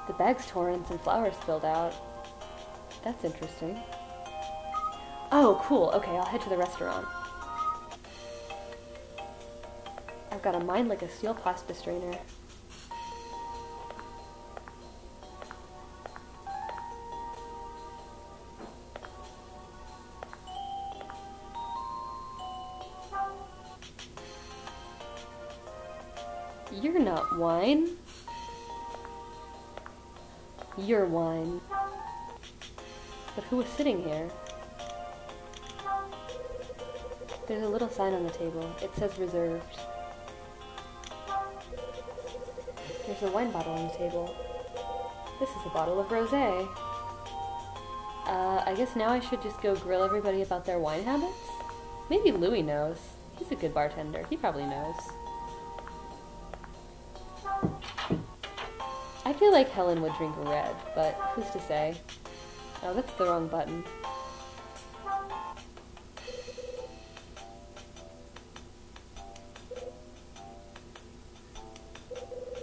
The bag's torn and some flour spilled out. That's interesting. Oh, cool. Okay, I'll head to the restaurant. I've got a mind like a steel pasta strainer. You're not wine. You're wine. But who was sitting here? There's a little sign on the table. It says reserved. There's a wine bottle on the table. This is a bottle of rosé. I guess now I should just go grill everybody about their wine habits? Maybe Louis knows. He's a good bartender. He probably knows. I feel like Helen would drink red, but who's to say? Oh, that's the wrong button.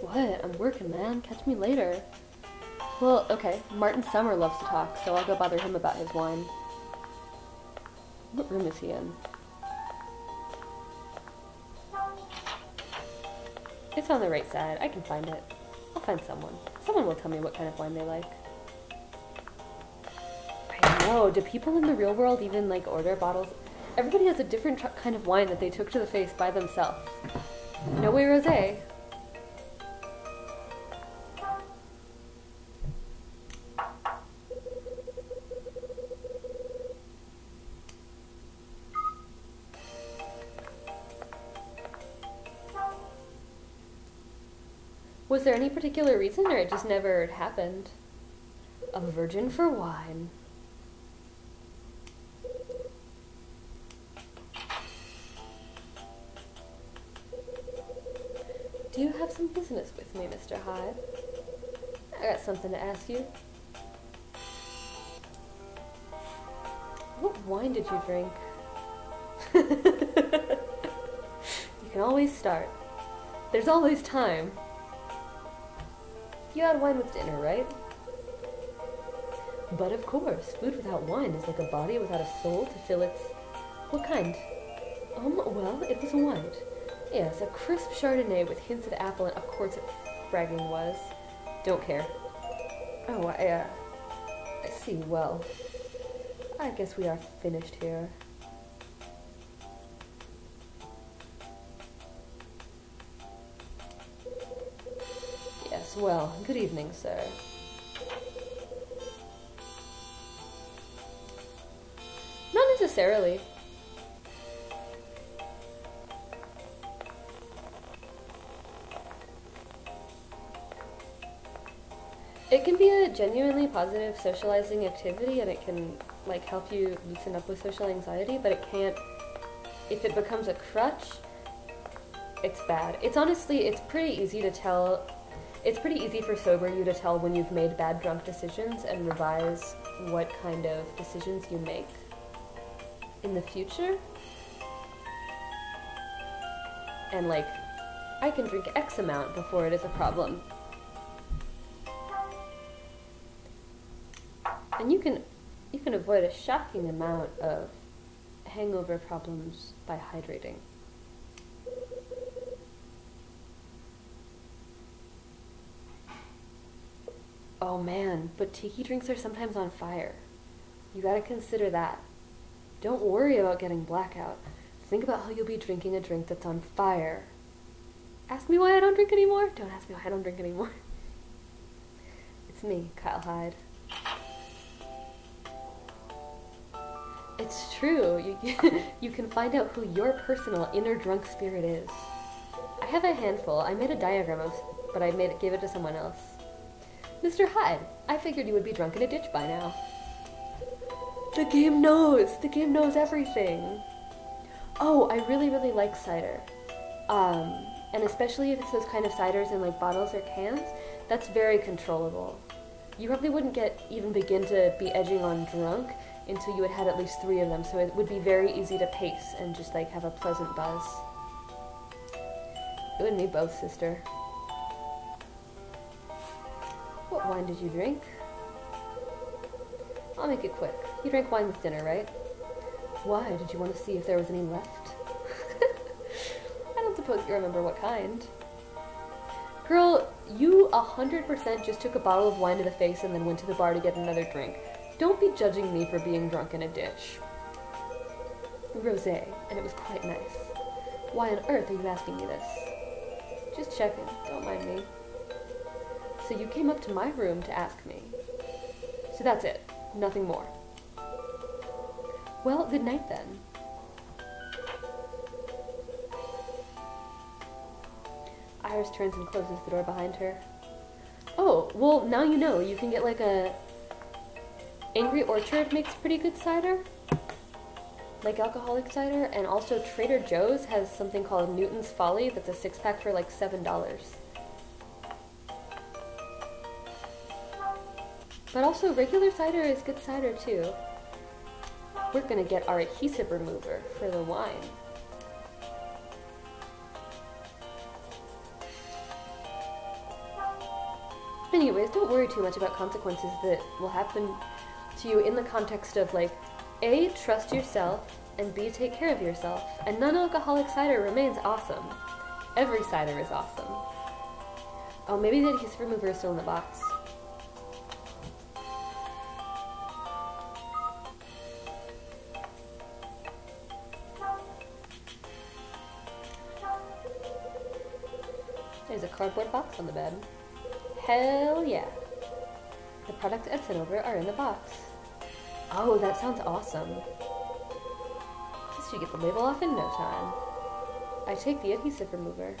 What? I'm working, man. Catch me later. Well, okay. Martin Summer loves to talk, so I'll go bother him about his wine. What room is he in? It's on the right side. I can find it. I'll find someone. Someone will tell me what kind of wine they like. I know. Do people in the real world even, like, order bottles? Everybody has a different kind of wine that they took to the face by themselves. No way rosé. Was there any particular reason, or it just never happened? A virgin for wine. Do you have some business with me, Mr. Hyde? I got something to ask you. What wine did you drink? You can always start. There's always time. You had wine with dinner, right? But of course, food without wine is like a body without a soul to fill its... What kind? Well, it was white. Yes, a crisp Chardonnay with hints of apple, and of course it fragging was. Don't care. Oh, I see. Well, I guess we are finished here. Yes, well, good evening, sir. Not necessarily. It can be a genuinely positive socializing activity, and it can, like, help you loosen up with social anxiety, but it can't, if it becomes a crutch, it's bad. It's honestly, it's pretty easy to tell, it's pretty easy for sober you to tell when you've made bad drunk decisions and revise what kind of decisions you make in the future. And, like, I can drink X amount before it is a problem. And you can avoid a shocking amount of hangover problems by hydrating. Oh man, but tiki drinks are sometimes on fire. You gotta consider that. Don't worry about getting blackout. Think about how you'll be drinking a drink that's on fire. Ask me why I don't drink anymore? Don't ask me why I don't drink anymore. It's me, Kyle Hyde. It's true. You can find out who your personal inner drunk spirit is. I have a handful. I made a diagram of, but I gave it to someone else. Mr. Hyde, I figured you would be drunk in a ditch by now. The game knows! The game knows everything! Oh, I really, really like cider. And especially if it's those kind of ciders in like bottles or cans, that's very controllable. You probably wouldn't even begin to be edging on drunk until you had had at least 3 of them, so it would be very easy to pace and just like have a pleasant buzz. You and me both, sister. What wine did you drink? I'll make it quick. You drank wine with dinner, right? Why? Did you want to see if there was any left? I don't suppose you remember what kind. Girl, you 100% just took a bottle of wine to the face and then went to the bar to get another drink. Don't be judging me for being drunk in a ditch. Rosé, and it was quite nice. Why on earth are you asking me this? Just checking, don't mind me. So you came up to my room to ask me. So that's it, nothing more. Well, good night then. Iris turns and closes the door behind her. Oh, well, now you know. You can get like a... Angry Orchard makes pretty good cider. Like alcoholic cider. And also Trader Joe's has something called Newton's Folly that's a 6-pack for like $7. But also regular cider is good cider too. We're gonna get our adhesive remover for the wine. Anyways, don't worry too much about consequences that will happen to you in the context of like, A, trust yourself, and B, take care of yourself. And non-alcoholic cider remains awesome. Every cider is awesome. Oh, maybe the adhesive remover is still in the box. There's a cardboard box on the bed. Hell yeah. The products Ed sent over are in the box. Oh, that sounds awesome. This should get the label off in no time. I take the adhesive remover.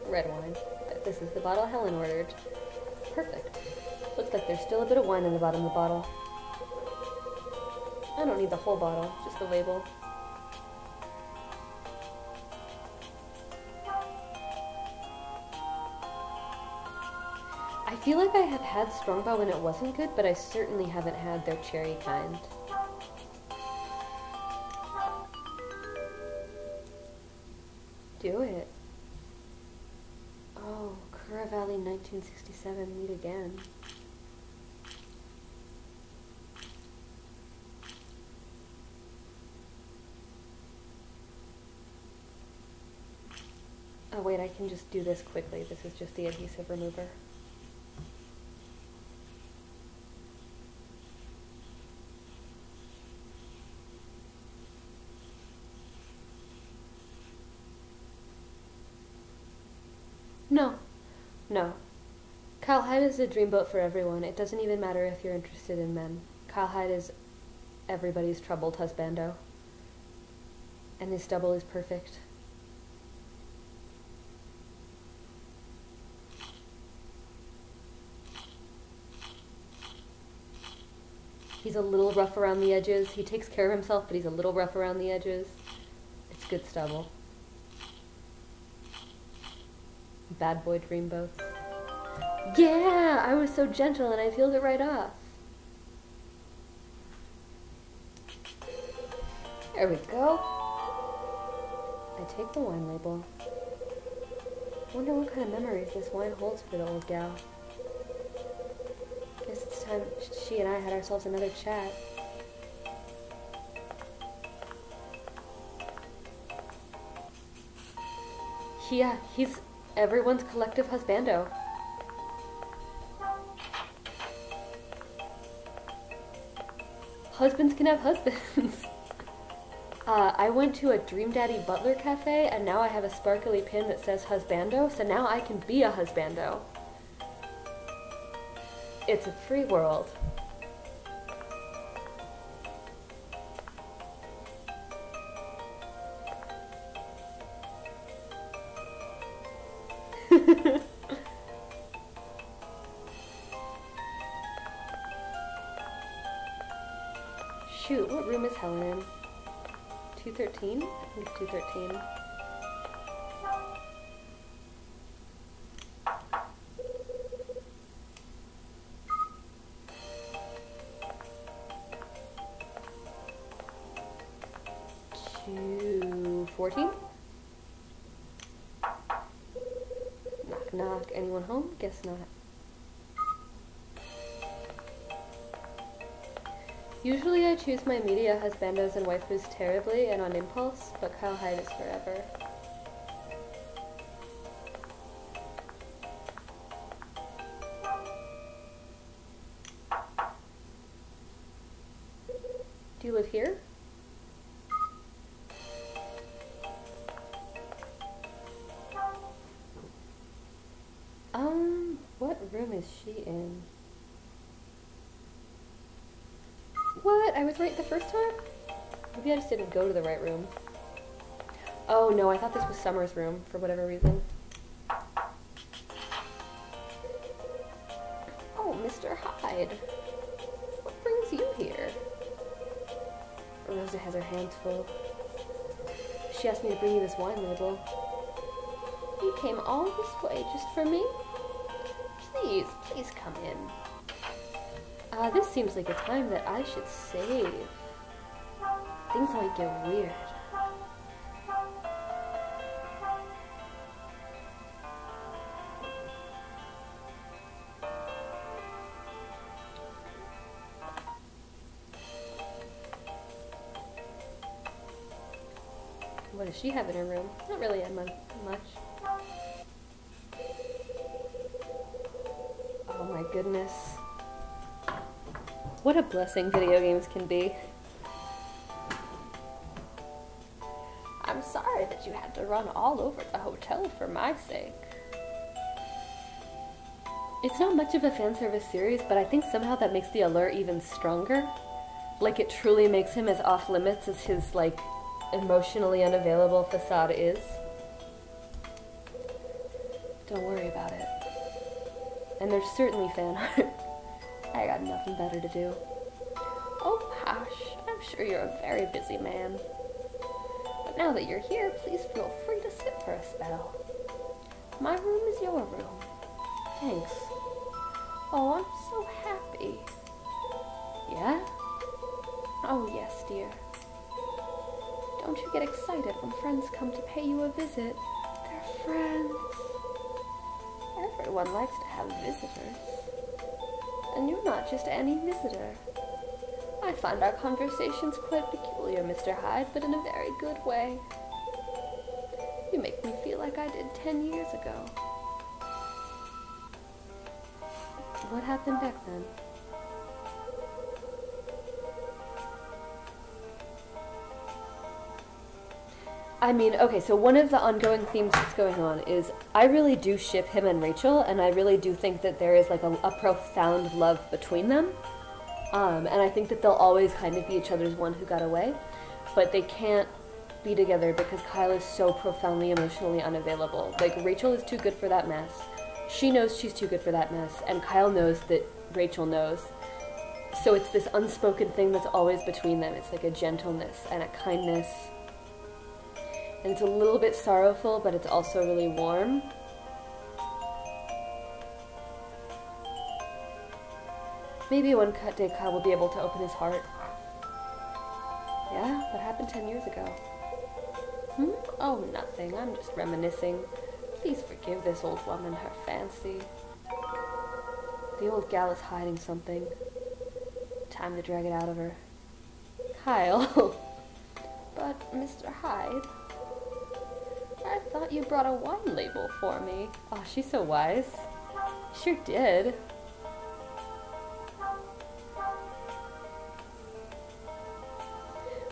Red wine. This is the bottle Helen ordered. Perfect. Looks like there's still a bit of wine in the bottom of the bottle. I don't need the whole bottle, just the label. I feel like I have had Strongbow when it wasn't good, but I certainly haven't had their cherry kind. Do it. Oh, Curra Valley 1967, meet again. Oh wait, I can just do this quickly. This is just the adhesive remover. No. Kyle Hyde is a dreamboat for everyone. It doesn't even matter if you're interested in men. Kyle Hyde is everybody's troubled husbando. And his stubble is perfect. He's a little rough around the edges. He takes care of himself, but he's a little rough around the edges. It's good stubble. Bad boy dreamboats. Yeah, I was so gentle and I peeled it right off. There we go. I take the wine label. Wonder what kind of memories this wine holds for the old gal. Guess it's time she and I had ourselves another chat. Yeah, he's everyone's collective husbando. Husbands can have husbands. I went to a Dream Daddy Butler cafe and now I have a sparkly pin that says husbando, so now I can be a husbando. It's a free world. Shoot, what room is Helen in? 213? I think it's 213. Knock, knock. Anyone home? Guess not. Usually I choose my media husbandos and waifus terribly and on impulse, but Kyle Hyde is forever. Do you live here? What room is she in? What? I was right the first time? Maybe I just didn't go to the right room. Oh no, I thought this was Summer's room for whatever reason. Oh, Mr. Hyde. What brings you here? Rosa has her hands full. She asked me to bring you this wine label. You came all this way just for me? Please, please come in. This seems like a time that I should save. Things might get weird. What does she have in her room? Not really much. Oh my goodness. What a blessing video games can be. I'm sorry that you had to run all over the hotel for my sake. It's not much of a fan service series, but I think somehow that makes the allure even stronger. Like, it truly makes him as off limits as his, like, emotionally unavailable facade is. Don't worry about it. And there's certainly fan art. I got nothing better to do. Oh, hush. I'm sure you're a very busy man. But now that you're here, please feel free to sit for a spell. My room is your room. Thanks. Oh, I'm so happy. Yeah? Oh, yes, dear. Don't you get excited when friends come to pay you a visit? They're friends. Everyone likes to have visitors. And you're not just any visitor. I find our conversations quite peculiar, Mr. Hyde, but in a very good way. You make me feel like I did 10 years ago. What happened back then? I mean, okay, so one of the ongoing themes that's going on is I really do ship him and Rachel, and I really do think that there is like a profound love between them. And I think that they'll always kind of be each other's one who got away, but they can't be together because Kyle is so profoundly emotionally unavailable. Like, Rachel is too good for that mess. She knows she's too good for that mess, and Kyle knows that Rachel knows. So it's this unspoken thing that's always between them. It's like a gentleness and a kindness. And it's a little bit sorrowful, but it's also really warm. Maybe one day Kyle will be able to open his heart. Yeah? What happened 10 years ago? Oh, nothing. I'm just reminiscing. Please forgive this old woman her fancy. The old gal is hiding something. Time to drag it out of her. Kyle. But, Mr. Hyde, I thought you brought a wine label for me. Oh, she's so wise. Sure did.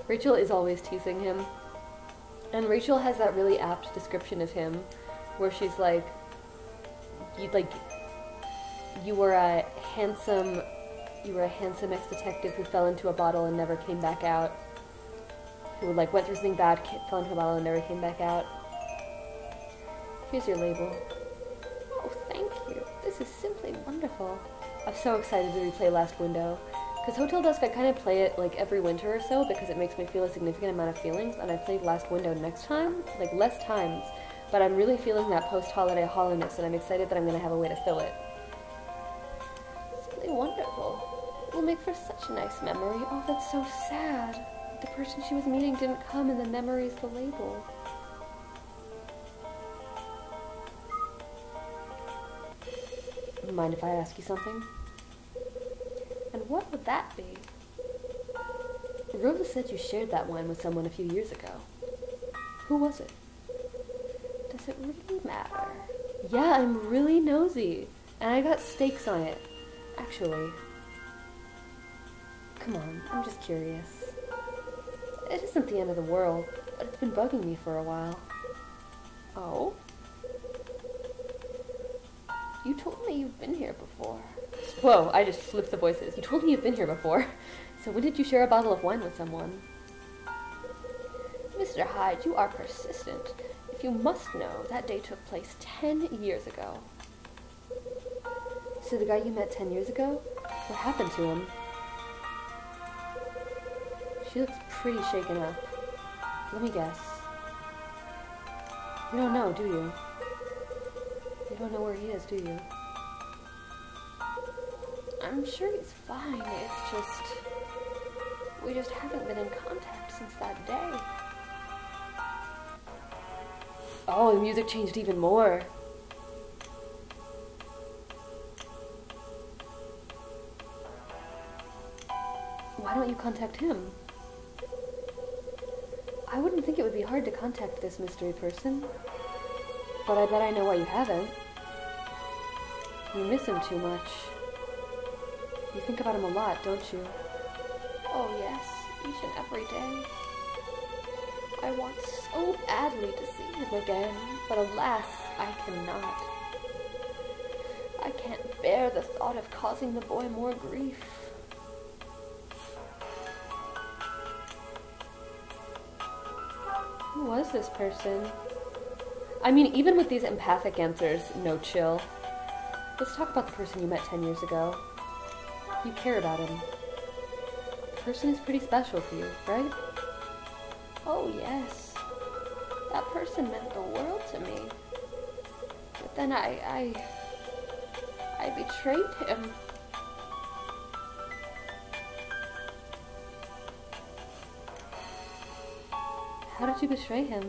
Rachel is always teasing him. And Rachel has that really apt description of him where she's like, you were a handsome ex-detective who fell into a bottle and never came back out. Who like went through something bad, fell into a bottle and never came back out. Here's your label. Oh, thank you. This is simply wonderful. I'm so excited to replay Last Window. Because Hotel Dusk, I kind of play it like every winter or so because it makes me feel a significant amount of feelings, and I played Last Window next time, like less times, but I'm really feeling that post-holiday hollowness, and I'm excited that I'm going to have a way to fill it. Simply wonderful. It will make for such a nice memory. Oh, that's so sad. The person she was meeting didn't come, and the memory's the label. Mind if I ask you something? And what would that be? Rosa said you shared that wine with someone a few years ago. Who was it? Does it really matter? Yeah, I'm really nosy. And I got stakes on it. Actually. Come on, I'm just curious. It isn't the end of the world, but it's been bugging me for a while. Oh? You told me you've been here before. Whoa, I just flipped the voices. You told me you've been here before. So when did you share a bottle of wine with someone? Mr. Hyde, you are persistent. If you must know, that day took place 10 years ago. So the guy you met 10 years ago? What happened to him? She looks pretty shaken up. Let me guess. You don't know, do you? You don't know where he is, do you? I'm sure he's fine. It's just... we just haven't been in contact since that day. Oh, the music changed even more. Why don't you contact him? I wouldn't think it would be hard to contact this mystery person. But I bet I know why you haven't. You miss him too much. You think about him a lot, don't you? Oh yes, each and every day. I want so badly to see him again, but alas, I cannot. I can't bear the thought of causing the boy more grief. Who was this person? I mean, even with these empathic answers, no chill. Let's talk about the person you met 10 years ago. You care about him. The person is pretty special to you, right? Oh, yes. That person meant the world to me. But then I betrayed him. How did you betray him?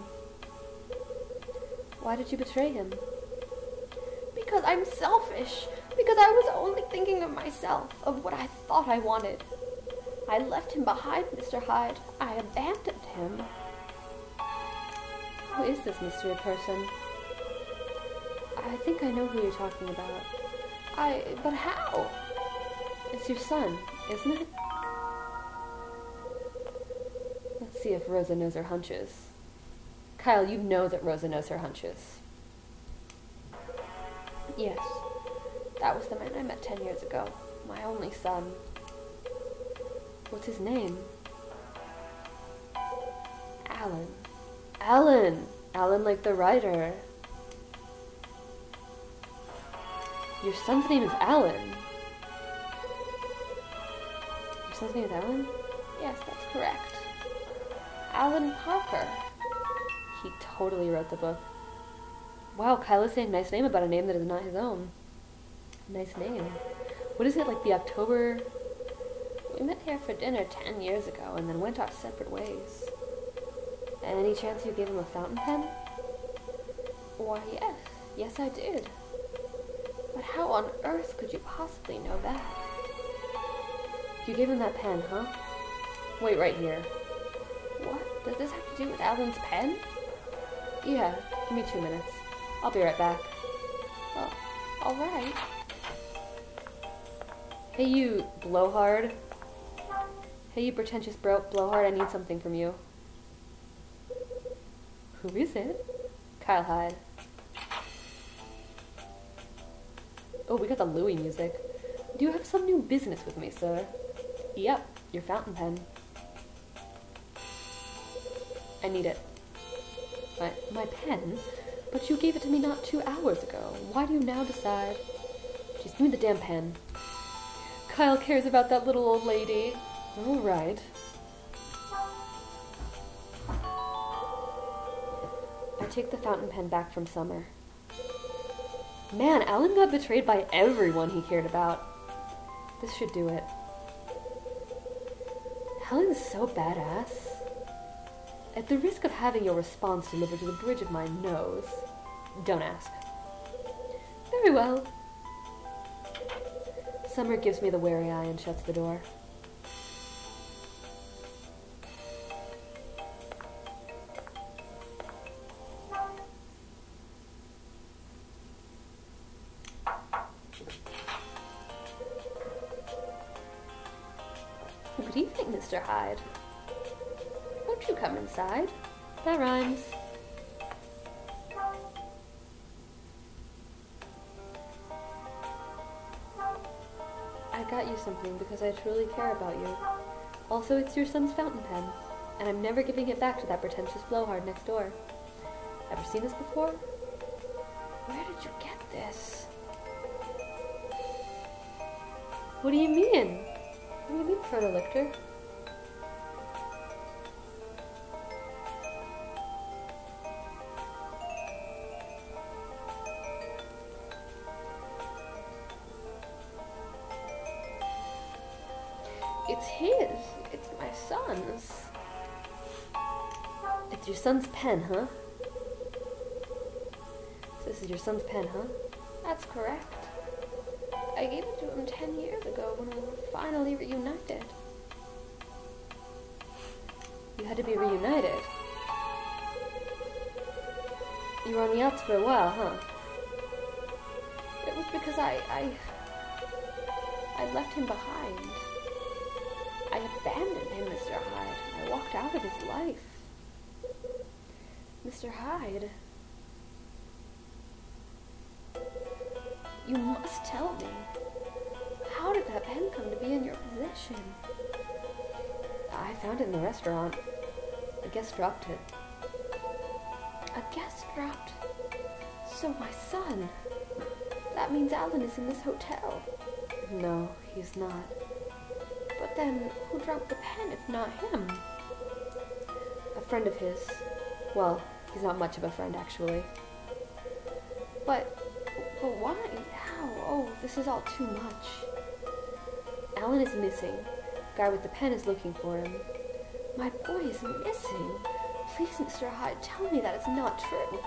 Why did you betray him? Because I'm selfish. Because I was only thinking of myself, of what I thought I wanted. I left him behind, Mr. Hyde. I abandoned him. Who is this mystery person? I think I know who you're talking about. But how? It's your son, isn't it? Let's see if Rosa knows her hunches. Kyle, you know that Rosa knows her hunches. Yes. That was the man I met 10 years ago. My only son. What's his name? Alan. Alan! Alan like the writer. Your son's name is Alan. son's name is Alan? Yes, that's correct. Alan Parker. He totally wrote the book. Wow, Kyle is saying nice name about a name that is not his own. Nice name. What is it, like the October... We met here for dinner 10 years ago and then went our separate ways. Any chance you gave him a fountain pen? Why, yes. Yes, I did. But how on earth could you possibly know that? You gave him that pen, huh? Wait right here. What? Does this have to do with Alan's pen? Yeah, give me 2 minutes. I'll be right back. Oh, alright. Hey, you blowhard. Hey, you pretentious blowhard, I need something from you. Who is it? Kyle Hyde. Oh, we got the Louis music. Do you have some new business with me, sir? Yep, your fountain pen. I need it. My pen? But you gave it to me not 2 hours ago. Why do you now decide? Just give me the damn pen. Kyle cares about that little old lady. All right. I take the fountain pen back from Summer. Man, Alan got betrayed by everyone he cared about. This should do it. Helen's so badass. At the risk of having your response delivered to the bridge of my nose, don't ask. Very well. Summer gives me the wary eye and shuts the door. Good evening, Mr. Hyde. Won't you come inside? That rhymes. I got you something because I truly care about you. Also, it's your son's fountain pen, and I'm never giving it back to that pretentious blowhard next door. Ever seen this before? Where did you get this? What do you mean? What do you mean, Frodo Lictor? It's his. It's my son's. It's your son's pen, huh? So this is your son's pen, huh? That's correct. I gave it to him 10 years ago when we were finally reunited. You had to be reunited? You were on the outs for a while, huh? It was because I left him behind. I abandoned him, Mr. Hyde. I walked out of his life. Mr. Hyde, you must tell me. How did that pen come to be in your possession? I found it in the restaurant. A guest dropped it. A guest dropped? So my son. That means Alan is in this hotel. No, he's not. But then, who dropped the pen if not him? A friend of his. Well, he's not much of a friend, actually. But why? How? Oh, this is all too much. Alan is missing. Guy with the pen is looking for him. My boy is missing. Please, Mr. Hyde, tell me that it's not true.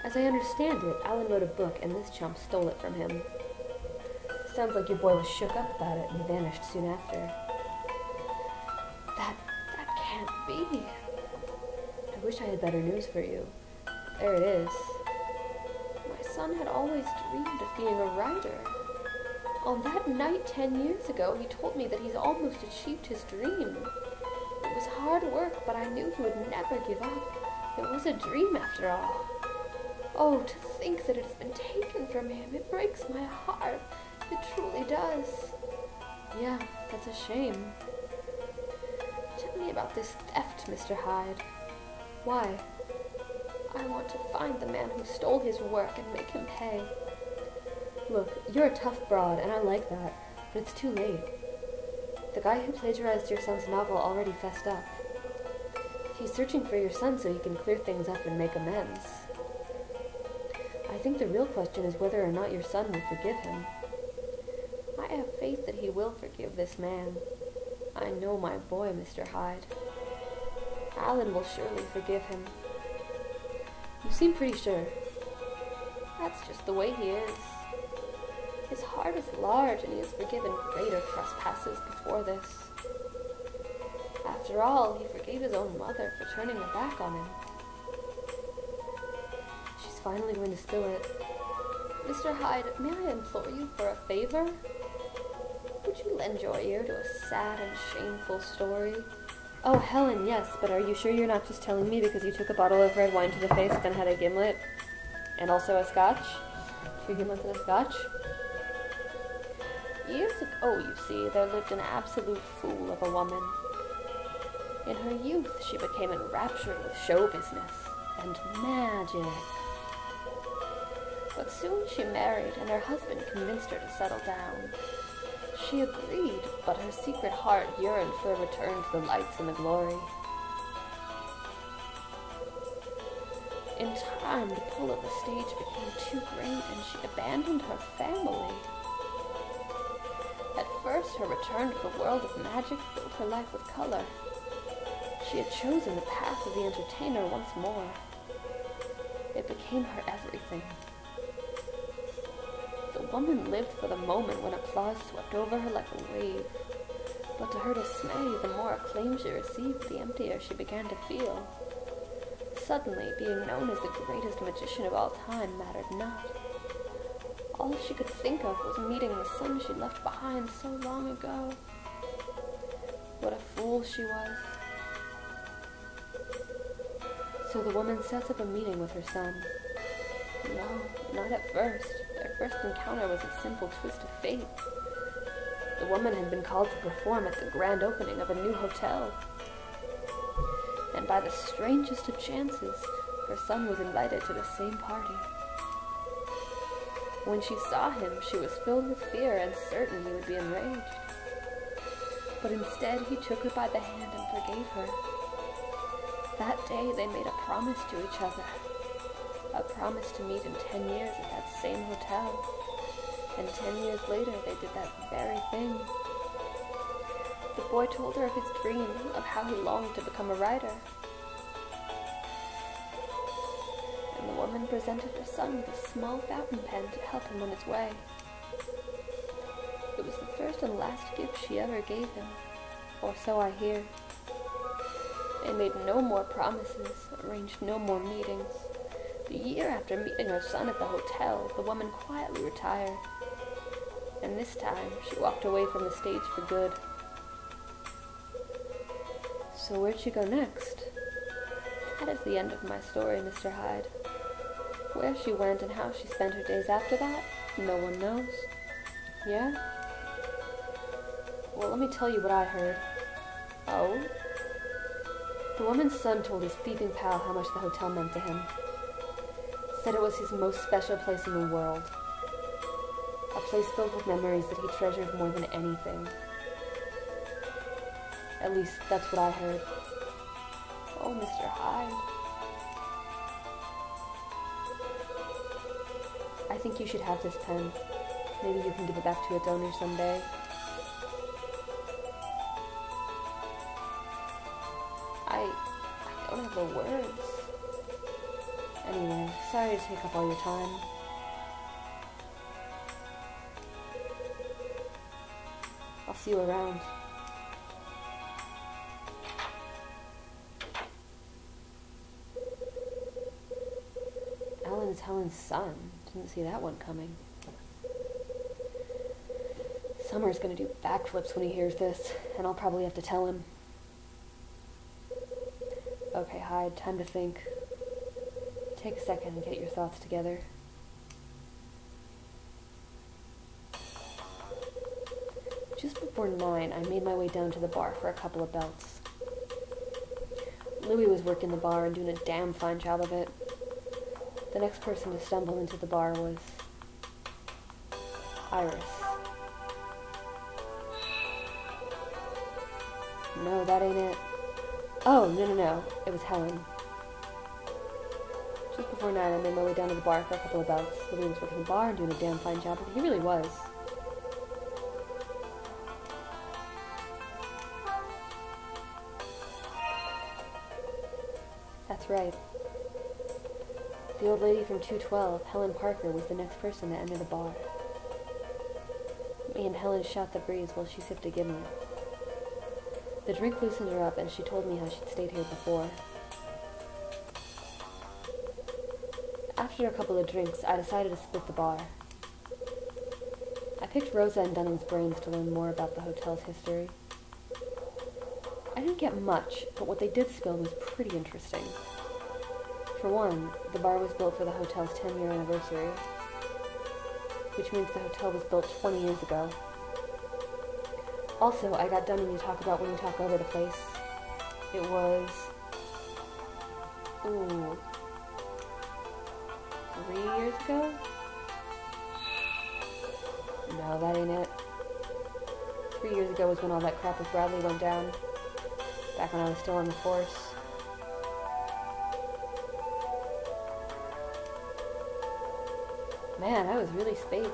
As I understand it, Alan wrote a book and this chump stole it from him. Sounds like your boy was shook up about it and vanished soon after. That can't be. I wish I had better news for you. There it is. My son had always dreamed of being a writer. On that night 10 years ago, he told me that he's almost achieved his dream. It was hard work, but I knew he would never give up. It was a dream after all. Oh, to think that it has been taken from him. It breaks my heart. It truly does. Yeah, that's a shame. Tell me about this theft, Mr. Hyde. Why? I want to find the man who stole his work and make him pay. Look, you're a tough broad, and I like that, but it's too late. The guy who plagiarized your son's novel already fessed up. He's searching for your son so he can clear things up and make amends. I think the real question is whether or not your son will forgive him. I have faith that he will forgive this man. I know my boy, Mr. Hyde. Alan will surely forgive him. You seem pretty sure. That's just the way he is. His heart is large, and he has forgiven greater trespasses before this. After all, he forgave his own mother for turning her back on him. She's finally going to spill it. Mr. Hyde, may I implore you for a favor? Would you lend your ear to a sad and shameful story? Oh, Helen, yes, but are you sure you're not just telling me because you took a bottle of red wine to the face, then had a gimlet? And also a scotch? 2 gimlets and a scotch? Years ago, you see, there lived an absolute fool of a woman. In her youth, she became enraptured with show business and magic. But soon she married, and her husband convinced her to settle down. She agreed, but her secret heart yearned for a return to the lights and the glory. In time, the pull of the stage became too great, and she abandoned her family. At first, her return to the world of magic filled her life with color. She had chosen the path of the entertainer once more. It became her everything. The woman lived for the moment when applause swept over her like a wave. But to her dismay, the more acclaim she received, the emptier she began to feel. Suddenly, being known as the greatest magician of all time mattered not. All she could think of was meeting the son she left behind so long ago. What a fool she was. So the woman sets up a meeting with her son. No, not at first. Their first encounter was a simple twist of fate. The woman had been called to perform at the grand opening of a new hotel. And by the strangest of chances, her son was invited to the same party. When she saw him, she was filled with fear and certain he would be enraged. But instead, he took her by the hand and forgave her. That day, they made a promise to each other. A promise to meet in 10 years at that same hotel. And 10 years later, they did that very thing. The boy told her of his dream, of how he longed to become a writer. And the woman presented her son with a small fountain pen to help him on his way. It was the first and last gift she ever gave him, or so I hear. They made no more promises, arranged no more meetings. The year after meeting her son at the hotel, the woman quietly retired. And this time, she walked away from the stage for good. So where'd she go next? That is the end of my story, Mr. Hyde. Where she went and how she spent her days after that, no one knows. Yeah? Well, let me tell you what I heard. Oh? The woman's son told his thieving pal how much the hotel meant to him. Said it was his most special place in the world. A place filled with memories that he treasured more than anything. At least, that's what I heard. Oh, Mr. Hyde. I think you should have this pen. Maybe you can give it back to a donor someday. I don't have the words. Anyway, sorry to take up all your time. I'll see you around. Alan is Helen's son. Didn't see that one coming. Summer's gonna do backflips when he hears this, and I'll probably have to tell him. Okay, Hyde, time to think. Take a second and get your thoughts together. Just before 9, I made my way down to the bar for a couple of belts. Louis was working the bar and doing a damn fine job of it. The next person to stumble into the bar was Iris. No, that ain't it. Oh, no. It was Helen. Just before 9, I made my way down to the bar for a couple of bouts. Louis was working the bar and doing a damn fine job. He really was. That's right. The old lady from 212, Helen Parker, was the next person that entered the bar. Me and Helen shot the breeze while she sipped a gimlet. The drink loosened her up, and she told me how she'd stayed here before. After a couple of drinks, I decided to split the bar. I picked Rosa and Dunning's brains to learn more about the hotel's history. I didn't get much, but what they did spill was pretty interesting. For one, the bar was built for the hotel's 10-year anniversary, which means the hotel was built 20 years ago. Also, I got Dunning to talk about when we talk over the place. It was... 3 years ago? No, that ain't it. 3 years ago was when all that crap with Bradley went down. Back when I was still on the force. Man, I was really spaced.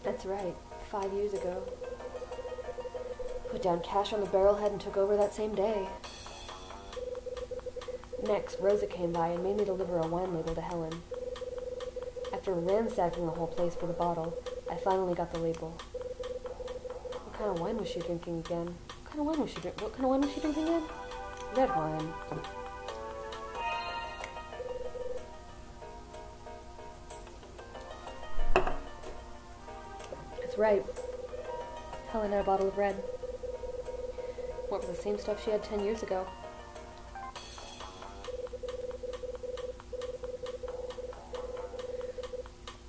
That's right, 5 years ago. Put down cash on the barrelhead and took over that same day. Next, Rosa came by and made me deliver a wine label to Helen. After ransacking the whole place for the bottle, I finally got the label. What kind of wine was she drinking again? What kind of wine was she drinking again? Red wine. That's right. Helen had a bottle of red. What was the same stuff she had 10 years ago?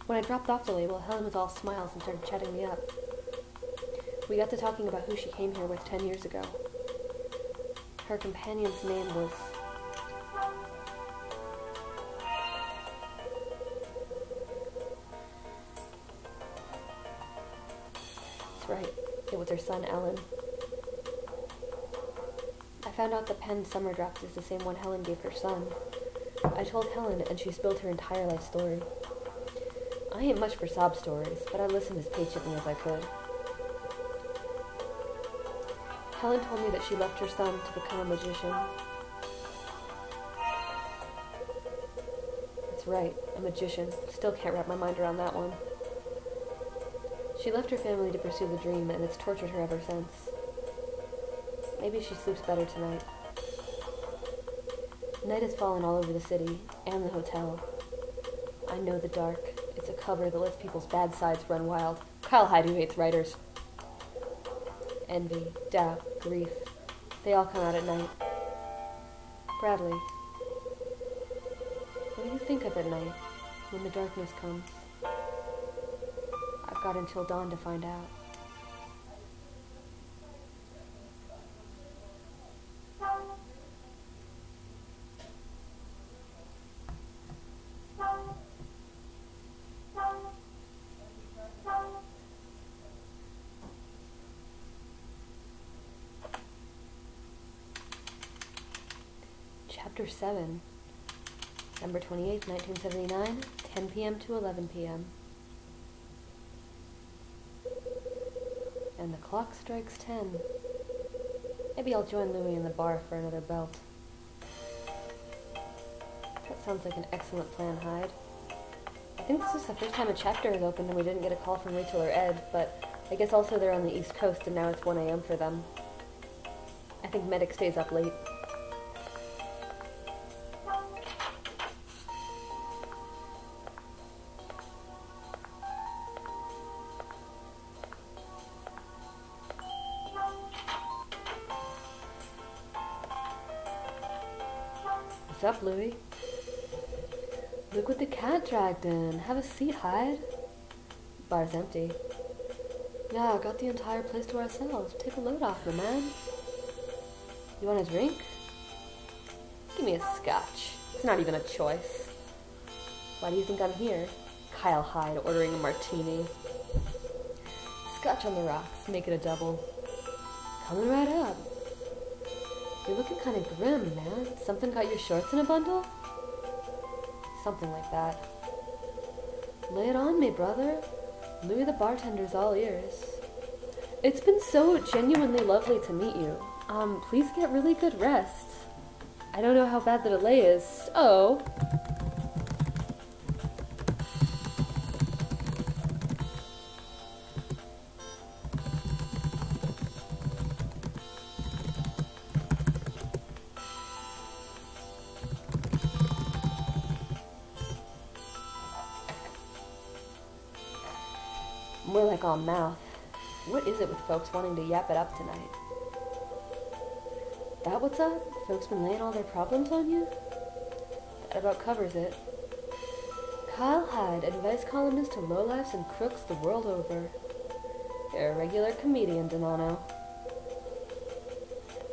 When I dropped off the label, Helen was all smiles and started chatting me up. We got to talking about who she came here with 10 years ago. Her companion's name was... That's right, it was her son, Alan. I found out the pen Summer dropped is the same one Helen gave her son. I told Helen, and she spilled her entire life story. I ain't much for sob stories, but I listened as patiently as I could. Helen told me that she left her son to become a magician. That's right, a magician. Still can't wrap my mind around that one. She left her family to pursue the dream, and it's tortured her ever since. Maybe she sleeps better tonight. Night has fallen all over the city, and the hotel. I know the dark. It's a cover that lets people's bad sides run wild. Kyle Hyde who hates writers. Envy, doubt, grief. They all come out at night. Bradley, what do you think of at night, when the darkness comes? I've got until dawn to find out. Chapter 7, December 28th, 1979, 10 p.m. to 11 p.m. And the clock strikes 10. Maybe I'll join Louis in the bar for another belt. That sounds like an excellent plan, Hyde. I think this is the first time a chapter has opened and we didn't get a call from Rachel or Ed, but I guess also they're on the East Coast and now it's 1 a.m. for them. I think Medic stays up late. What's up, Louis? Look what the cat dragged in. Have a seat, Hyde. Bar's empty. Yeah, got the entire place to ourselves. Take a load off, my man. You want a drink? Give me a scotch. It's not even a choice. Why do you think I'm here? Kyle Hyde ordering a martini. Scotch on the rocks. Make it a double. Coming right up. You're looking kind of grim, man. Something got your shorts in a bundle? Something like that. Lay it on me, brother. Louis the bartender's all ears. It's been so genuinely lovely to meet you. Please get really good rest. I don't know how bad the delay is, so... More like all mouth. What is it with folks wanting to yap it up tonight? That what's up? Folks been laying all their problems on you? That about covers it. Kyle Hyde, advice columnist to lowlifes and crooks the world over. You're a regular comedian, Donano.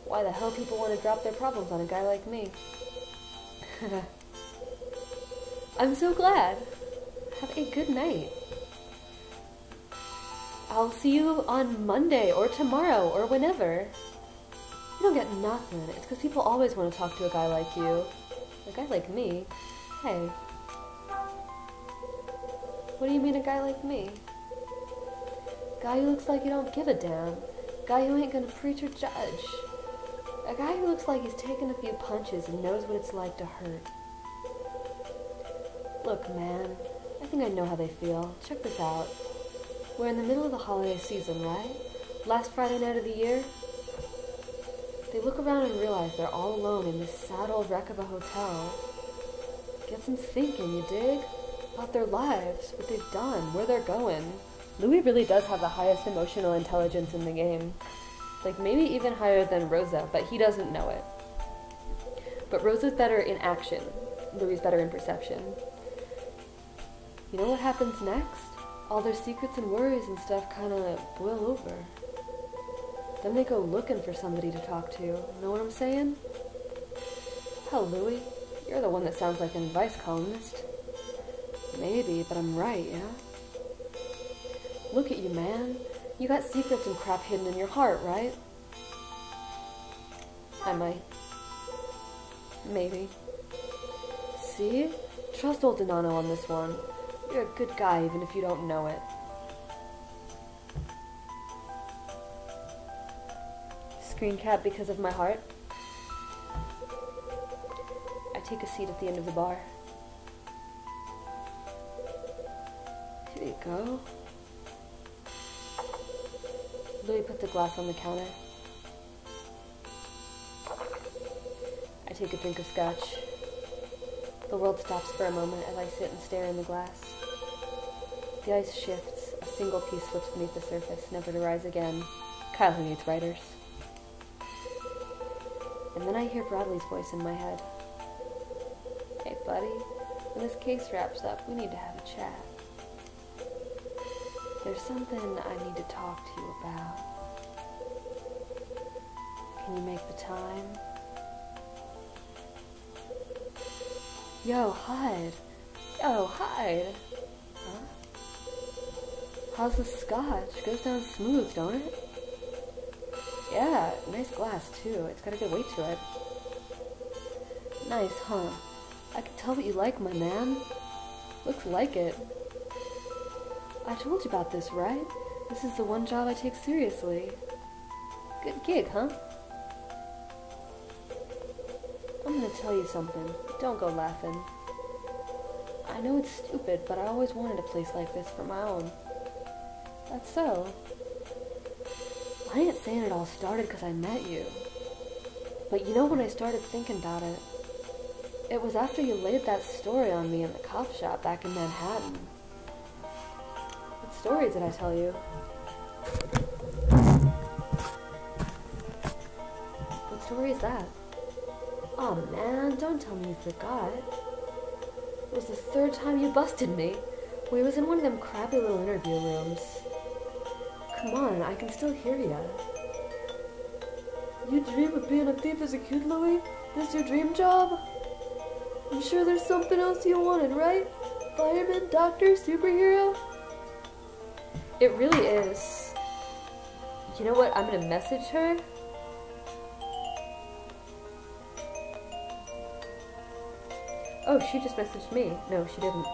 Why the hell people want to drop their problems on a guy like me? I'm so glad. Have a good night. I'll see you on Monday or tomorrow or whenever. You don't get nothing. It's because people always want to talk to a guy like you. A guy like me? Hey. What do you mean a guy like me? Guy who looks like you don't give a damn. Guy who ain't gonna preach or judge. A guy who looks like he's taken a few punches and knows what it's like to hurt. Look, man. I think I know how they feel. Check this out. We're in the middle of the holiday season, right? Last Friday night of the year. They look around and realize they're all alone in this sad old wreck of a hotel. Gets them thinking, you dig? About their lives, what they've done, where they're going. Louis really does have the highest emotional intelligence in the game. Like, maybe even higher than Rosa, but he doesn't know it. But Rosa's better in action. Louis' better in perception. You know what happens next? All their secrets and worries and stuff kind of boil over. Then they go looking for somebody to talk to. Know what I'm saying? Hell, Louis, you're the one that sounds like an advice columnist. Maybe, but I'm right, yeah? Look at you, man. You got secrets and crap hidden in your heart, right? I might. Maybe. See? Trust old Donano on this one. You're a good guy even if you don't know it. Screen cap because of my heart. I take a seat at the end of the bar. Here you go. Louis put the glass on the counter. I take a drink of scotch. The world stops for a moment as I sit and stare in the glass. The ice shifts. A single piece slips beneath the surface, never to rise again. Kyle who needs writers. And then I hear Bradley's voice in my head. Hey, buddy. When this case wraps up, we need to have a chat. There's something I need to talk to you about. Can you make the time? Yo, Hyde. Yo, Hyde. Huh? How's the scotch? Goes down smooth, don't it? Yeah, nice glass, too. It's got a good weight to it. Nice, huh? I can tell what you like, my man. Looks like it. I told you about this, right? This is the one job I take seriously. Good gig, huh? I'm gonna tell you something. Don't go laughing. I know it's stupid, but I always wanted a place like this for my own. That's so. I ain't saying it all started because I met you. But you know when I started thinking about it? It was after you laid that story on me in the cop shop back in Manhattan. What story did I tell you? What story is that? Oh man, don't tell me you forgot. It was the third time you busted me. We was in one of them crappy little interview rooms. Come on, I can still hear ya. You dream of being a thief as a kid, Louis? This your dream job? I'm sure there's something else you wanted, right? Fireman, doctor, superhero? It really is. You know what? I'm gonna message her. Oh, she just messaged me. No, she didn't.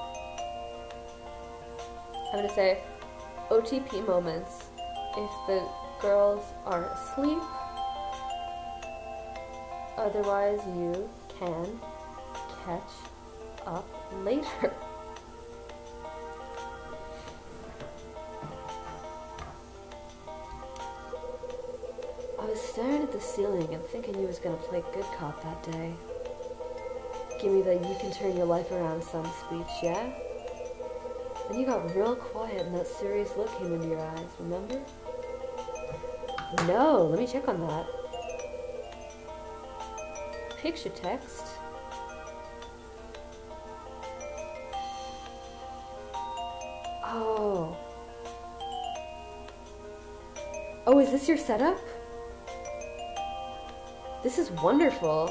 I'm gonna say, OTP moments. If the girls are asleep, otherwise you can catch up later. I was staring at the ceiling and thinking you was gonna play good cop that day. Give me the you can turn your life around son speech, yeah? Then you got real quiet and that serious look came into your eyes, remember? No, let me check on that. Picture text. Oh. Oh, is this your setup? This is wonderful.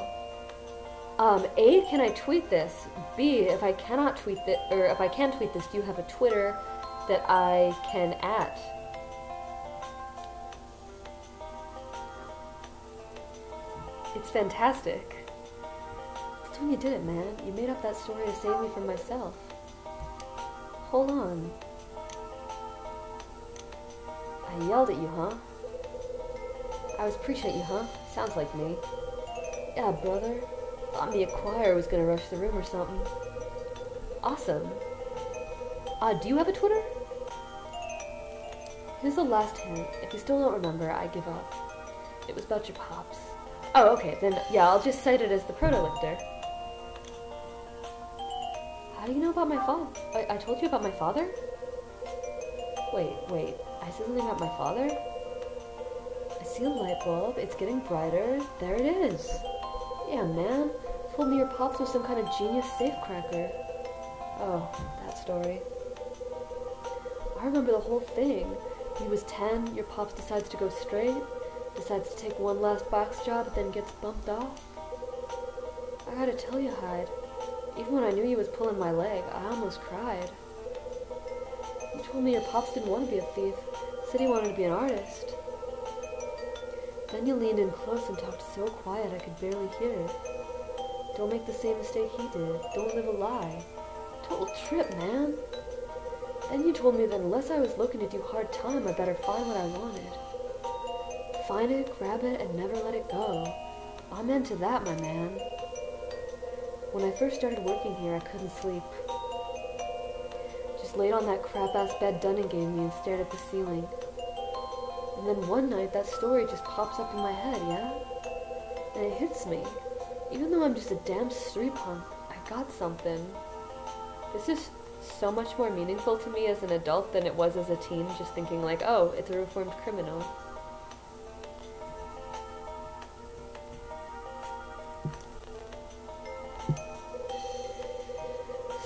A, can I tweet this? B, if I cannot tweet this, or if I can tweet this, do you have a Twitter that I can @? It's fantastic. That's when you did it, man. You made up that story to save me from myself. Hold on. I yelled at you, huh? I was appreciate you, huh? Sounds like me. Yeah, brother. Thought me a choir was gonna rush the room or something. Awesome. Do you have a Twitter? Here's the last hint. If you still don't remember, I give up. It was about your pops. Oh, okay, then, yeah, I'll just cite it as the proto-lifter. How do you know about my father? I told you about my father? Wait, I said something about my father? I see a light bulb, it's getting brighter, there it is. Yeah, man, told me your pops was some kind of genius safecracker. Oh, that story. I remember the whole thing. He was 10, your pops decides to go straight, decides to take one last box job, then gets bumped off. I gotta tell you, Hyde, even when I knew he was pulling my leg, I almost cried. You told me your pops didn't want to be a thief, said he wanted to be an artist. Then you leaned in close and talked so quiet I could barely hear. Don't make the same mistake he did. Don't live a lie. Total trip, man. Then you told me that unless I was looking to do hard time, I better find what I wanted. Find it, grab it, and never let it go. I'm into that, my man. When I first started working here, I couldn't sleep. Just laid on that crap-ass bed Dunning gave me and stared at the ceiling. And then one night, that story just pops up in my head, yeah? And it hits me. Even though I'm just a damn street punk, I got something. This is so much more meaningful to me as an adult than it was as a teen, just thinking like, oh, it's a reformed criminal.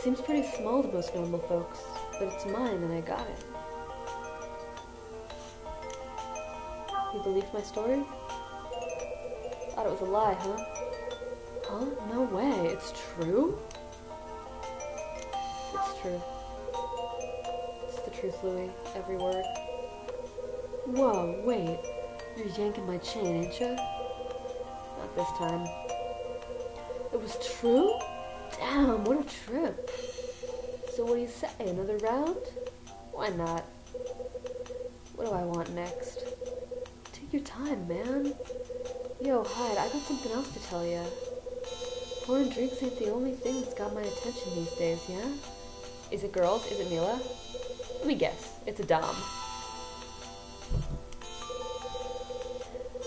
Seems pretty small to most normal folks, but it's mine and I got it. You believe my story? Thought it was a lie, huh? Huh? No way. It's true? It's true. It's the truth, Louis. Every word. Whoa, wait. You're yanking my chain, ain't ya? Not this time. It was true? Damn, what a trip. So what do you say? Another round? Why not? What do I want next? Take your time, man. Yo, Hyde, I got something else to tell ya. Porn and drinks ain't the only thing that's got my attention these days, yeah? Is it girls? Is it Mila? Let me guess. It's a dom.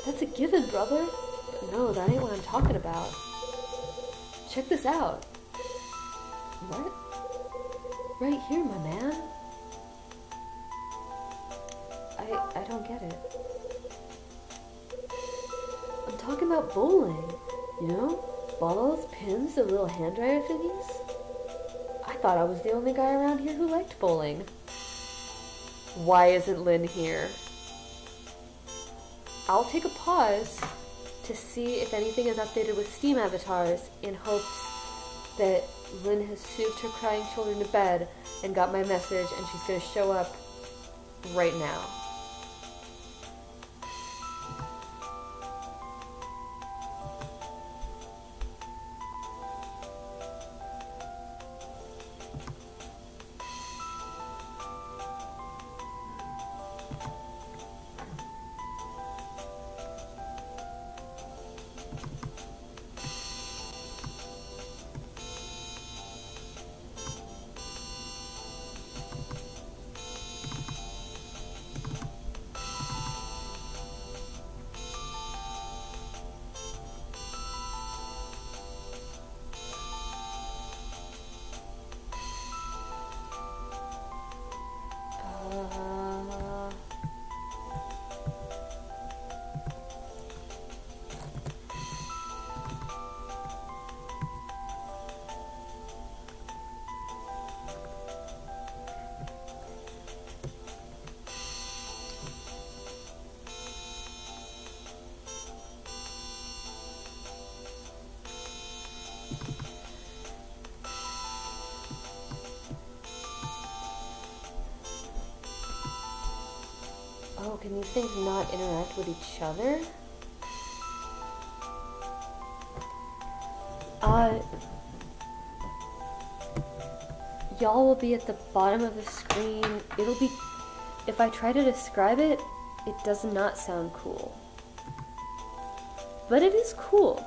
That's a given, brother. But no, that ain't what I'm talking about. Check this out. What? Right here, my man. I don't get it. I'm talking about bowling. You know? Balls, pins, the little hand dryer thingies. I thought I was the only guy around here who liked bowling. Why isn't Lynn here? I'll take a pause. to see if anything is updated with Steam avatars in hopes that Lynn has soothed her crying children to bed and got my message and she's going to show up right now. Oh, can these things not interact with each other? Y'all will be at the bottom of the screen. It'll be... If I try to describe it, it does not sound cool. But it is cool.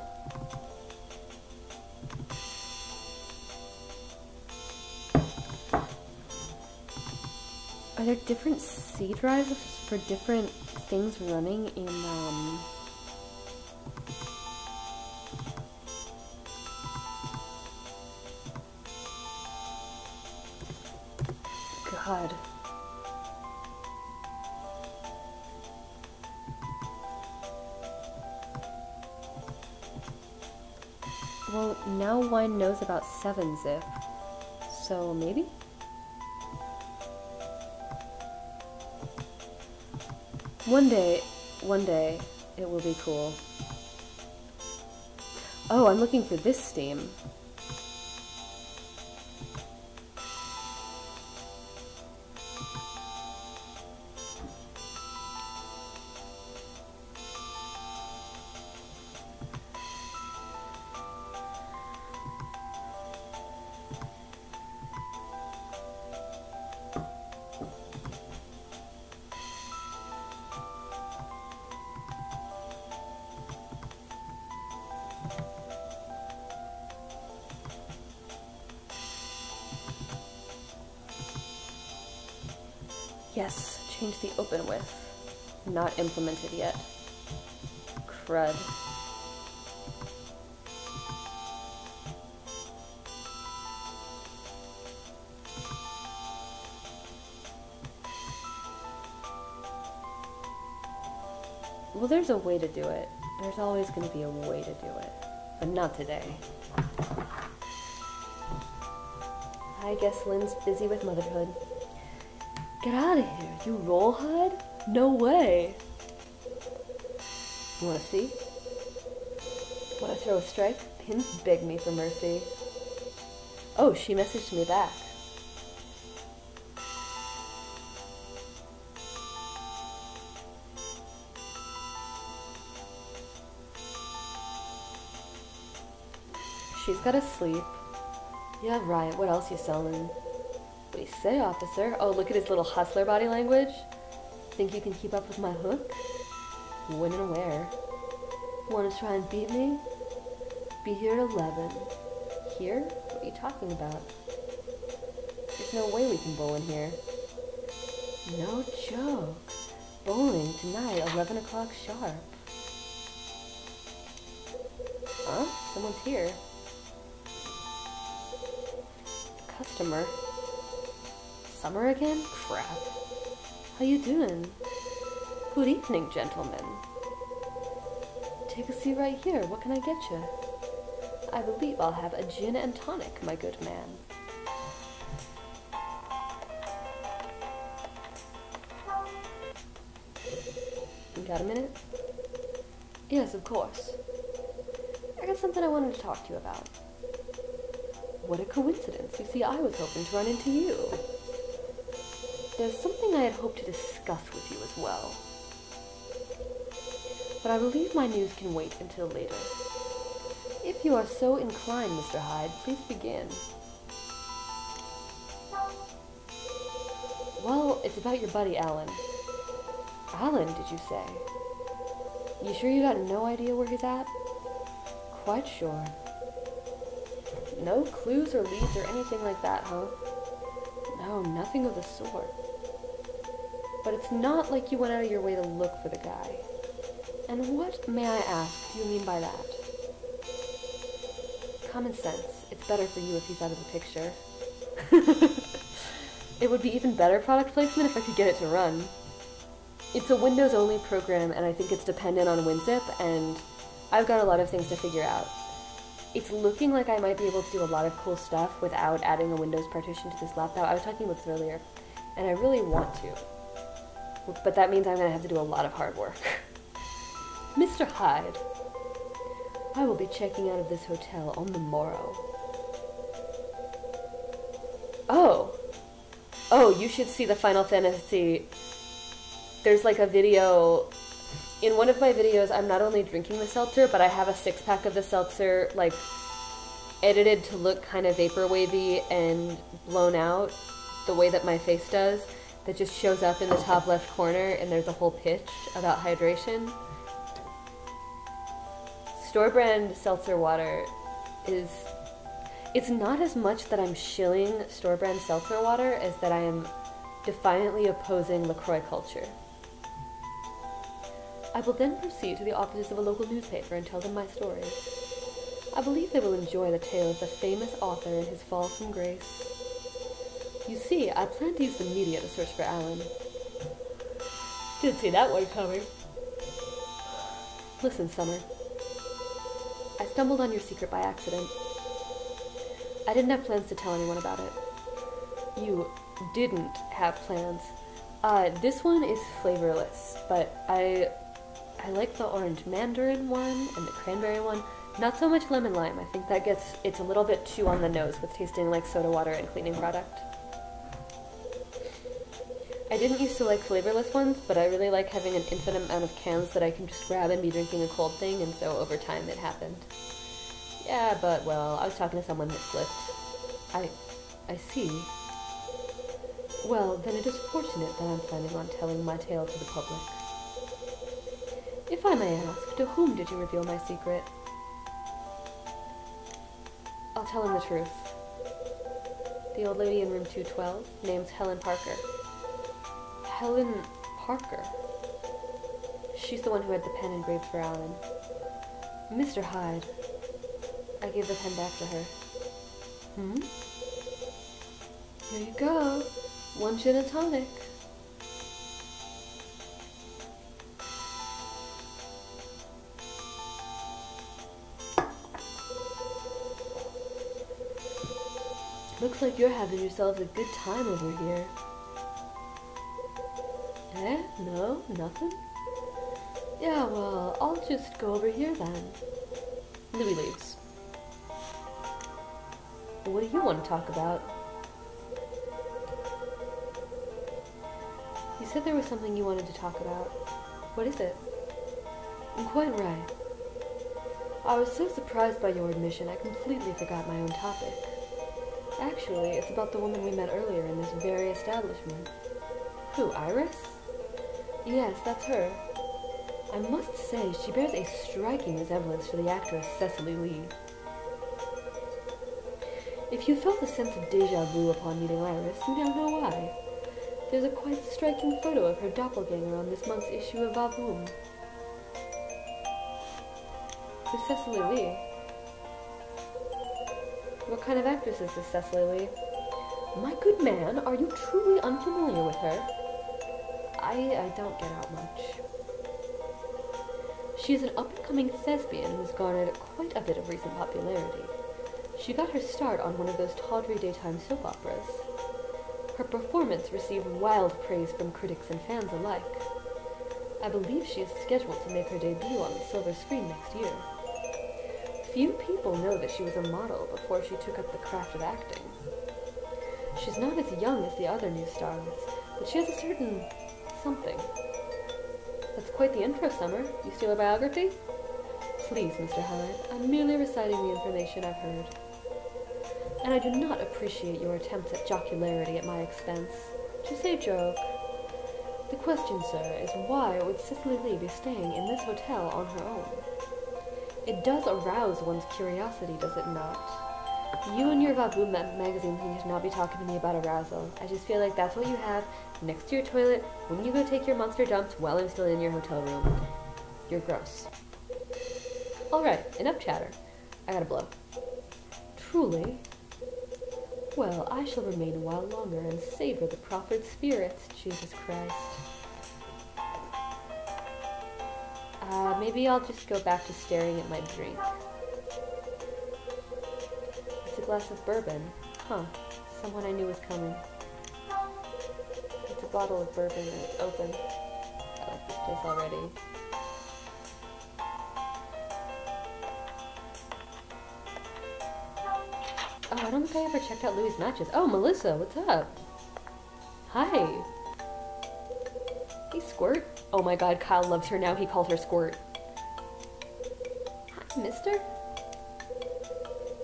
Are there different C drives for different things running in, God. Well, now Wine knows about 7-zip, so maybe? One day, it will be cool. Oh, I'm looking for this Steam. Yes, change the open with. Not implemented yet. Crud. Well, there's a way to do it. There's always going to be a way to do it. But not today. I guess Lynn's busy with motherhood. Get out of here. You roll hide? No way. You wanna see? Wanna throw a strike? Pins beg me for mercy. Oh, she messaged me back. She's gotta sleep. Yeah, right. What else you selling? What do you say, officer? Oh, look at his little hustler body language. Think you can keep up with my hook? When and where? Want to try and beat me? Be here at 11. Here? What are you talking about? There's no way we can bowl in here. No joke. Bowling tonight, 11 o'clock sharp. Huh? Someone's here. Customer. Summer again? Crap. How you doing? Good evening, gentlemen. Take a seat right here. What can I get you? I believe I'll have a gin and tonic, my good man. You got a minute? Yes, of course. I got something I wanted to talk to you about. What a coincidence. You see, I was hoping to run into you. There's something I had hoped to discuss with you as well. But I believe my news can wait until later. If you are so inclined, Mr. Hyde, please begin. Well, it's about your buddy, Alan. Alan, did you say? You sure you got no idea where he's at? Quite sure. No clues or leads or anything like that, huh? No, nothing of the sort. But it's not like you went out of your way to look for the guy. And what, may I ask, do you mean by that? Common sense. It's better for you if he's out of the picture. It would be even better product placement if I could get it to run. It's a Windows-only program, and I think it's dependent on WinZip, and I've got a lot of things to figure out. It's looking like I might be able to do a lot of cool stuff without adding a Windows partition to this laptop. I was talking about this earlier, and I really want to. But that means I'm going to have to do a lot of hard work. Mr. Hyde, I will be checking out of this hotel on the morrow. Oh, you should see the Final Fantasy. There's like a video. In one of my videos, I'm not only drinking the seltzer, but I have a 6-pack of the seltzer, like, edited to look kind of vapor-wavy and blown out, the way that my face does, that just shows up in the top left corner, and there's a whole pitch about hydration. Store-brand seltzer water is... It's not as much that I'm shilling store-brand seltzer water as that I am defiantly opposing LaCroix culture. I will then proceed to the offices of a local newspaper and tell them my story. I believe they will enjoy the tale of the famous author and his fall from grace. You see, I plan to use the media to search for Alan. Didn't see that one coming. Listen, Summer. I stumbled on your secret by accident. I didn't have plans to tell anyone about it. You didn't have plans. This one is flavorless, but I like the orange mandarin one and the cranberry one. Not so much lemon lime. I think it's a little bit too on the nose with tasting like soda water and cleaning product. I didn't used to like flavorless ones, but I really like having an infinite amount of cans that I can just grab and be drinking a cold thing, and so over time it happened. Yeah, but, well, I was talking to someone that slipped. I see. Well, then it is fortunate that I'm planning on telling my tale to the public. If I may ask, to whom did you reveal my secret? I'll tell him the truth. The old lady in room 212, named Helen Parker. Helen Parker? She's the one who had the pen engraved for Alan. Mr. Hyde. I gave the pen back to her. Here you go. 1 gin and tonic. Looks like you're having yourselves a good time over here. Eh? No? Nothing? Yeah, well, I'll just go over here then. Louis leaves. What do you want to talk about? You said there was something you wanted to talk about. What is it? Quite right. I was so surprised by your admission, I completely forgot my own topic. Actually, it's about the woman we met earlier in this very establishment. Who, Iris? Yes, that's her. I must say, she bears a striking resemblance to the actress Cecily Lee. If you felt a sense of deja vu upon meeting Iris, you now know why. There's a quite striking photo of her doppelganger on this month's issue of Abound. Who's Cecily Lee? What kind of actress is this Cecily Lee? My good man, are you truly unfamiliar with her? I don't get out much. She is an up-and-coming thespian who's garnered quite a bit of recent popularity. She got her start on one of those tawdry daytime soap operas. Her performance received wild praise from critics and fans alike. I believe she is scheduled to make her debut on the silver screen next year. Few people know that she was a model before she took up the craft of acting. She's not as young as the other new starlets, but she has a certain something. That's quite the intro, Summer. You steal a biography? Please, Mr. Hyde, I'm merely reciting the information I've heard. And I do not appreciate your attempts at jocularity at my expense. Just a joke. The question, sir, is why would Cicely Lee be staying in this hotel on her own? It does arouse one's curiosity, does it not? You and your Vabu magazine thing should not be talking to me about arousal. I just feel like that's what you have next to your toilet when you go take your monster dumps while I'm still in your hotel room. You're gross. Alright, enough chatter. I gotta blow. Truly? Well, I shall remain a while longer and savor the proffered spirits, Jesus Christ. Maybe I'll just go back to staring at my drink. It's a glass of bourbon. Huh. Someone I knew was coming. It's a bottle of bourbon and it's open. I like this place already. Oh, I don't think I ever checked out Louis' matches. Oh, Melissa, what's up? Hi. Hey, Squirt. Oh my god, Kyle loves her now. He called her Squirt. Hi, mister.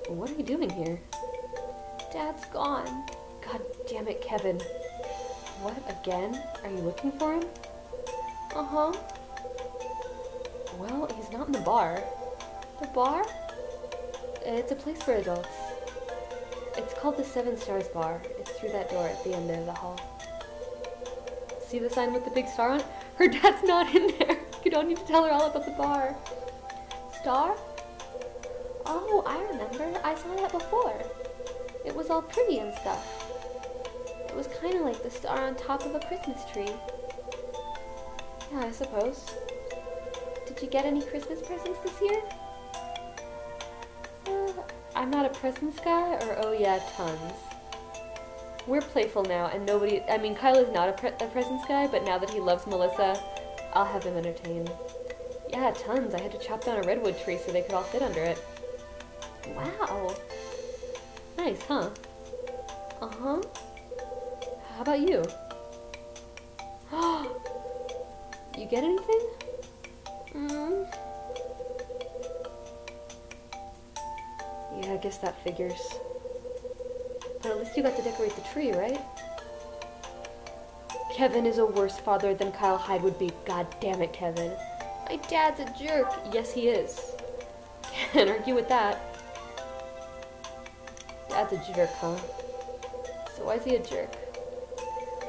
What are you doing here? Dad's gone. God damn it, Kevin. What, again? Are you looking for him? Uh-huh. Well, he's not in the bar. The bar? It's a place for adults. It's called the Seven Stars Bar. It's through that door at the end of the hall. See the sign with the big star on it? Her dad's not in there. You don't need to tell her all about the bar. Star? Oh, I remember. I saw that before. It was all pretty and stuff. It was kind of like the star on top of a Christmas tree. Yeah, I suppose. Did you get any Christmas presents this year? I'm not a presents guy, or oh yeah, tons. We're playful now, and nobody, I mean, Kyle is not a presents guy, but now that he loves Melissa, I'll have him entertained. Yeah, tons. I had to chop down a redwood tree so they could all fit under it. Wow. Nice, huh? Uh-huh. How about you? You get anything? Yeah, I guess that figures. But at least you got to decorate the tree, right? Kevin is a worse father than Kyle Hyde would be. God damn it, Kevin. My dad's a jerk. Yes, he is. Can't argue with that. Dad's a jerk, huh? So why is he a jerk?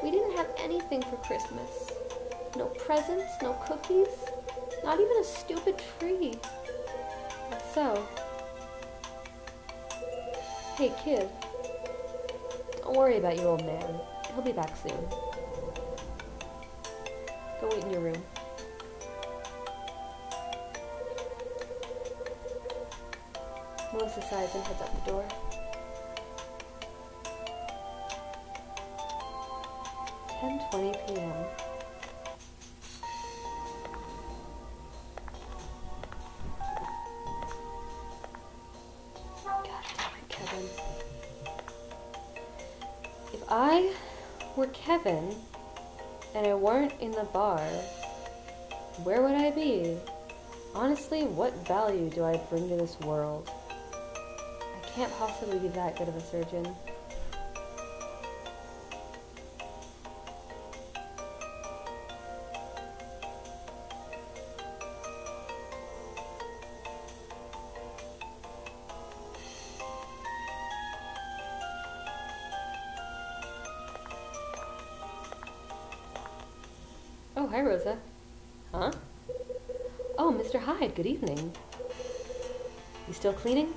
We didn't have anything for Christmas. No presents, no cookies, not even a stupid tree. That's so. Hey, kid. Don't worry about your old man. He'll be back soon. Go wait in your room. Melissa sighs and heads out the door. 10:20 p.m. God damn it, Kevin. If I were Kevin and I weren't in the bar, where would I be? Honestly, what value do I bring to this world? I can't possibly be that good of a surgeon. Oh, hi, Rosa. Huh? Oh, Mr. Hyde, good evening. You still cleaning?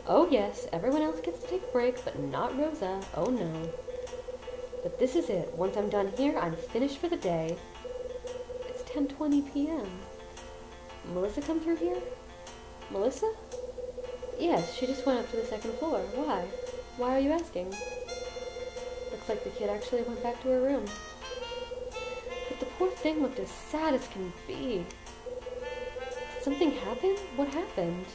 Oh, yes, everyone else gets to take a break, but not Rosa. Oh, no. But this is it. Once I'm done here, I'm finished for the day. It's 10:20 p.m. Melissa come through here? Melissa? Yes, she just went up to the second floor. Why? Why are you asking? Looks like the kid actually went back to her room. But the poor thing looked as sad as can be. Did something happen? What happened?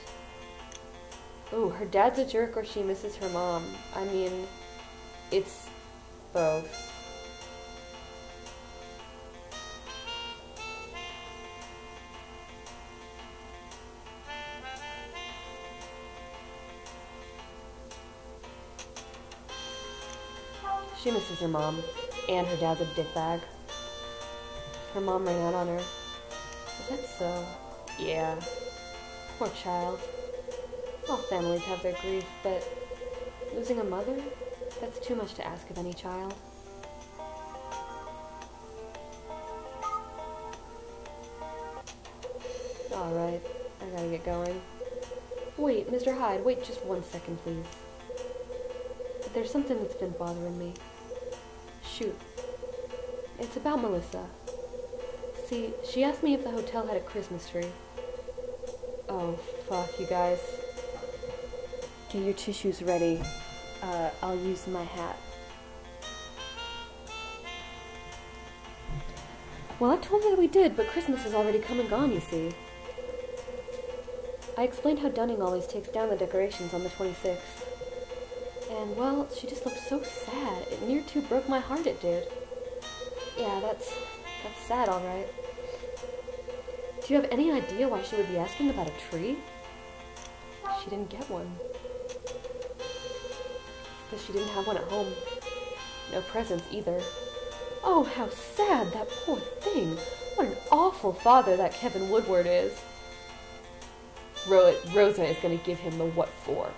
Oh, her dad's a jerk or she misses her mom. I mean, it's both. She misses her mom, and her dad's a dickbag. Her mom ran out on her. Is that so? Yeah. Poor child. All families have their grief, but losing a mother? That's too much to ask of any child. Alright, I gotta get going. Wait, Mr. Hyde, wait just 1 second, please. There's something that's been bothering me. Shoot. It's about Melissa. See, she asked me if the hotel had a Christmas tree. Oh, fuck, you guys. Get your tissues ready. I'll use my hat. Well, I told her that we did, but Christmas is already come and gone, you see. I explained how Dunning always takes down the decorations on the 26th. And, well, she just looked so sad. It near to broke my heart, it did. Yeah, that's sad, all right. Do you have any idea why she would be asking about a tree? She didn't get one. Because she didn't have one at home. No presents, either. Oh, how sad, that poor thing. What an awful father that Kevin Woodward is. Rosa is going to give him the what for.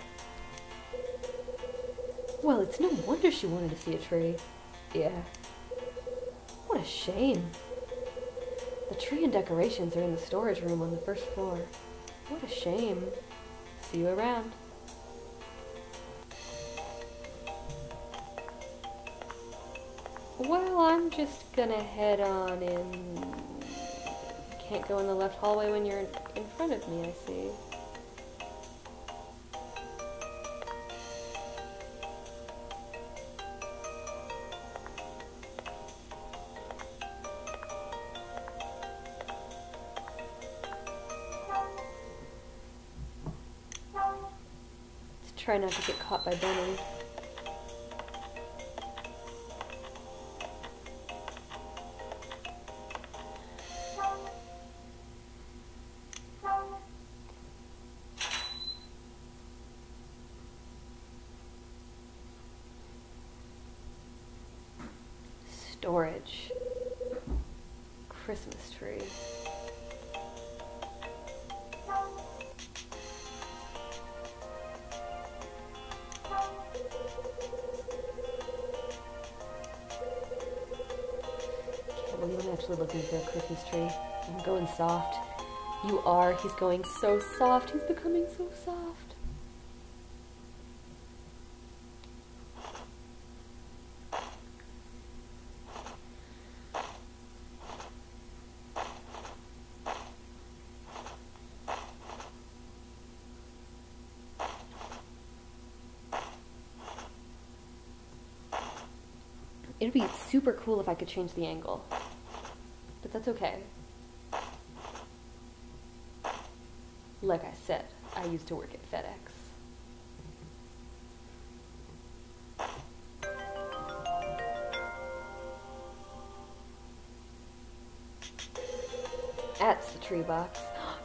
Well, it's no wonder she wanted to see a tree. Yeah. What a shame. The tree and decorations are in the storage room on the first floor. What a shame. See you around. Well, I'm just gonna head on in. Can't go in the left hallway when you're in front of me, I see. Try not to get caught by Benny. Storage. Christmas tree. I'm actually looking for a Christmas tree. I'm going soft. You are. He's going so soft. He's becoming so soft. It'd be super cool if I could change the angle. But that's okay. Like I said, I used to work at FedEx. That's the tree box.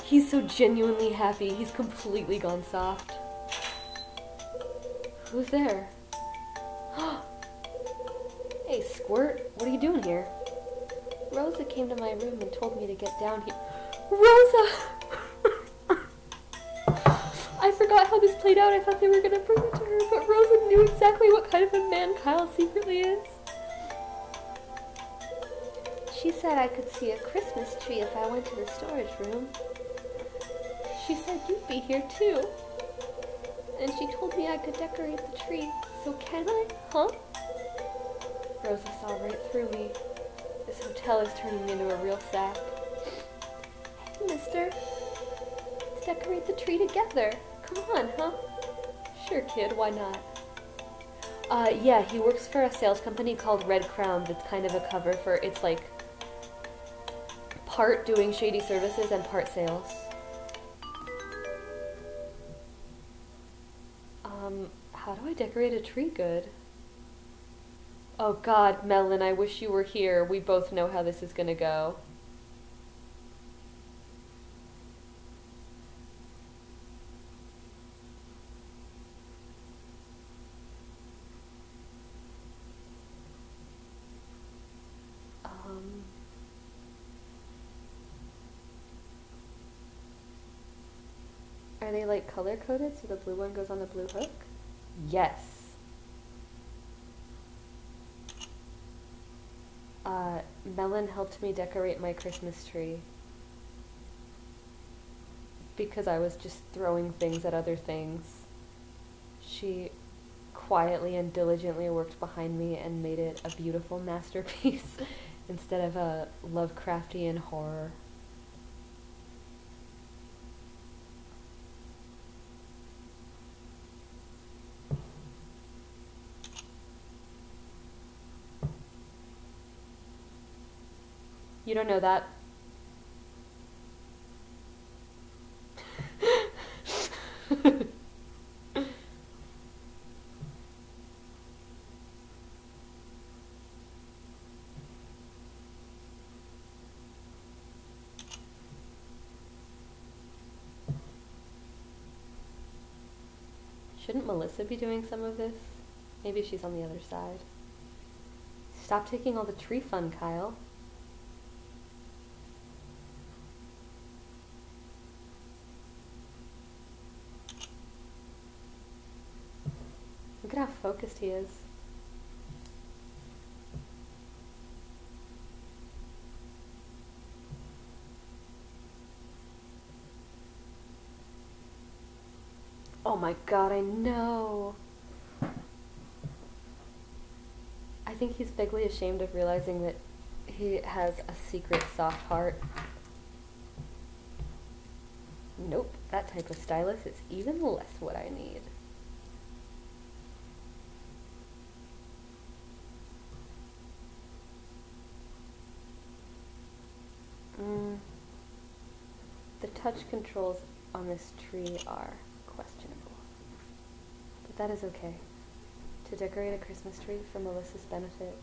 He's so genuinely happy. He's completely gone soft. Who's there? Hey, Squirt, what are you doing here? Rosa came to my room and told me to get down here. Rosa! I forgot how this played out. I thought they were going to bring it to her, but Rosa knew exactly what kind of a man Kyle secretly is. She said I could see a Christmas tree if I went to the storage room. She said you'd be here too. And she told me I could decorate the tree. So can I? Huh? Rosa saw right through me. This hotel is turning me into a real sack. Hey, mister. Let's decorate the tree together. Come on, huh? Sure, kid, why not? Yeah, he works for a sales company called Red Crown that's kind of a cover for, it's like part doing shady services and part sales. How do I decorate a tree good? Oh God, Melon, I wish you were here. We both know how this is gonna go. Are they like color coded so the blue one goes on the blue hook? Yes. Melon helped me decorate my Christmas tree because I was just throwing things at other things. She quietly and diligently worked behind me and made it a beautiful masterpiece instead of a Lovecraftian horror. You don't know that? Shouldn't Melissa be doing some of this? Maybe she's on the other side. Stop taking all the tree fun, Kyle. Look at how focused he is. Oh my God, I know. I think he's vaguely ashamed of realizing that he has a secret soft heart. Nope, that type of stylus is even less what I need. The touch controls on this tree are questionable, but that is okay. To decorate a Christmas tree for Melissa's benefit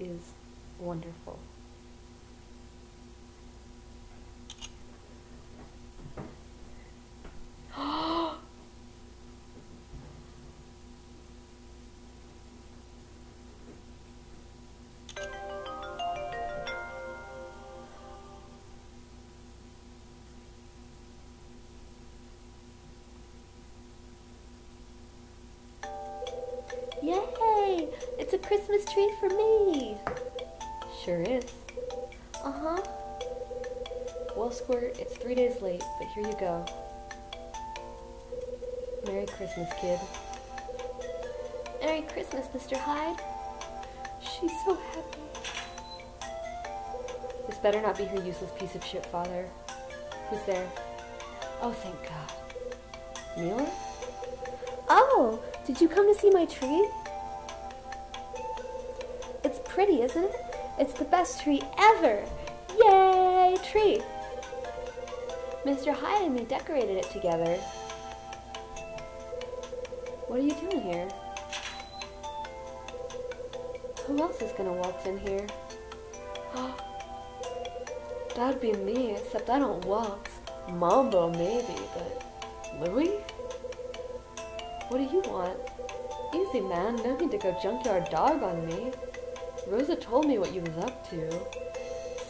is wonderful. Yay! It's a Christmas tree for me! Sure is. Uh-huh. Well, Squirt, it's 3 days late, but here you go. Merry Christmas, kid. Merry Christmas, Mr. Hyde. She's so happy. This better not be her useless piece of shit father. Who's there? Oh, thank God. Mila? Oh, did you come to see my tree? It's pretty, isn't it? It's the best tree ever! Yay, tree! Mr. Hyde and me decorated it together. What are you doing here? Who else is gonna waltz in here? That'd be me, except I don't waltz. Mambo maybe, but Louis? What do you want? Easy, man. No need to go junkyard dog on me. Rosa told me what you was up to.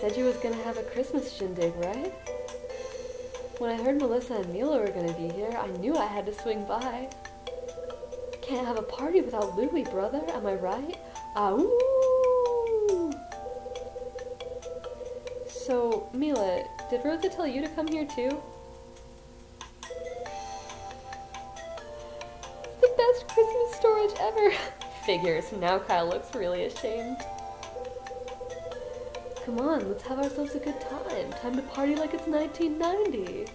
Said you was gonna have a Christmas shindig, right? When I heard Melissa and Mila were gonna be here, I knew I had to swing by. Can't have a party without Louis, brother. Am I right? Ooh. So, Mila, did Rosa tell you to come here too? Best Christmas storage ever. Figures. Now Kyle looks really ashamed. Come on, let's have ourselves a good time. Time to party like it's 1990.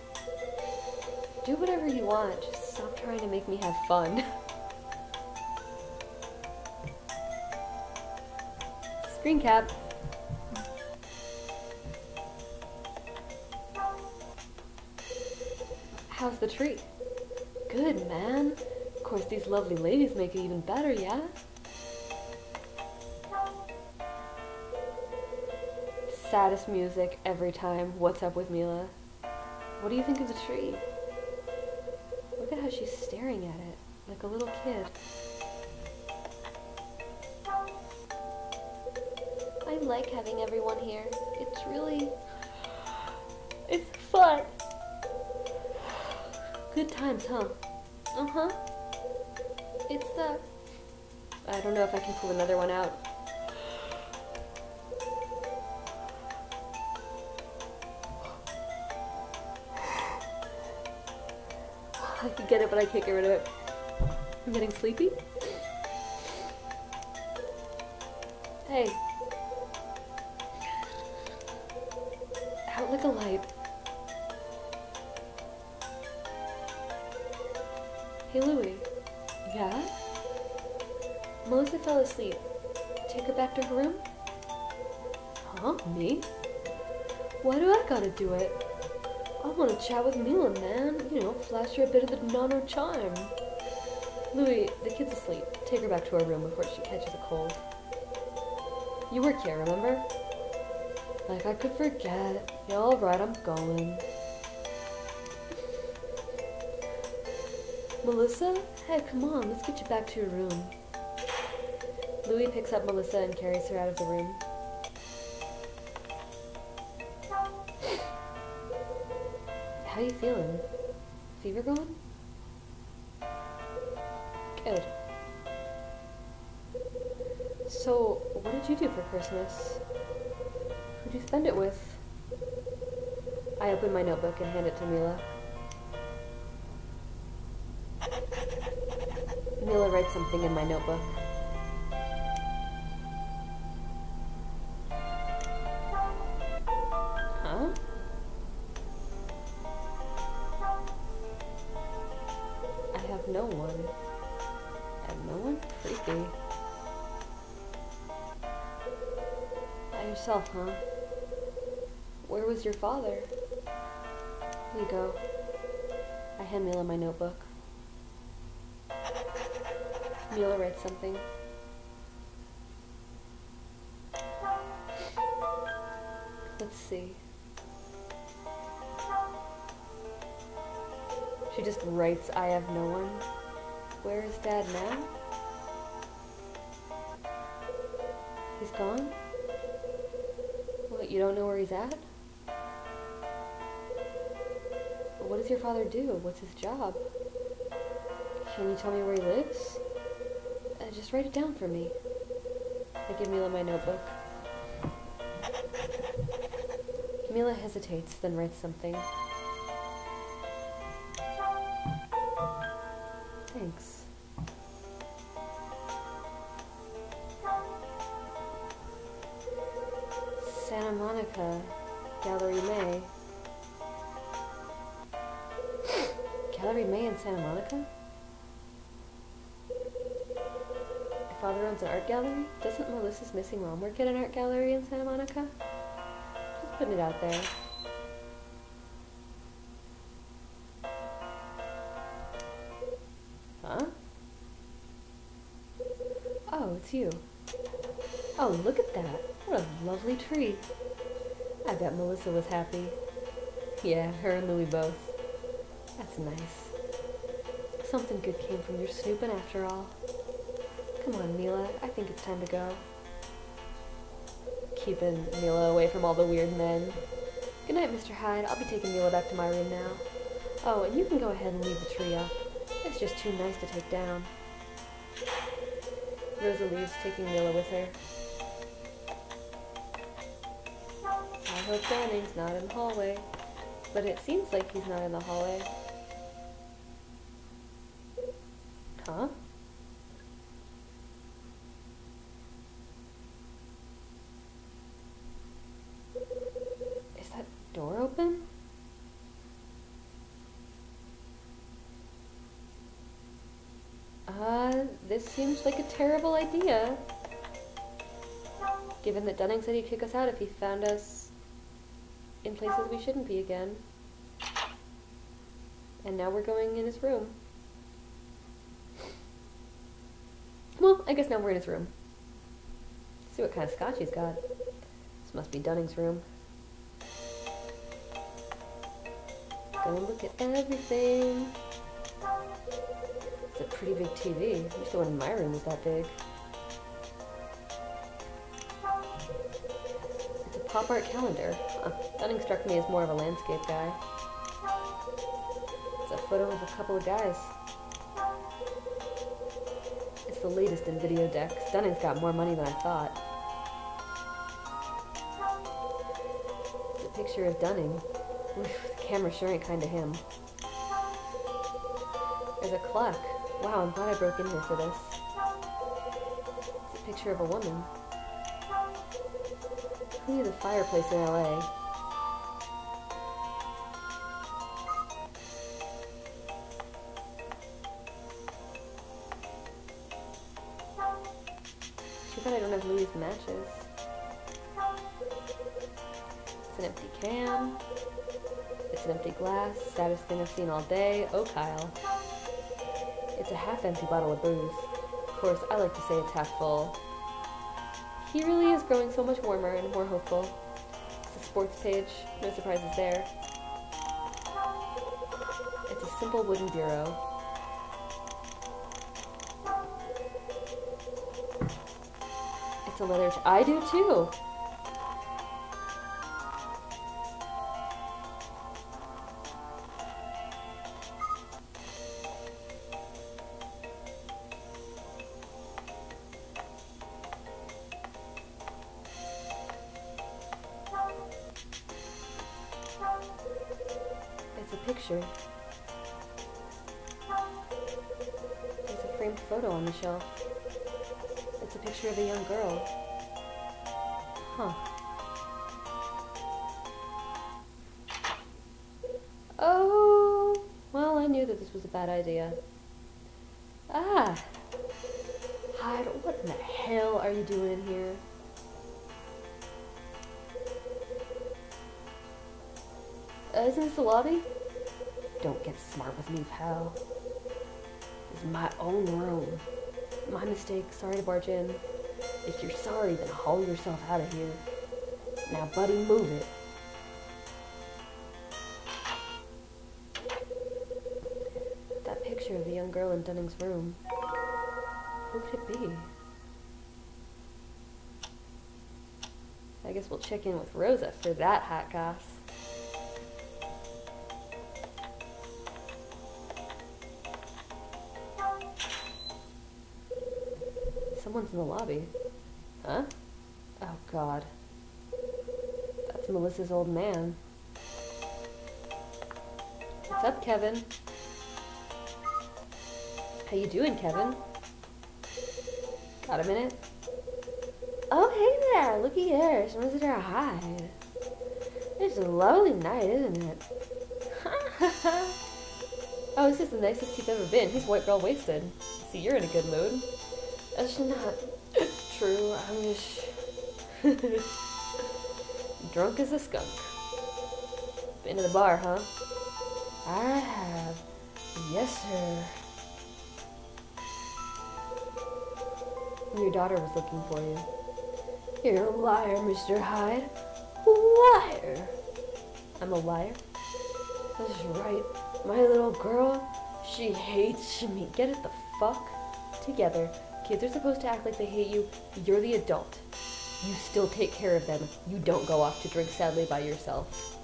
Do whatever you want. Just stop trying to make me have fun. Screen cap. How's the tree? Good, man. Of course, these lovely ladies make it even better, yeah? Saddest music every time. What's up with Mila? What do you think of the tree? Look at how she's staring at it, like a little kid. I like having everyone here. It's fun. Good times, huh? Uh-huh. I don't know if I can pull another one out. I can get it, but I can't get rid of it. I'm getting sleepy. Hey. Out like a light. Hey, Louie. Yeah? Melissa fell asleep. Take her back to her room? Huh? Me? Why do I gotta do it? I want to chat with Mila, man. You know, flash her a bit of the nano charm. Louie, the kid's asleep. Take her back to her room before she catches a cold. You work here, remember? Like I could forget. Yeah, alright, I'm going. Melissa? Hey, come on, let's get you back to your room. Louie picks up Melissa and carries her out of the room. How you feeling? Fever gone? Good. So, what did you do for Christmas? Who'd you spend it with? I open my notebook and hand it to Mila. Mila writes something in my notebook. Huh? I have no one. Creepy. By yourself, huh? Where was your father? Here you go. I hand Mila my notebook. Mila writes something. Let's see. She just writes, I have no one. Where is Dad now? He's gone? What, you don't know where he's at? What does your father do? What's his job? Can you tell me where he lives? Just write it down for me. I give Mila my notebook. Mila hesitates, then writes something. Thanks. Santa Monica, Gallery May. Gallery May in Santa Monica? Your father owns an art gallery? Doesn't Melissa's missing mom work at an art gallery in Santa Monica? Just putting it out there. Huh? Oh, it's you. Oh, look at that. What a lovely tree. I bet Melissa was happy. Yeah, her and Louie both. That's nice. Something good came from your snooping after all. Come on, Mila. I think it's time to go. Keeping Mila away from all the weird men. Good night, Mr. Hyde. I'll be taking Mila back to my room now. Oh, and you can go ahead and leave the tree up. It's just too nice to take down. Rosa leaves, taking Mila with her. I hope Danning's not in the hallway. But it seems like he's not in the hallway. Huh? Is that door open? This seems like a terrible idea. Given that Dunning said he'd kick us out if he found us in places we shouldn't be again. And now we're going in his room. Well, I guess now we're in his room. Let's see what kind of scotch he's got. This must be Dunning's room. Gonna look at everything. It's a pretty big TV. I wish the one in my room was that big. It's a pop art calendar. Dunning struck me as more of a landscape guy. It's a photo of a couple of guys. It's the latest in video decks. Dunning's got more money than I thought. It's a picture of Dunning. Oof, the camera sure ain't kind to him. There's a clock. Wow, I'm glad I broke in here for this. It's a picture of a woman. Who needs a fireplace in LA? Too bad I don't have Louis' matches. It's an empty can. It's an empty glass. Saddest thing I've seen all day. Oh, Kyle. It's a half-empty bottle of booze. Of course, I like to say it's half full. He really is growing so much warmer and more hopeful. It's a sports page. No surprises there. It's a simple wooden bureau. It's a leather... I do too! It's a picture. There's a framed photo on the shelf. It's a picture of a young girl. Huh. Oh, well, I knew that this was a bad idea. Ah! Hyde, what in the hell are you doing in here? Isn't this the lobby? Don't get smart with me, pal. This is my own room. My mistake, sorry to barge in. If you're sorry, then haul yourself out of here. Now, buddy, move it. That picture of the young girl in Dunning's room. Who could it be? I guess we'll check in with Rosa for that hot goss. Someone's in the lobby. Huh? Oh, God. That's Melissa's old man. What's up, Kevin? How you doing, Kevin? Got a minute? Oh, hey there! Looky here. Someone's at our Hyde. It's a lovely night, isn't it? Oh, this is the nicest you've ever been. He's white girl wasted. See, you're in a good mood. That's not true. I'm just drunk as a skunk. Been to the bar, huh? I have. Yes, sir. Your daughter was looking for you. You're a liar, Mr. Hyde. Liar. I'm a liar? That's right. My little girl, she hates me. Get it the fuck together. Kids are supposed to act like they hate you. You're the adult. You still take care of them. You don't go off to drink sadly by yourself.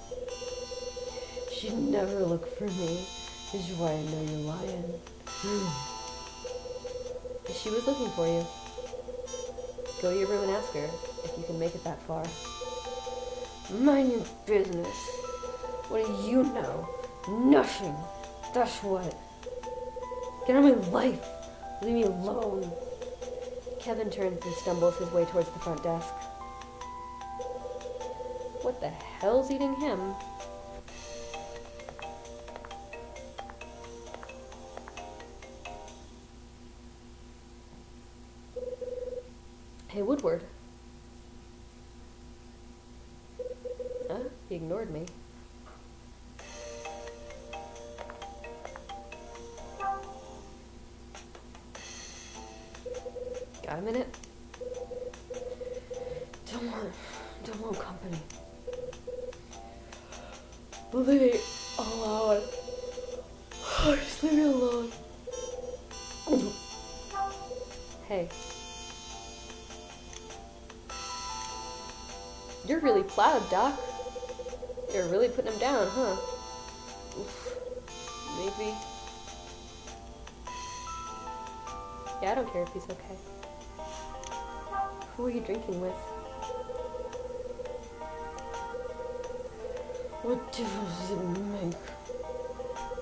She'd never look for me. This is why I know you're lying. She was looking for you. Go to your room and ask her if you can make it that far. Mind your business. What do you know? Nothing. That's what. Get out of my life. Leave me alone. Kevin turns and stumbles his way towards the front desk. What the hell's eating him? Hey, Woodward. He ignored me. Got a minute? Don't want company. Lee, allow it. Just leave me alone. Hey. You're really plowed, Doc. You're really putting him down, huh? Oof. Maybe. Yeah, I don't care if he's okay. Who are you drinking with? What difference does it make?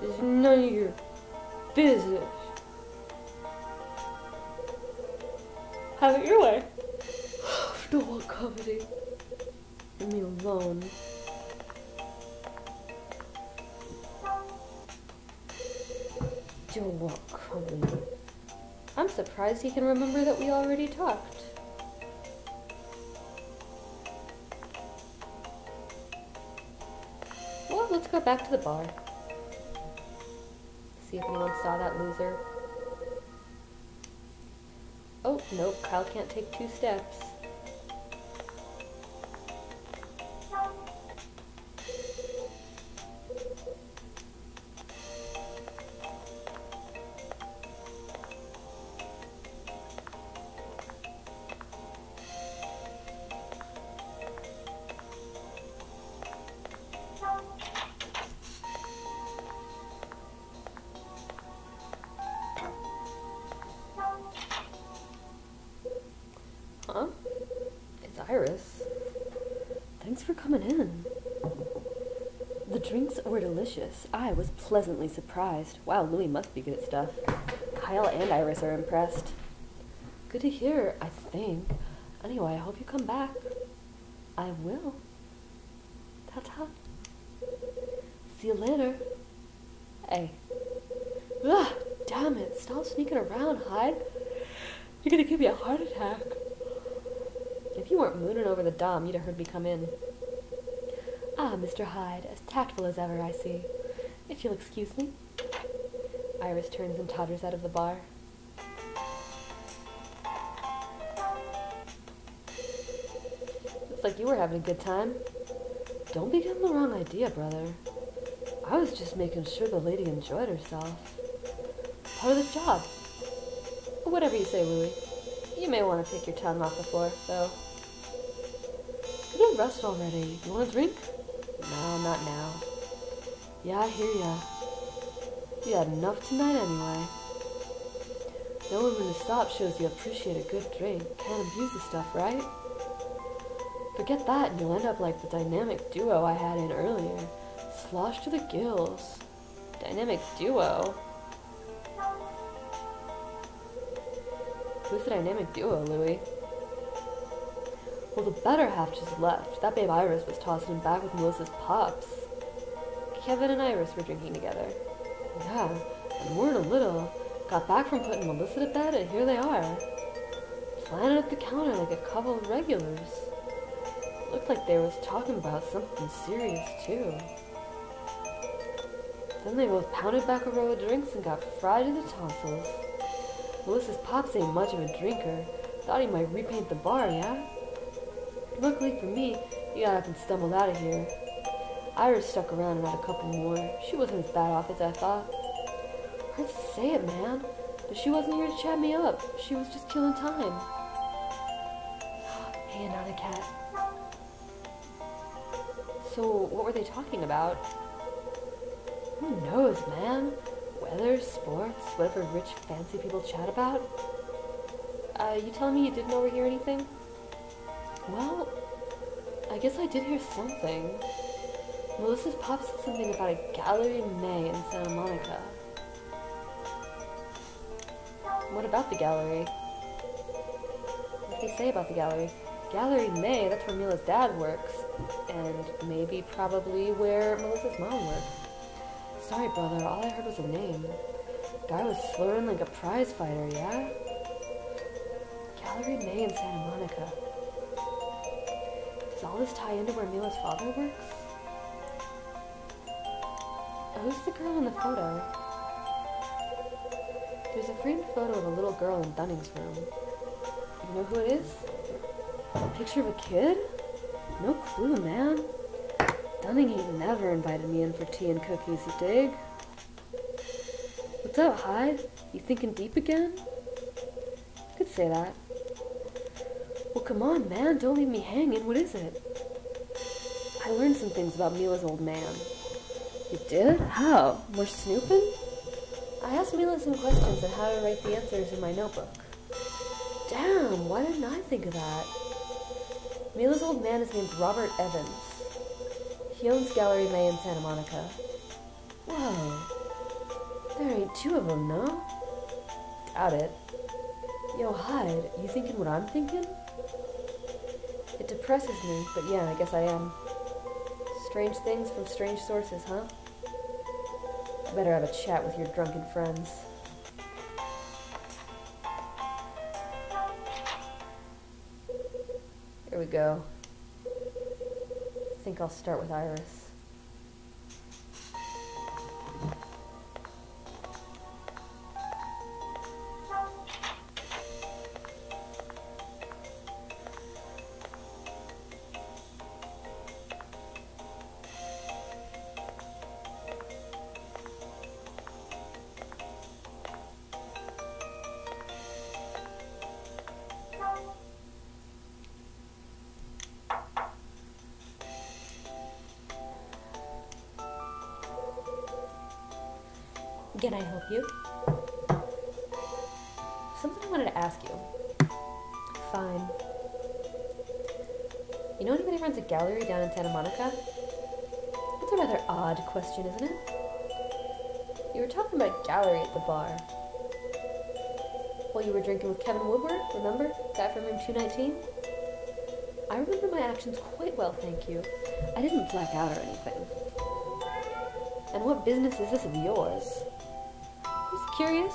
It's none of your business. Have it your way. Don't want company. Leave me alone. Don't want company. I'm surprised he can remember that we already talked. Well, let's go back to the bar. See if anyone saw that loser. Oh, nope, Kyle can't take 2 steps. Huh? It's Iris. Thanks for coming in. The drinks were delicious. I was pleasantly surprised. Wow, Louis must be good at stuff. Kyle and Iris are impressed. Good to hear, I think. Anyway, I hope you come back. I will. Ta-ta. See you later. Hey. Ugh, damn it. Stop sneaking around, Hyde. You're gonna give me a heart attack. If you weren't mooning over the dom, you'd have heard me come in. Ah, Mr. Hyde, as tactful as ever, I see. If you'll excuse me. Iris turns and totters out of the bar. Looks like you were having a good time. Don't be getting the wrong idea, brother. I was just making sure the lady enjoyed herself. Part of the job. Whatever you say, Louis. You may want to take your tongue off the floor, though. Good old rest already. You want a drink? No, not now. Yeah, I hear ya. You had enough tonight anyway. Knowing when to stop shows you appreciate a good drink. Can't abuse the stuff, right? Forget that and you'll end up like the dynamic duo I had in earlier. Sloshed to the gills. Dynamic duo? Who's the dynamic duo, Louis? Well, the better half just left. That babe Iris was tossing him back with Melissa's pops. Kevin and Iris were drinking together. Yeah, and weren't a little. Got back from putting Melissa to bed, and here they are. Planted at the counter like a couple of regulars. Looked like they was talking about something serious, too. Then they both pounded back a row of drinks and got fried to the tonsils. Melissa's pops ain't much of a drinker. Thought he might repaint the bar, yeah? Luckily for me, he got up and stumbled out of here. Iris stuck around and had a couple more. She wasn't as bad off as I thought. Hard to say it, man. But she wasn't here to chat me up. She was just killing time. Hey, not a cat. So, what were they talking about? Who knows, man? Weather, sports, whatever rich, fancy people chat about? You telling me you didn't overhear anything? Well, I guess I did hear something. Melissa's pop said something about a gallery in May in Santa Monica. What about the gallery? What did they say about the gallery? Gallery May, that's where Mila's dad works. And maybe probably where Melissa's mom works. Sorry, brother, all I heard was a name. Guy was slurring like a prize fighter, yeah? Gallery May in Santa Monica. Does all this tie into where Mila's father works? Who's the girl in the photo? There's a framed photo of a little girl in Dunning's room. You know who it is? A picture of a kid? No clue, man. Dunning ain't never invited me in for tea and cookies, you dig? What's up, Hyde? You thinking deep again? Could say that. Well, come on, man. Don't leave me hanging. What is it? I learned some things about Mila's old man. You did? How? More snooping? I asked Mila some questions on how to write the answers in my notebook. Damn, why didn't I think of that? Mila's old man is named Robert Evans. He owns Gallery May in Santa Monica. Whoa. There ain't two of them, no? Doubt it. Yo, Hyde, you thinking what I'm thinking? It depresses me, but yeah, I guess I am. Strange things from strange sources, huh? I better have a chat with your drunken friends. Here we go. I think I'll start with Iris. Can I help you? Something I wanted to ask you. Fine. You know anybody who runs a gallery down in Santa Monica? That's a rather odd question, isn't it? You were talking about a gallery at the bar. While you were drinking with Kevin Woodward, remember? Guy from room 219? I remember my actions quite well, thank you. I didn't black out or anything. And what business is this of yours? Just curious.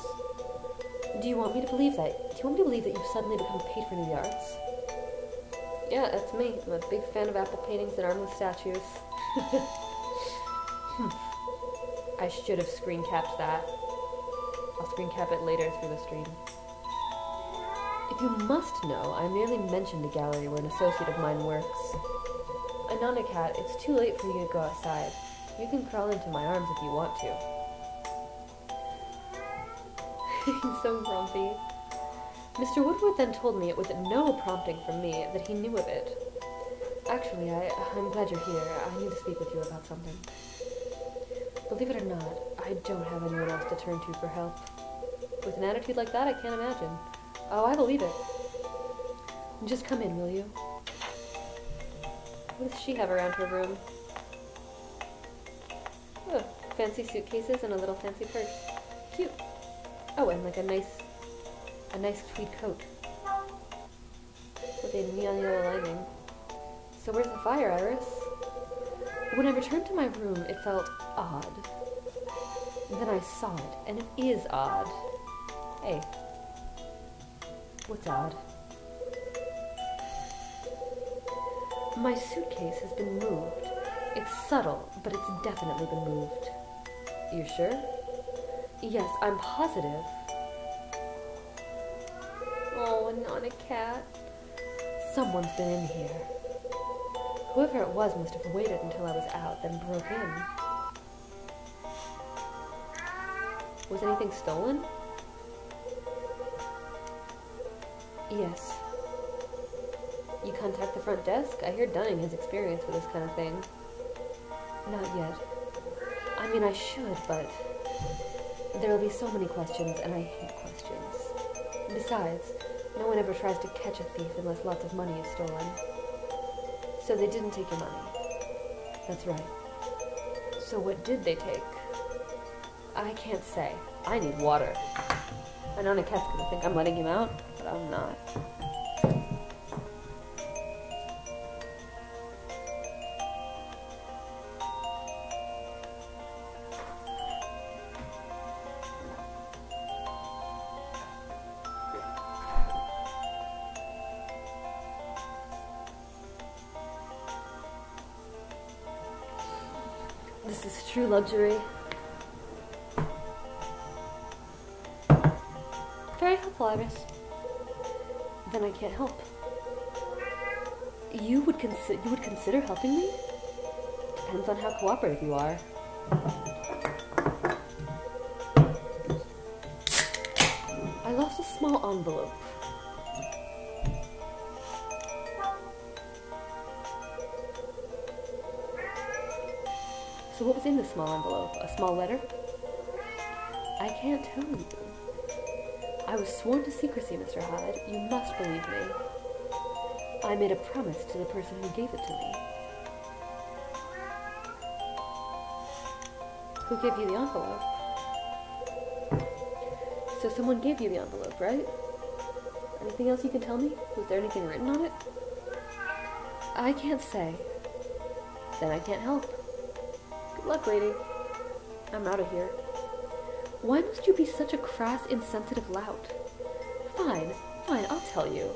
Do you want me to believe that? Do you want me to believe that you've suddenly become a patron of the arts? Yeah, that's me. I'm a big fan of apple paintings and armless statues. I should have screen capped that. I'll screen cap it later through the stream. If you must know, I merely mentioned a gallery where an associate of mine works. Anana Cat, it's too late for you to go outside. You can crawl into my arms if you want to. He's so grumpy. Mr. Woodward then told me, with no prompting from me, that he knew of it. Actually, I'm glad you're here. I need to speak with you about something. Believe it or not, I don't have anyone else to turn to for help. With an attitude like that, I can't imagine. Oh, I believe it. Just come in, will you? What does she have around her room? Oh, fancy suitcases and a little fancy purse. Cute. Oh, and like a nice tweed coat with a neon yellow lining. So where's the fire, Iris? When I returned to my room, it felt odd. Then I saw it, and it is odd. Hey. What's odd? My suitcase has been moved. It's subtle, but it's definitely been moved. You sure? Yes, I'm positive. Oh, not a cat. Someone's been in here. Whoever it was must have waited until I was out, then broke in. Was anything stolen? Yes. You contact the front desk? I hear Dunning has experience with this kind of thing. Not yet. I mean, I should, but there will be so many questions, and I hate questions. Besides, no one ever tries to catch a thief unless lots of money is stolen. So they didn't take your money. That's right. So what did they take? I can't say. I need water. I know the cat's gonna think I'm letting him out, but I'm not. This is true luxury. Very helpful, Iris. then I can't help. You would consider helping me? Depends on how cooperative you are. I lost a small envelope. So what was in the small envelope? A small letter? I can't tell you. I was sworn to secrecy, Mr. Hyde. You must believe me. I made a promise to the person who gave it to me. Who gave you the envelope? So someone gave you the envelope, right? Anything else you can tell me? Was there anything written on it? I can't say. Then I can't help. Good luck, lady. I'm out of here. Why must you be such a crass, insensitive lout? Fine, I'll tell you.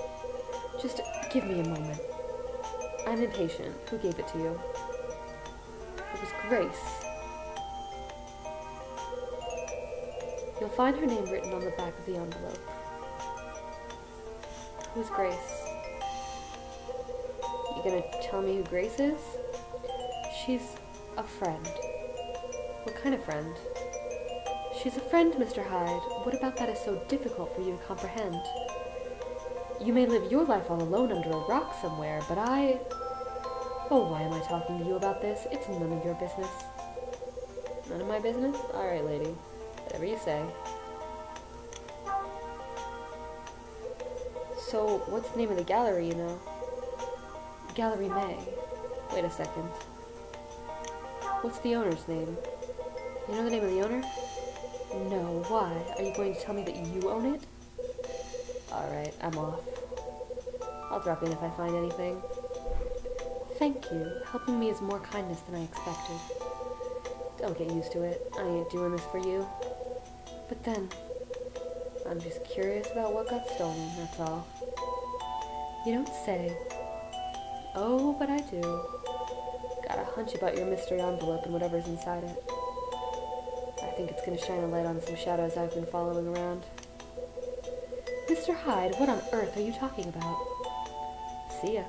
Just give me a moment. I'm impatient. Who gave it to you? It was Grace. You'll find her name written on the back of the envelope. Who's Grace? You gonna tell me who Grace is? She's a friend. What kind of friend? She's a friend, Mr. Hyde. What about that is so difficult for you to comprehend? You may live your life all alone under a rock somewhere, but I... Oh, why am I talking to you about this? It's none of your business. None of my business? Alright, lady. Whatever you say. So, what's the name of the gallery, you know? Gallery May. Wait a second. What's the owner's name? You know the name of the owner? No, why? Are you going to tell me that you own it? Alright, I'm off. I'll drop in if I find anything. Thank you. Helping me is more kindness than I expected. Don't get used to it. I ain't doing this for you. But then, I'm just curious about what got stolen, that's all. You don't say. Oh, but I do. Got a hunch about your mystery envelope and whatever's inside it. I think it's gonna shine a light on some shadows I've been following around. Mr. Hyde, what on earth are you talking about? See ya.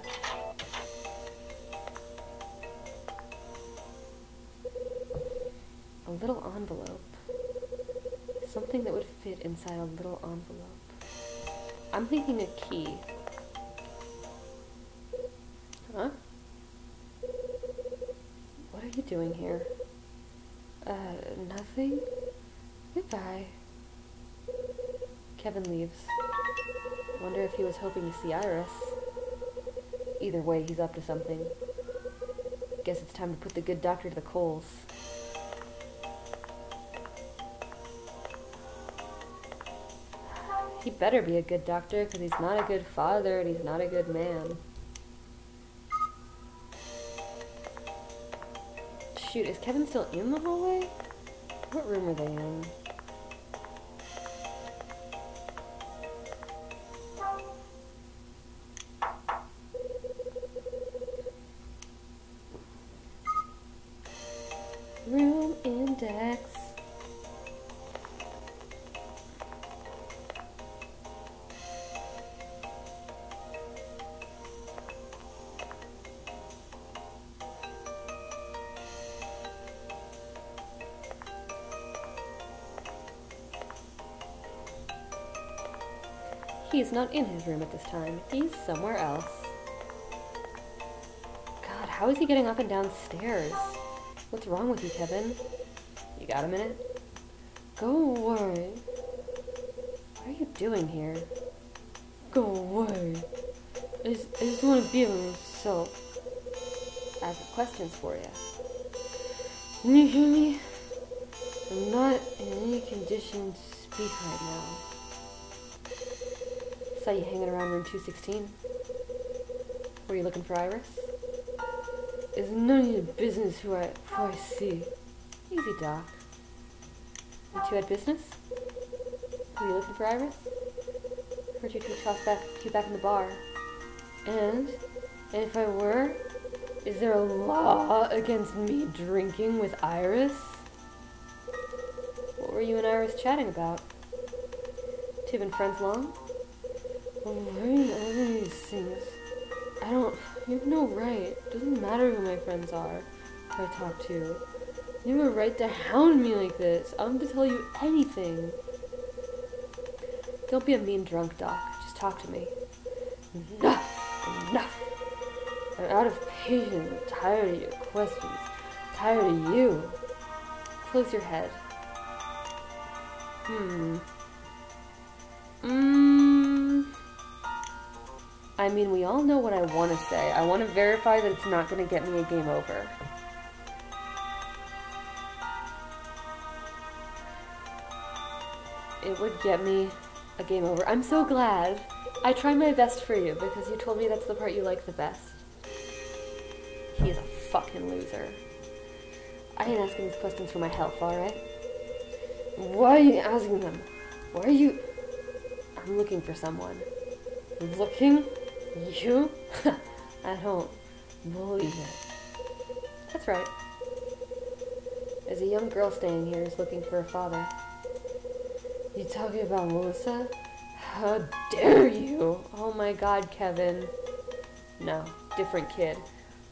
A little envelope. Something that would fit inside a little envelope. I'm thinking a key. Huh? What are you doing here? Nothing? Goodbye. Kevin leaves. Wonder if he was hoping to see Iris. Either way, he's up to something. Guess it's time to put the good doctor to the coals. He better be a good doctor, because he's not a good father and he's not a good man. Shoot, is Kevin still in the hallway? What room are they in? Room index. He's not in his room at this time. He's somewhere else. God, how is he getting up and down stairs? What's wrong with you, Kevin? You got a minute? Go away. What are you doing here? Go away. I just want to be by myself. I have questions for you. Can you hear me? I'm not in any condition to speak right now. Saw you hanging around room 216. Were you looking for Iris? It's none of your business who I see. Easy, Doc. You two had business? Were you looking for Iris? Heard you two toss back in the bar. And if I were, is there a law against me drinking with Iris? What were you and Iris chatting about? Two been friends long? Why are you asking these things? I don't... You have no right. It doesn't matter who my friends are, who I talk to. You have a right to hound me like this. I'm to tell you anything. Don't be a mean drunk, Doc. Just talk to me. Enough! Enough! I'm out of patience. I'm tired of your questions. Tired of you. Close your head. I mean, we all know what I want to say. I want to verify that it's not going to get me a game over. It would get me a game over. I'm so glad. I tried my best for you because you told me that's the part you like the best. He is a fucking loser. I ain't asking these questions for my health, alright? Why are you asking them? Why are you... I'm looking for someone. Looking? You? I don't believe it. That's right. There's a young girl staying here who's looking for a father. You talking about Melissa? How dare you? Oh my god, Kevin. No, different kid.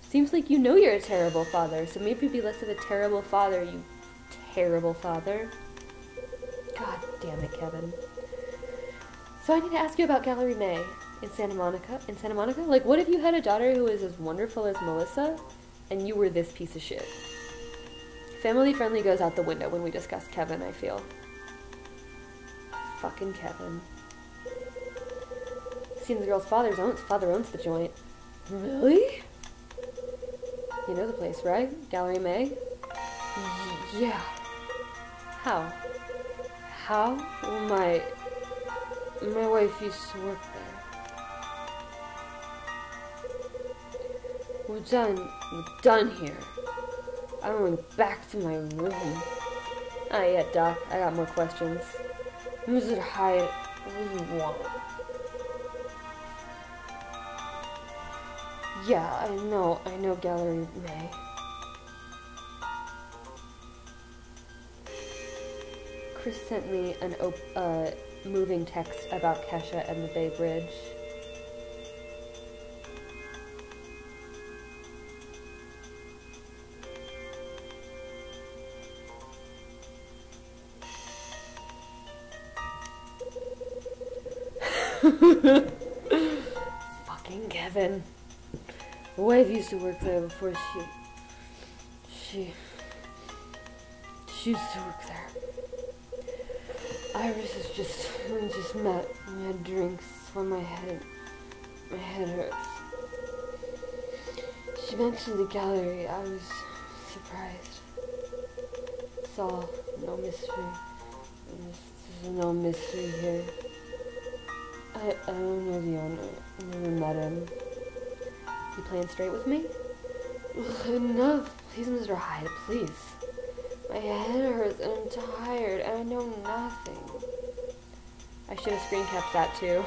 Seems like you know you're a terrible father, so maybe be less of a terrible father, you terrible father. God damn it, Kevin. So I need to ask you about Gallery May in Santa Monica. In Santa Monica? Like, what if you had a daughter who was as wonderful as Melissa, and you were this piece of shit? Family friendly goes out the window when we discuss Kevin, I feel. Fucking Kevin. Seems the girl's father owns the joint. Really? You know the place, right? Gallery May? Yeah. How? How? Well, my wife used to work there. We're done here. I'm going back to my room. Not yet, Doc. I got more questions. Who's it Hyde? What do you want? Yeah, I know Gallery May. Chris sent me an moving text about Kesha and the Bay Bridge. Fucking Kevin. My wife used to work there before she used to work there. Iris is we just met. We had drinks when my head hurts. She mentioned the gallery. I was surprised. It's all no mystery. There's no mystery here. I don't know the owner. I never met him. You playing straight with me? Enough. Please, Mr. Hyde, please. My head hurts and I'm tired and I know nothing. I should have screen capped that too.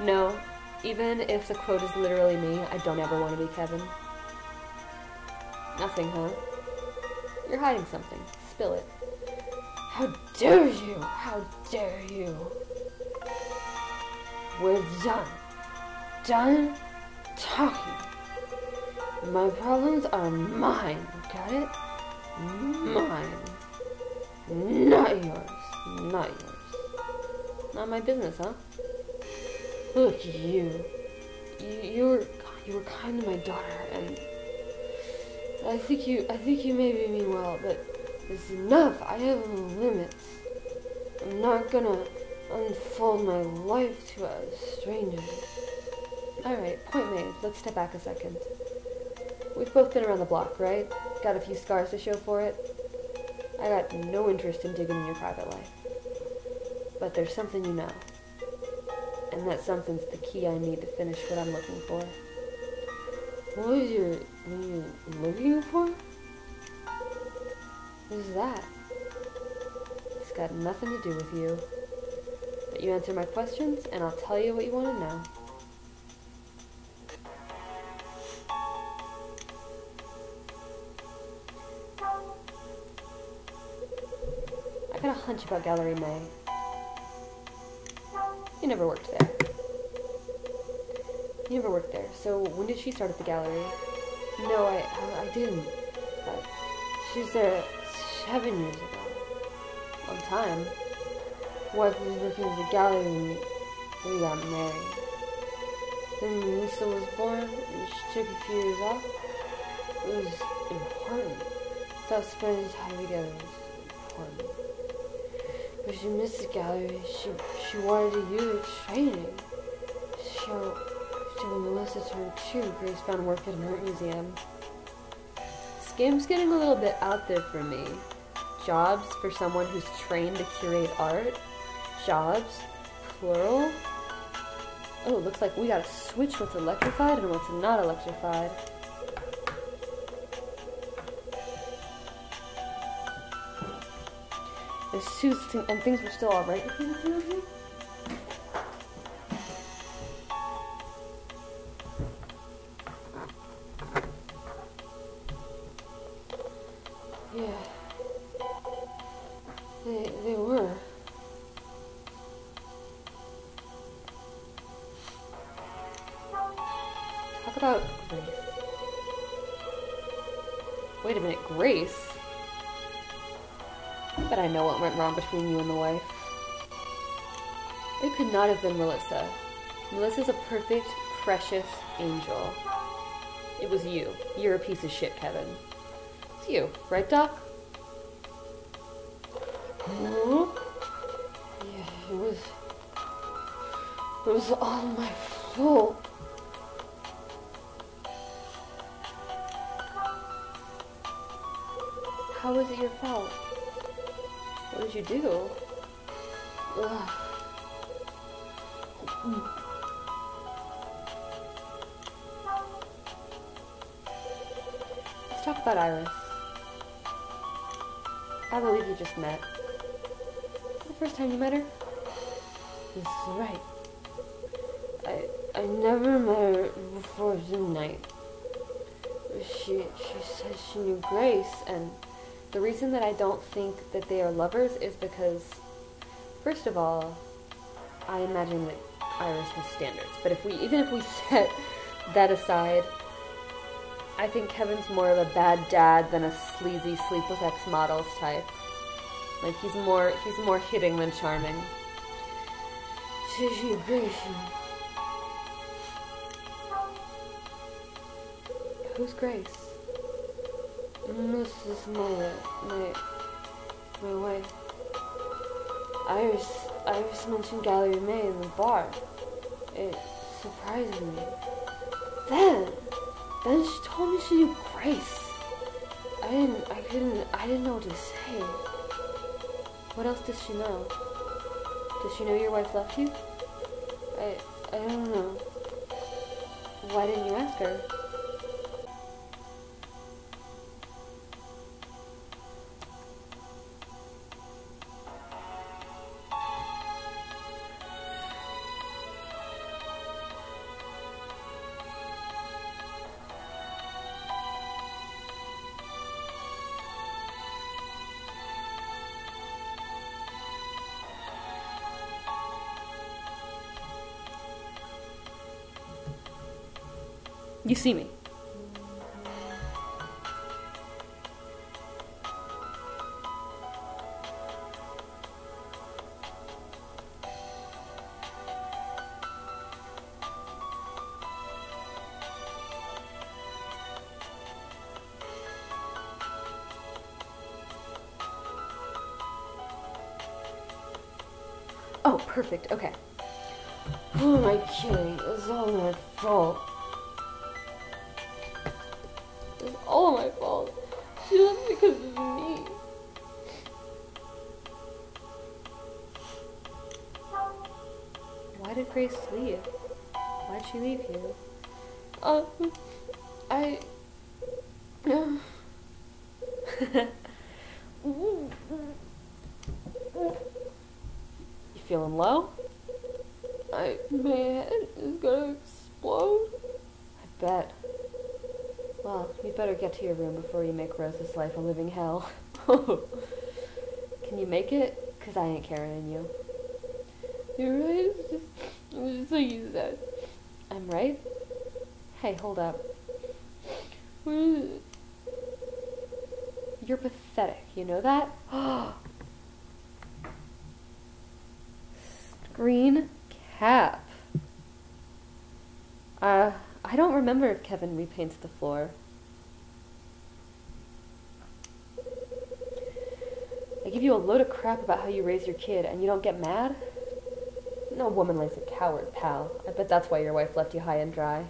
No, even if the quote is literally me, I don't ever want to be Kevin. Nothing, huh? You're hiding something. Spill it. How dare you? How dare you? We're done. Done talking. My problems are mine. Got it? Mine. Not yours. Not yours. Not my business, huh? Look, you were kind to my daughter, and I think you maybe mean well, but it's enough. I have limits. I'm not gonna unfold my life to a stranger. Alright, point made. Let's step back a second. We've both been around the block, right? Got a few scars to show for it. I got no interest in digging in your private life. But there's something you know. And that something's the key I need to finish what I'm looking for. What are you looking for? What is that? It's got nothing to do with you. But you answer my questions, and I'll tell you what you want to know. I got a hunch about Gallery May. You never worked there. You never worked there. So when did she start at the gallery? No, I didn't. She was there 7 years ago. Long time. Wife was working at the gallery when we got married. Then Lisa was born, and she took a few years off. It was important. Thought spending time together was important. But she missed the gallery. She wanted to use it training. So when Melissa turned 2, Grace found work at an art museum. This game's getting a little bit out there for me. Jobs for someone who's trained to curate art. Jobs, plural. Oh, it looks like we gotta switch what's electrified and what's not electrified. There's two and things were still alright between the two of you? Yeah. They were. Talk about Grace. Wait a minute, Grace? I bet I know what went wrong between you and the wife. It could not have been Melissa. Melissa's a perfect, precious angel. It was you. You're a piece of shit, Kevin. It's you, right, Doc? Yeah, it was all my fault. How was it your fault? What did you do? Ugh. Let's talk about Iris. I believe you just met. The first time you met her? This is right. I never met her before tonight. She said she knew Grace, and the reason that I don't think that they are lovers is because, first of all, I imagine that Iris has standards. But even if we set that aside, I think Kevin's more of a bad dad than a sleazy sleep with ex-models type. Like he's more hitting than charming. She Grace. Who's Grace? This is my wife. Iris mentioned Gallery May in the bar. It surprised me. Then she told me she knew Grace. I didn't know what to say. What else does she know? Does she know your wife left you? I don't know. Why didn't you ask her? You see me. Oh, perfect. Okay. Who am I kidding? It's all my fault. It's all my fault. She left because of me. Why did Grace leave? Why'd she leave you? You feeling low? My head is gonna explode. I bet. Well, you better get to your room before you make Rose's life a living hell. Can you make it? 'Cause I ain't carrying you. You're right. It was just like you said. I'm right? Hey, hold up. You're pathetic, you know that? Green cap. I don't remember if Kevin repaints the floor. I give you a load of crap about how you raise your kid and you don't get mad? No woman likes a coward, pal. I bet that's why your wife left you high and dry.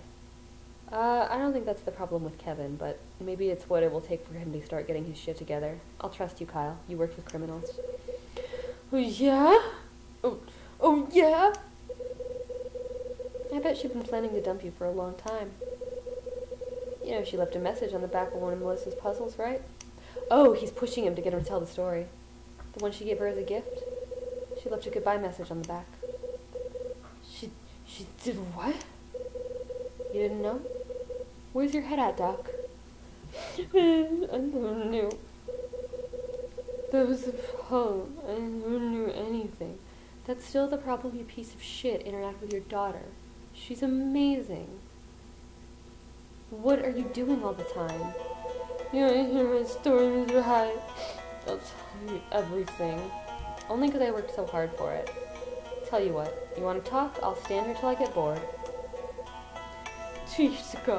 I don't think that's the problem with Kevin, but maybe it's what it will take for him to start getting his shit together. I'll trust you, Kyle. You worked with criminals. Oh, yeah? Oh, yeah? I bet she'd been planning to dump you for a long time. You know, she left a message on the back of one of Melissa's puzzles, right? Oh, he's pushing him to get her to tell the story. The one she gave her as a gift? She left a goodbye message on the back. She did what? You didn't know? Where's your head at, Doc? I never knew. That was the problem. I never knew anything. That's still the problem, you piece of shit. Interact with your daughter. She's amazing. What are you doing all the time? You want to hear my story, Mr. Hyde? I'll tell you everything. Only because I worked so hard for it. Tell you what, you want to talk? I'll stand here till I get bored. 2 years ago,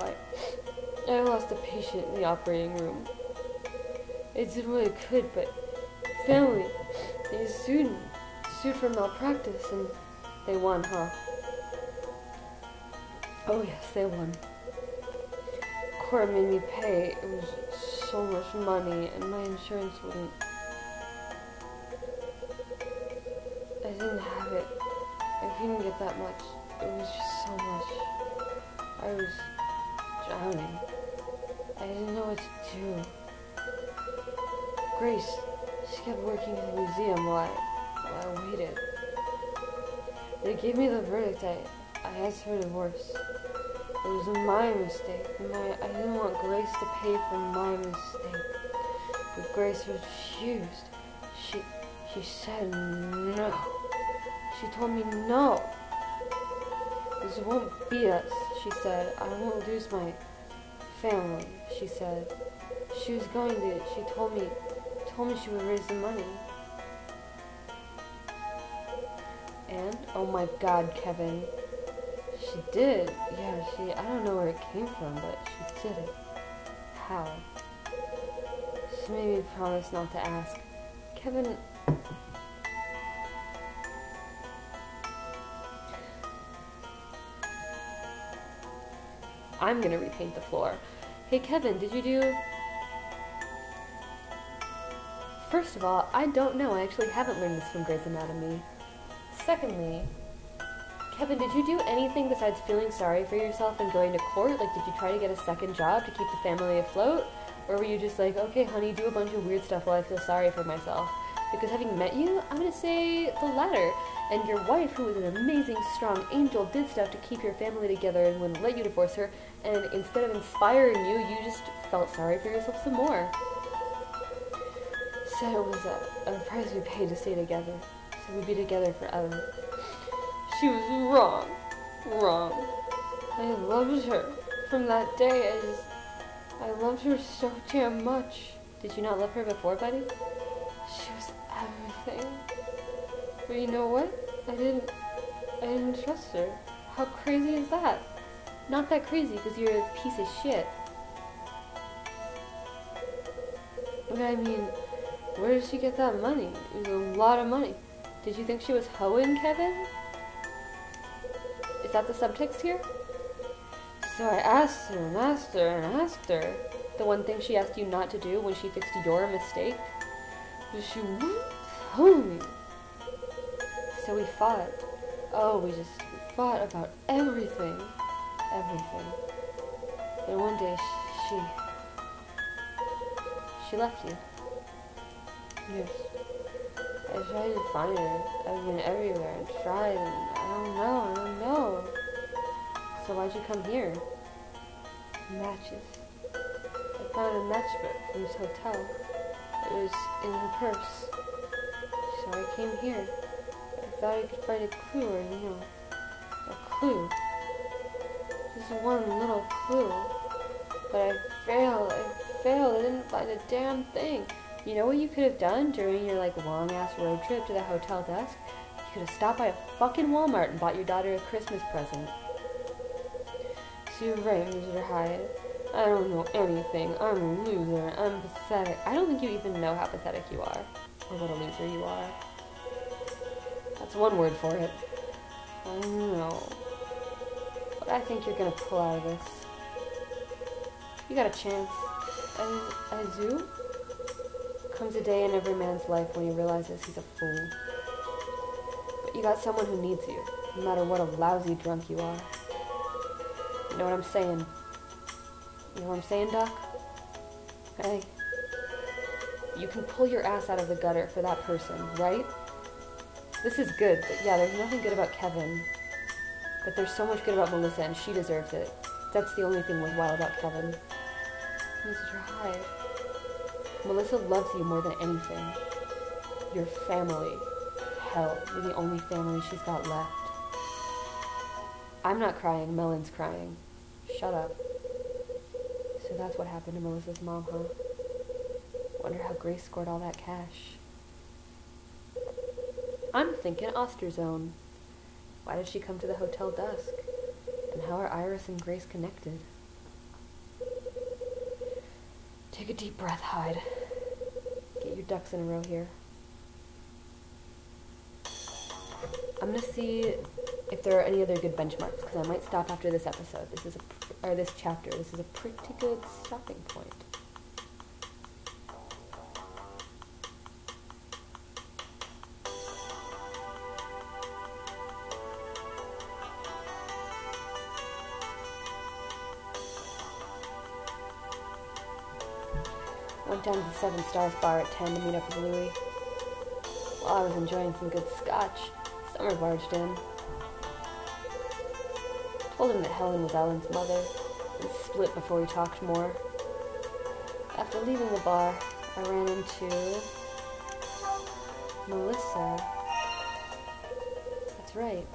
I lost a patient in the operating room. I did what I could, but family, they sued for malpractice, and they won, huh? Oh yes, they won. Court made me pay. It was so much money, and my insurance wouldn't. I didn't have it. I couldn't get that much. It was just so much. I was drowning. I didn't know what to do. Grace, she kept working in the museum while I waited. They gave me the verdict. I asked for a divorce. It was my mistake. I didn't want Grace to pay for my mistake. But Grace refused. She said no. She told me no. This won't be us, she said. I won't lose my family, she said. She was going to. She told me she would raise the money. And, oh my God, Kevin. She did. Yeah, I don't know where it came from, but she did it. How? She made me promise not to ask. Kevin... I'm gonna repaint the floor. Hey, Kevin, did you do... First of all, I don't know. I actually haven't learned this from Grey's Anatomy. Secondly, Kevin, did you do anything besides feeling sorry for yourself and going to court? Like, did you try to get a second job to keep the family afloat? Or were you just like, okay, honey, do a bunch of weird stuff while I feel sorry for myself? Because having met you, I'm going to say the latter. And your wife, who was an amazing, strong angel, did stuff to keep your family together and wouldn't let you divorce her. And instead of inspiring you, you just felt sorry for yourself some more. Said it was a price we paid to stay together. So we'd be together forever. She was wrong. Wrong. I loved her. From that day, I loved her so damn much. Did you not love her before, buddy? She was everything. But you know what? I didn't trust her. How crazy is that? Not that crazy, because you're a piece of shit. But I mean, where did she get that money? It was a lot of money. Did you think she was hoeing Kevin? Is that the subtext here? So I asked her and asked her and asked her. The one thing she asked you not to do when she fixed your mistake. But she wouldn't tell me. So we fought. Oh, we fought about everything. Everything. And one day she left you. Yes. I tried to find her. I've been everywhere. I tried and I don't know. So why'd you come here? Matches. I found a matchbook from his hotel. It was in her purse. So I came here. thought I could find a clue or, a clue. Just one little clue. But I failed. I didn't find a damn thing. You know what you could have done during your, long-ass road trip to the Hotel Dusk? You could have stopped by a fucking Walmart and bought your daughter a Christmas present. So you're right, Mr. Hyde. I don't know anything. I'm a loser. I'm pathetic. I don't think you even know how pathetic you are. Or what a loser you are. That's one word for it. I know. But I think you're gonna pull out of this. You got a chance. A zoo? Comes a day in every man's life when he realizes he's a fool. But you got someone who needs you, no matter what a lousy drunk you are. You know what I'm saying? You know what I'm saying, Duck? Hey. You can pull your ass out of the gutter for that person, right? This is good, but yeah, there's nothing good about Kevin. But there's so much good about Melissa, and she deserves it. That's the only thing worthwhile about Kevin. Mr. Hyde. Melissa loves you more than anything. Your family. Hell, you're the only family she's got left. I'm not crying, Melon's crying. Shut up. So that's what happened to Melissa's mom, huh? Wonder how Grace scored all that cash. I'm thinking Osterzone. Why did she come to the Hotel Dusk? And how are Iris and Grace connected? Take a deep breath, Hyde. Get your ducks in a row here. I'm gonna see if there are any other good benchmarks, because I might stop after this episode. This chapter. This is a pretty good stopping point. Went down to the Seven Stars bar at 10 to meet up with Louie. While I was enjoying some good scotch, Summer barged in. Told him that Helen was Ellen's mother, and split before we talked more. After leaving the bar, I ran into Melissa. That's right.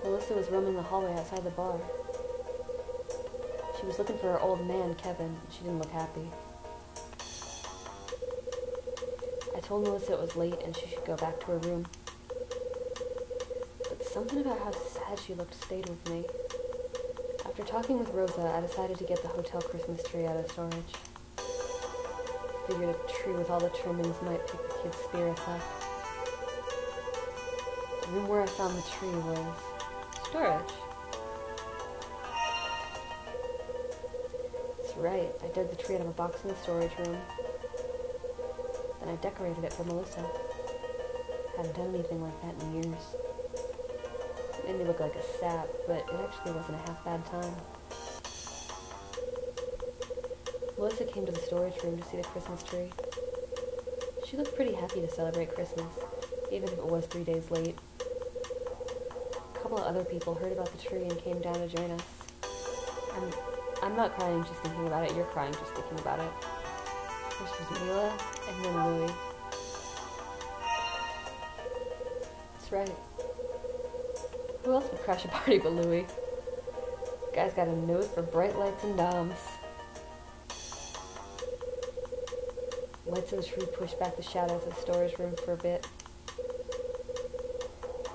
Melissa was roaming the hallway outside the bar. She was looking for her old man, Kevin, and she didn't look happy. I told Melissa it was late and she should go back to her room. But something about how sad she looked stayed with me. After talking with Rosa, I decided to get the hotel Christmas tree out of storage. Figured a tree with all the trimmings might pick the kids' spirits up. The room where I found the tree was storage. That's right, I dug the tree out of a box in the storage room. Then I decorated it for Melissa. Hadn't done anything like that in years. It made me look like a sap, but it actually wasn't a half bad time. Melissa came to the storage room to see the Christmas tree. She looked pretty happy to celebrate Christmas, even if it was 3 days late. A couple of other people heard about the tree and came down to join us. I'm not crying just thinking about it, you're crying just thinking about it. First was Mila, and then Louie. That's right. Who else would crash a party but Louie? The guy's got a nose for bright lights and doms. Lights of the tree pushed back the shadows of the storage room for a bit.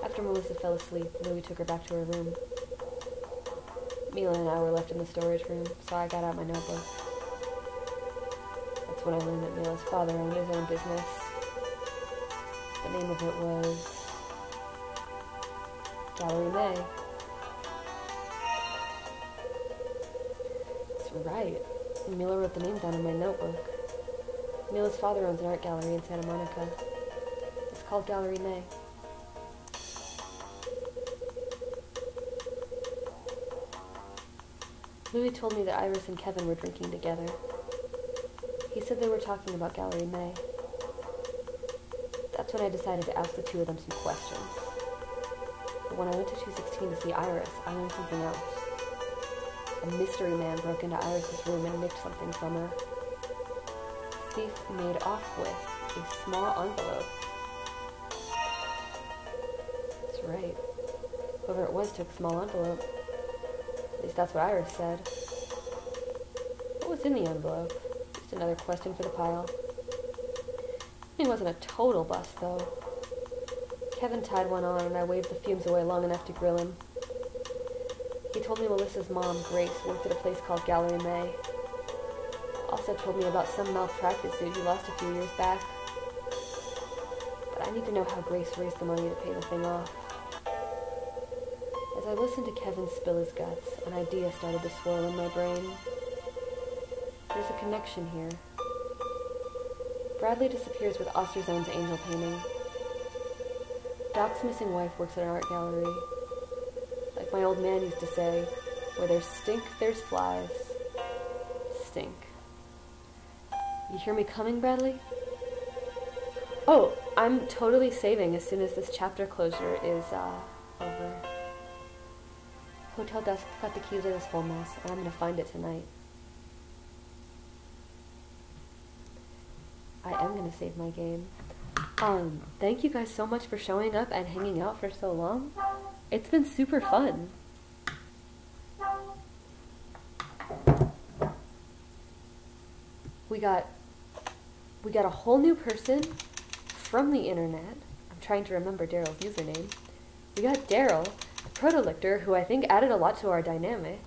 After Melissa fell asleep, Louie took her back to her room. Mila and I were left in the storage room, so I got out my notebook. That's when I learned that Mila's father owned his own business. The name of it was Gallery May. That's right. Mila wrote the name down in my notebook. Mila's father owns an art gallery in Santa Monica. It's called Gallery May. Louie told me that Iris and Kevin were drinking together. He said they were talking about Gallery May. That's when I decided to ask the two of them some questions. But when I went to 216 to see Iris, I learned something else. A mystery man broke into Iris's room and nicked something from her. The thief made off with a small envelope. right. Whoever it was took a small envelope. At least that's what Iris said. What was in the envelope? Just another question for the pile. He wasn't a total bust, though. Kevin tied one on, and I waved the fumes away long enough to grill him. He told me Melissa's mom, Grace, worked at a place called Gallery May. Also told me about some malpractice suit he lost a few years back. But I need to know how Grace raised the money to pay the thing off. As I listened to Kevin spill his guts, an idea started to swirl in my brain. There's a connection here. Bradley disappears with Osterzone's angel painting. Doc's missing wife works at an art gallery. Like my old man used to say, where there's stink, there's flies. Stink. You hear me coming, Bradley? Oh, I'm totally saving as soon as this chapter closure is, over. Hotel Dusk's got the key to this whole mess, and I'm gonna find it tonight. I am gonna save my game. Thank you guys so much for showing up and hanging out for so long. It's been super fun. We got a whole new person from the internet. I'm trying to remember Daryl's username. We got Daryl, the proto-lictor, who I think added a lot to our dynamic.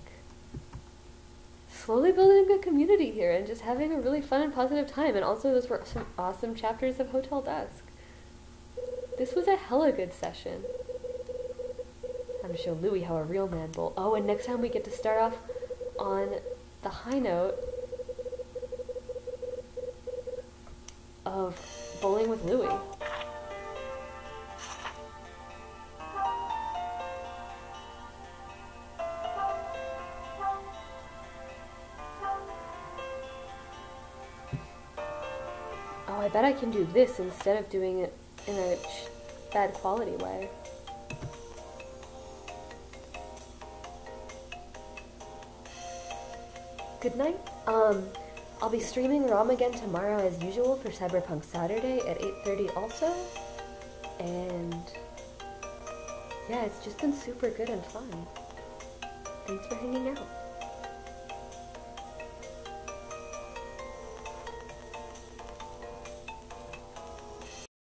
Slowly building a community here and just having a really fun and positive time. And also those were some awesome chapters of Hotel Dusk. This was a hella good session. I'm gonna show Louie how a real man bowl. Oh, and next time we get to start off on the high note of bowling with Louie. Oh, I bet I can do this instead of doing it in a bad quality way. Good night. I'll be streaming ROM again tomorrow as usual for Cyberpunk Saturday at 8:30 also. And yeah, it's just been super good and fun. Thanks for hanging out.